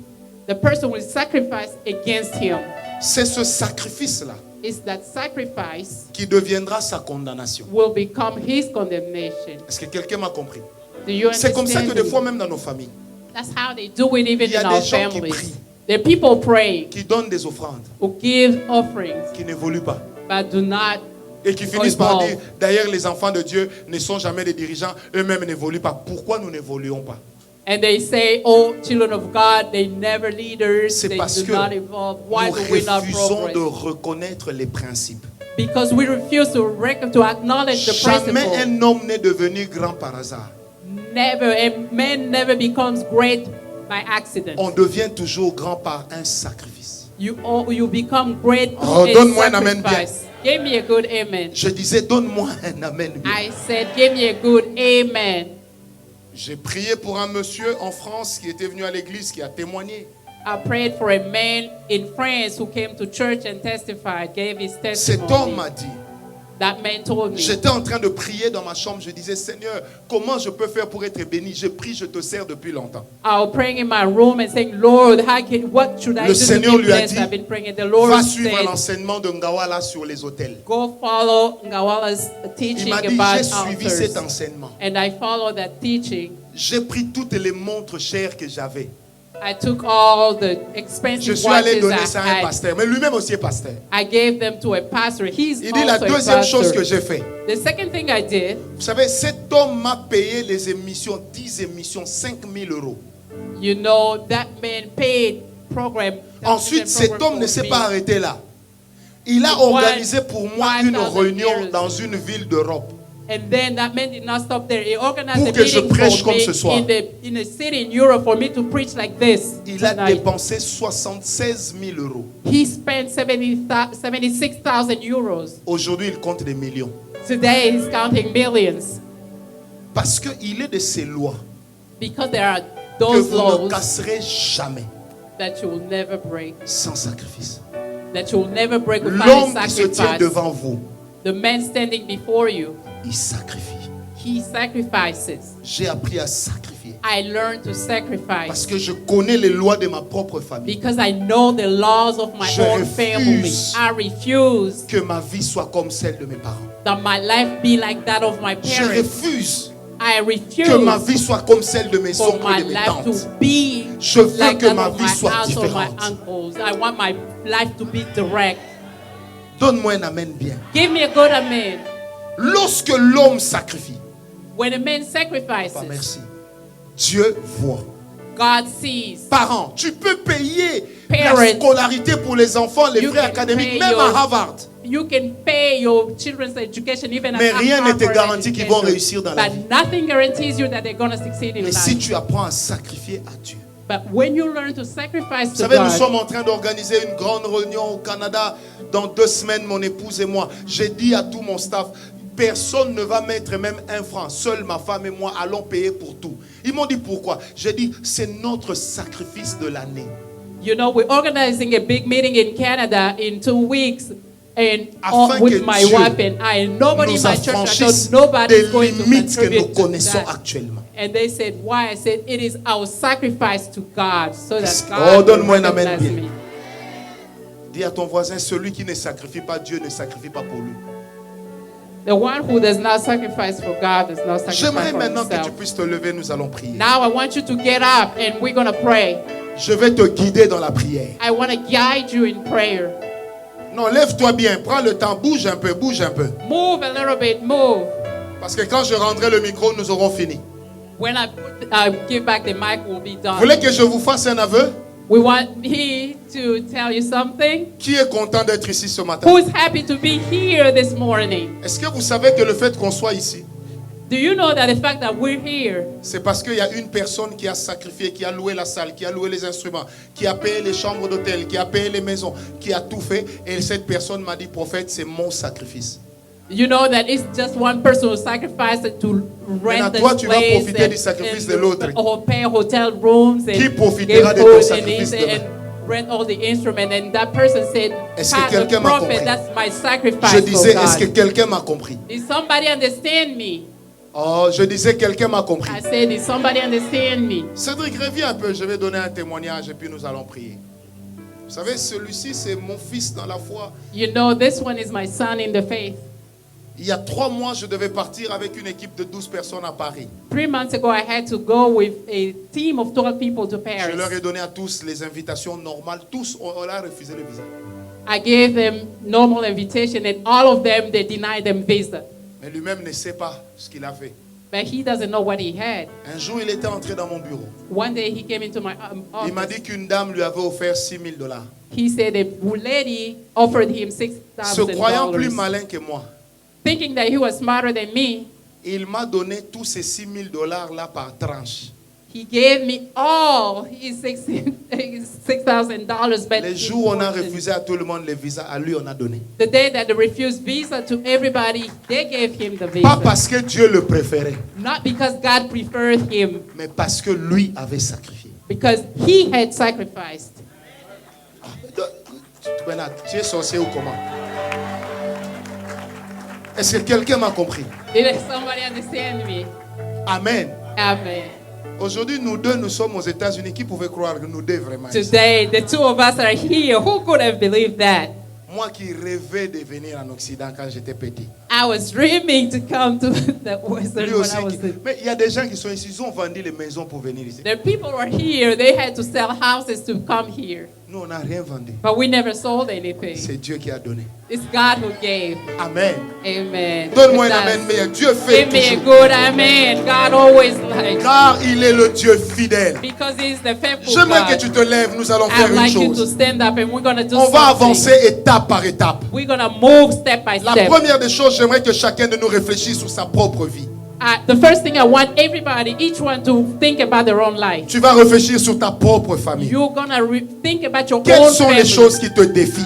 the person will sacrifice against him. C'est ce sacrifice-là It's that sacrifice qui deviendra sa condamnation. will become his condemnation. Est-ce que quelqu'un m'a compris? Do you C'est comme ça que understand des me? fois, même dans nos familles, That's how they do it even Il y a in des our gens qui families. prient. The people pray qui donnent des offrandes, who give offerings qui n'évoluent pas. but do not. Et qui finissent par Evolve. dire, d'ailleurs, les enfants de Dieu ne sont jamais des dirigeants, eux-mêmes n'évoluent pas. Pourquoi nous n'évoluons pas? And they say, oh, children of God, they never leaders, C'est they parce do que not evolve. Why nous do we not refusons de progress? reconnaître les principes. Because we refuse to acknowledge the Jamais principle. un homme n'est devenu grand par hasard. Never, a man never becomes great by accident. On devient toujours grand par un sacrifice. You become great Oh, through a donne-moi un amen bien. sacrifice. Give me a good amen. Je disais, donne-moi un amen. I said, give me a good amen. J'ai prié pour un monsieur en France qui était venu à l'église, qui a témoigné. I prayed for a man in France who came to church and testified, gave his Cet homme testimony. m'a dit, That man told me, j'étais en train de prier dans ma chambre, je disais, Seigneur, comment je peux faire pour être béni? Je prie, je te sers depuis longtemps. I was praying in my room and saying, Lord, what should I Le do to Seigneur be lui a blessed? dit, I've been praying. The Lord Va suivre said, l'enseignement de Ngawala sur les hôtels. go follow Ngawala's Il teaching m'a dit, about j'ai suivi altars. cet enseignement. And I followed that teaching. J'ai pris toutes les montres chères que j'avais. I took all the Je expensive suis allé watches donner ça à un I had. pasteur, mais lui-même aussi est pasteur. I gave them to a pastor. He's Il dit, la also a deuxième chose que pastor. j'ai fait, The second thing I did, vous savez, cet homme m'a payé les émissions, 10 émissions, 5 000 euros. you know, that man paid program. Ensuite, cet program homme ne for s'est me. pas arrêté là. Il a organisé pour moi une 5,000 réunion euros. dans une ville d'Europe. And then that man did not stop there. He organized Pour a que je meeting prêche for comme me ce soir. in a city in Europe for me to preach like this. Il a tonight. dépensé 76 000 euros. He spent 76,000 euros. Aujourd'hui, il compte des millions. Today he's counting millions Parce qu'il est de ces lois because there are que those vous ne laws casserez jamais that you will never break, sans sacrifice. that you will never break without L'homme a qui se tient sacrifice. devant vous, The man standing before you, il sacrifie. he sacrifices. J'ai appris à sacrifier. I learned to sacrifice Parce que je connais les lois de ma propre famille. because I know the laws of my Je own family. refuse. I refuse Que ma vie soit comme celle de mes parents. that my life be like that of my Je parents. refuse I refuse que ma vie soit comme celle de mes for oncles my et de mes life tantes. to be Je veux like que that ma of vie my soit aunts or my différente. uncles. I want my life to be direct. Donne-moi un amen bien. Give me a good amen. Lorsque l'homme sacrifie, When a man pas sacrifices, merci, Dieu voit. God sees. Parents, tu peux payer Parents, la scolarité pour les enfants, les you frais can académiques, pay même your- à Harvard. You can pay your children's education even Mais at rien ne te Harvard garantit qu'ils vont education. réussir dans la vie. But nothing guarantees you that they're going to succeed in Mais life. si tu apprends à sacrifier à Dieu. But when you learn to sacrifice Vous to savez, nous God, sommes en train d'organiser une grande réunion au Canada dans 2 semaines, mon épouse et moi. J'ai dit à tout mon staff, personne ne va mettre même un franc. Seule ma femme et moi allons payer pour tout. Ils m'ont dit pourquoi. J'ai dit, c'est notre sacrifice de l'année. you know, we're organizing a big meeting in Canada in 2 weeks, and Afin with que my Dieu wife and I, and nobody in Nous my church, I affranchisse thought nobody des is going to limites que nous contribute to connaissons that. actuellement. And they said, why? I said, it is our sacrifice to God, so that Oh, God will donne-moi un amen recognize bien. me. Dis à ton voisin, celui qui ne sacrifie pas Dieu ne sacrifie pas pour lui. The one who does not sacrifice for God does not sacrifice J'aimerais for maintenant que tu himself. puisses te lever, nous allons prier. Now I want you to get up and we're going to pray. Je vais te guider dans la prière. I want to guide you in prayer. Non, lève-toi bien, prends le temps, bouge un peu, bouge un peu. Move a little bit, move. Parce que quand je rendrai le micro, nous aurons fini. When I give back the mic, we'll be Vous done. voulez que je vous fasse un aveu? We want me to tell you something. Qui est content d'être ici ce matin? Who's happy to be here this morning? Est-ce que vous savez que le fait qu'on soit ici, Do you know that the fact that we're here, c'est parce qu'il y a une personne qui a sacrifié, qui a loué la salle, qui a loué les instruments, qui a payé les chambres d'hôtel, qui a payé les maisons, qui a tout fait. Et cette personne m'a dit, prophète, c'est mon sacrifice. you know that it's just one person who sacrificed to rent Maintenant, this toi, tu vas place profiter du sacrifice de l'autre. or pay hotel rooms and Qui profitera give de ton food sacrifice and, demain? and rent all the instruments. And that person said, Est-ce que "Pastor, quelqu'un m'a prophet, compris? that's my sacrifice Je disais, for est-ce que God." quelqu'un m'a compris? Did somebody understand me? Oh, je disais, quelqu'un m'a compris. I said, did somebody understand me? Cédric, reviens un peu, je vais donner un témoignage et puis nous allons prier. Vous savez, celui-ci, c'est mon fils dans la foi. You know, this one is my son in the faith. Il y a 3 mois, je devais partir avec une équipe de 12 personnes à Paris. 3 months ago, I had to go with a team of 12 people to Je leur ai Paris. donné à tous les invitations normales. Tous, on a refusé le visa. I gave them normal invitation, and all of them, they denied them visa. Mais lui-même ne sait pas ce qu'il a fait. But he doesn't know what he had. Un jour, il était entré dans mon bureau. One day, he came into my Il m'a office. dit qu'une dame lui avait offert $6,000. He said a lady offered him Se croyant plus $6,000. malin que moi, Thinking that he was smarter than me, il m'a donné tous ces $6,000 là par tranche. He gave me all his $6,000 back. Les jours où on a refusé à tout le monde les visas, à lui on a donné. The day that they refused visa to everybody, they gave him the Pas visa. parce que Dieu le préférait, Not because God preferred him, mais parce que lui avait sacrifié. because he had sacrificed. Bernard, tu es sorcier ou comment? Est-ce que quelqu'un m'a compris? Did somebody understand me? Amen. Amen. Aujourd'hui, nous deux, nous sommes aux États-Unis. Qui pouvait croire que nous deux vraiment ici? Today, the two of us are here. Who could have believed that? Moi qui rêvais de venir en Occident quand j'étais petit. I was dreaming to come to the Western Lui when aussi. I was a Mais il y a des gens qui sont ici, ils ont vendu les maisons pour venir ici. The people were here. They had to sell houses to come here. Nous, on n'a rien vendu. But we never sold anything. C'est Dieu qui a donné. It's God who gave. Amen. Amen. Donne-moi un It amen, does. mais Dieu fait Give me a toujours. good amen. God always likes. Car il est le Dieu fidèle. Because he's the faithful J'aimerais que God. tu te lèves, nous allons faire I'd une like you to chose. stand up and we're going to do On va something. avancer étape par étape. We're going to move step by La step. première des choses, j'aimerais que chacun de nous réfléchisse sur sa propre vie. The first thing I want everybody, each one, to think about their own life. Tu vas réfléchir sur ta propre famille. You're going to think about your Quelles own sont family. les choses qui te défient?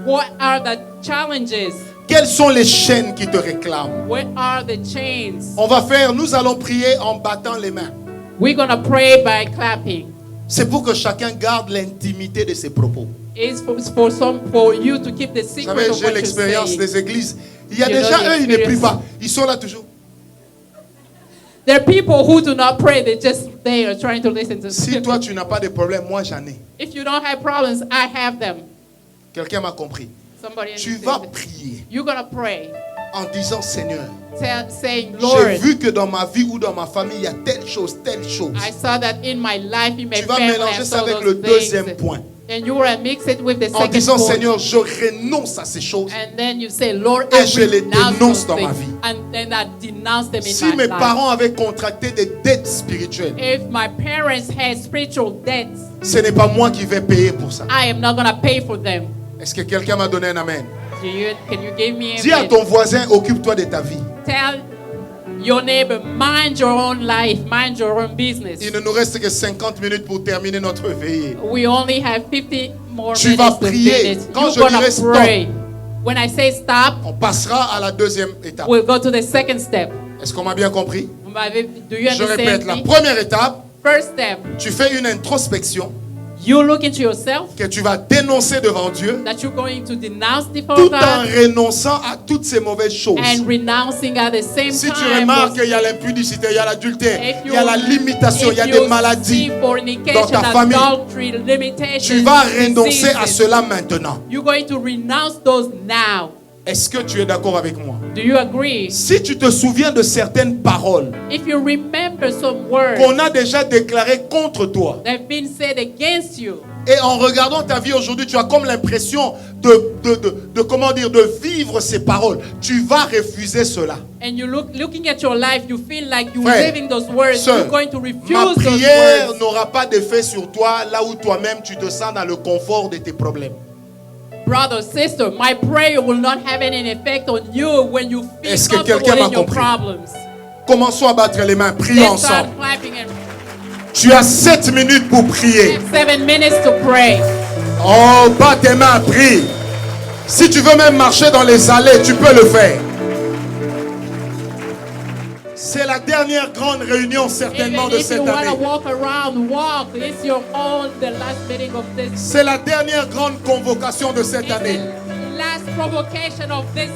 What are the challenges? Quelles sont les chaînes qui te réclament? What are the chains? Nous allons prier en battant les mains. We're going to pray by clapping. C'est pour que chacun garde l'intimité de ses propos. It's for you to keep the Vous secret savez, of j'ai what you l'expérience say. des églises. Il y a You des know gens, the eux, ils ne prient experience. pas. Ils sont là toujours. There are people who do not pray. They're just there trying to listen to Si toi, tu n'as pas de problème, moi, j'en ai. If you don't have problems, I have them. Quelqu'un m'a compris. Somebody Tu vas understands it. prier You're going to pray. en disant, Seigneur, Saying, j'ai Lord, vu que dans ma vie ou dans ma famille, il y a telle chose, telle chose. I saw that in my life, in my Tu vas family, mélanger I ça saw avec those le deuxième things. point. And you will mix it with the En second disant, point. Seigneur, je renonce à ces choses. And then you say, Lord, Et I je les renounce dénonce those dans ma things. vie. And then I denounce them in Si my mes life. parents avaient contracté des dettes spirituelles, If my parents had spiritual debts, ce n'est pas moi qui vais payer pour ça. I am not going to pay for them. Est-ce que quelqu'un m'a donné un amen? Can you give me a Dis à bit? ton voisin, occupe-toi de ta vie. Tell your neighbor, mind your own life, mind your own business. Il ne nous reste que 50 minutes pour terminer notre veillée. We only have 50 more Tu minutes vas to prier. finish. Quand You're je gonna dirai stop, pray. When I say stop, on passera à la deuxième étape. we'll go to the second step. Est-ce qu'on m'a bien compris? Do you Je répète, la understand me? première étape, First step, tu fais une introspection you look into yourself, que tu vas dénoncer devant Dieu that you're going to denounce before tout en God renonçant à toutes ces mauvaises choses. and renouncing at the same Si tu time. remarques qu'il y a l'impudicité, il y a l'adultère, If il y a la limitation, il y a if des you maladies see fornication, dans ta famille, adultery, limitations, tu vas renoncer à diseases, cela maintenant. you're going to renounce those now. Est-ce que tu es d'accord avec moi? Do you agree? Si tu te souviens de certaines paroles If you remember some words qu'on a déjà déclarées contre toi, that have been said against you, et en regardant ta vie aujourd'hui, tu as comme l'impression de vivre ces paroles. Tu vas refuser cela. and you looking at your life, you feel like you're Frère, living those words, sœur, you're going to ma refuse those prière words. n'aura pas d'effet sur toi là où toi-même tu te sens dans le confort de tes problèmes. Brother, sister, my prayer will not have any effect on you when you feel Est-ce que comfortable quelqu'un m'a in your compris? problems. Commençons à battre les mains, prions Let's start ensemble. clapping and Tu as 7 minutes pour prier. have 7 minutes to pray. Oh, bats tes mains, prie. Si tu veux même marcher dans les allées, tu peux le faire. C'est la dernière grande réunion certainement Even de if you cette want to année. walk around, walk. It's your own, the last meeting of this. C'est la dernière grande convocation de cette It's année. the last provocation of this year.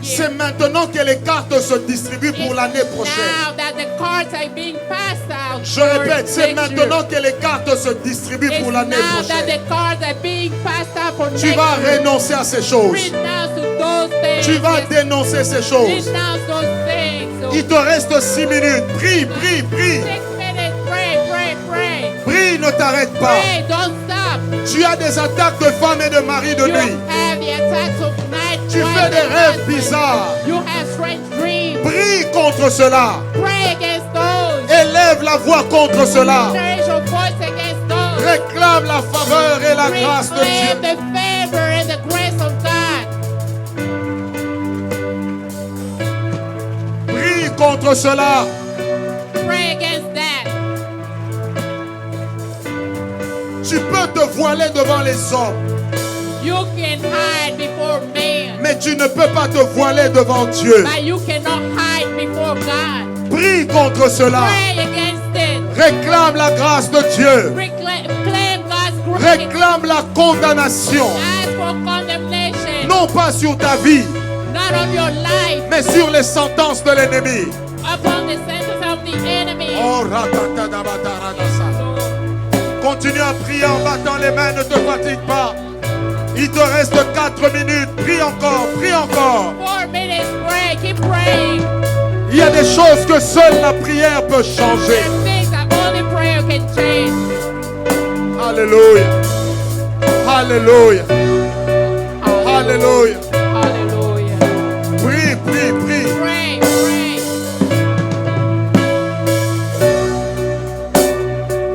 C'est maintenant que les cartes se distribuent pour It's l'année prochaine. now that the cards are being passed out. Je for répète, c'est next maintenant year. que les cartes se distribuent It's pour l'année now that prochaine. the cards are being passed out for Tu next vas year. renoncer à ces choses. Renounce to those things. Tu vas dénoncer ces choses. Renounce those things. So Il te reste 6 minutes. Prie, prie, prie. 6 minutes. Pray, pray, pray. Prie, ne t'arrête pas. Pray, don't stop. Tu as des attaques de femmes et de maris de You nuit. have the attacks of night. Tu wives fais des and rêves husbands. bizarres. You have strange dreams. Prie contre cela. Pray against those. Élève la voix contre cela. Raise your voice against those. Réclame la faveur et la grâce de Reclaim Dieu. the favor and the grace of God. Prie contre cela. Pray against that. te voiler devant les hommes, You can hide before man, mais tu ne peux pas te voiler devant Dieu. but you cannot hide before God. Prie contre cela. Pray against it. Réclame la grâce de Dieu. Claim God's grace. Réclame la condamnation. Ask for condemnation, Non pas sur ta vie, not on your life, mais sur les sentences de l'ennemi. upon the sentence of the enemy. Oh, ratatadabatarabasa. Continue à prier en battant les mains, ne te fatigue pas. Il te reste 4 minutes. Prie encore, prie encore. 4 minutes, pray, keep praying. Il y a des choses que seule la prière peut changer. There are things that only prayer can change. Alléluia. Alléluia. Alléluia. Hallelujah. Prie, prie, prie. Pray, pray.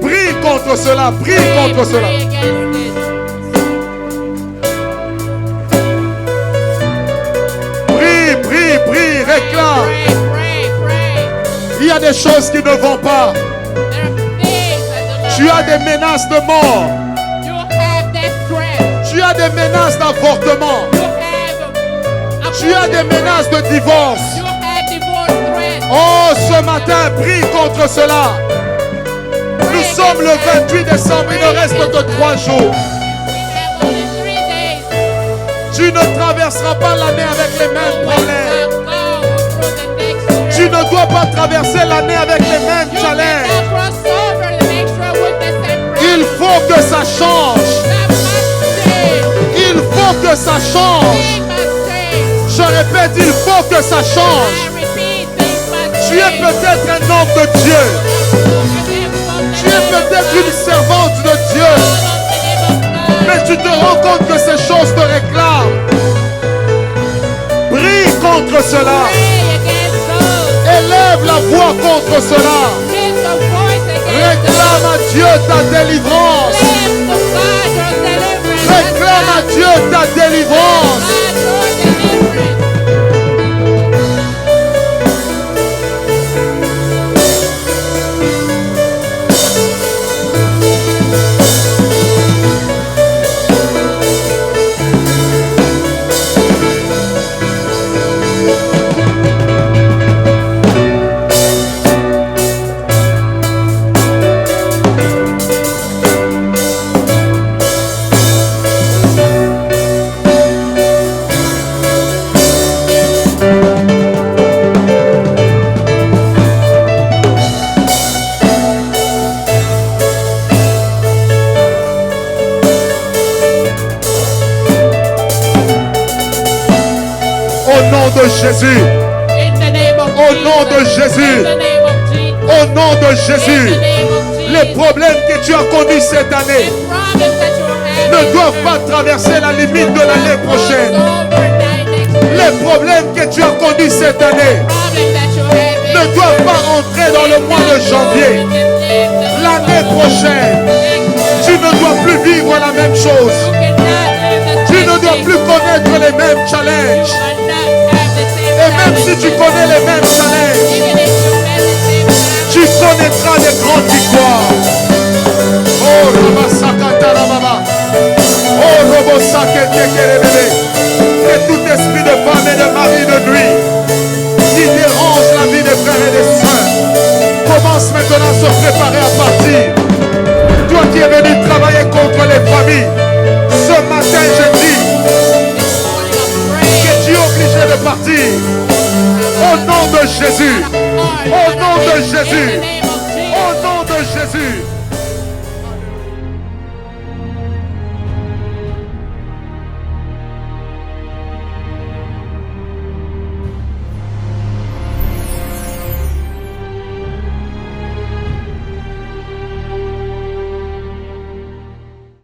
Prie contre cela. Prie contre cela. Pray against it. Prie, prie, prie. Réclame. Pray, pray, pray. Il y a des choses qui ne vont pas. There are things that Tu as des menaces de mort. you have death threat. Tu as des menaces d'avortement. You have Tu as des menaces de divorce. You have divorce threat. Oh, ce matin, prie contre cela. Nous sommes le 28 décembre, il ne reste que 3 jours. We have only 3 days. Tu ne traverseras pas l'année avec les mêmes problèmes. Go through the next Tu year. ne dois pas traverser l'année avec les mêmes You challenges. cannot cross over the next year with the same Il problem. faut que ça change. That must change. Il faut que ça change. Things must change. Je répète, il faut que ça change. I repeat, things must Tu es change. peut-être un homme de Dieu. Tu es peut-être une servante de Dieu. Mais tu te rends compte que ces choses te réclament. Prie contre cela. Élève la voix contre cela. Réclame à Dieu ta délivrance. Réclame à Dieu ta délivrance. De Jésus, au nom de Jésus, au nom de Jésus, les problèmes que tu as connus cette année ne doivent pas traverser la limite de l'année prochaine. Les problèmes que tu as connus cette année ne doivent pas entrer dans le mois de janvier. L'année prochaine, tu ne dois plus vivre la même chose. Tu ne dois plus connaître les mêmes challenges. Et même si tu connais les mêmes challenges, tu connaîtras des grandes victoires. Oh, Rabasakata Rababa. Oh, Robosakete Kerebele. Que tout esprit de femme et de mari de nuit qui dérange la vie des frères et des sœurs commence maintenant à se préparer à partir. Toi qui es venu travailler contre les familles, ce matin je dis que tu es obligé de partir. Au nom de Jésus. Au nom de Jésus. Au nom de Jésus.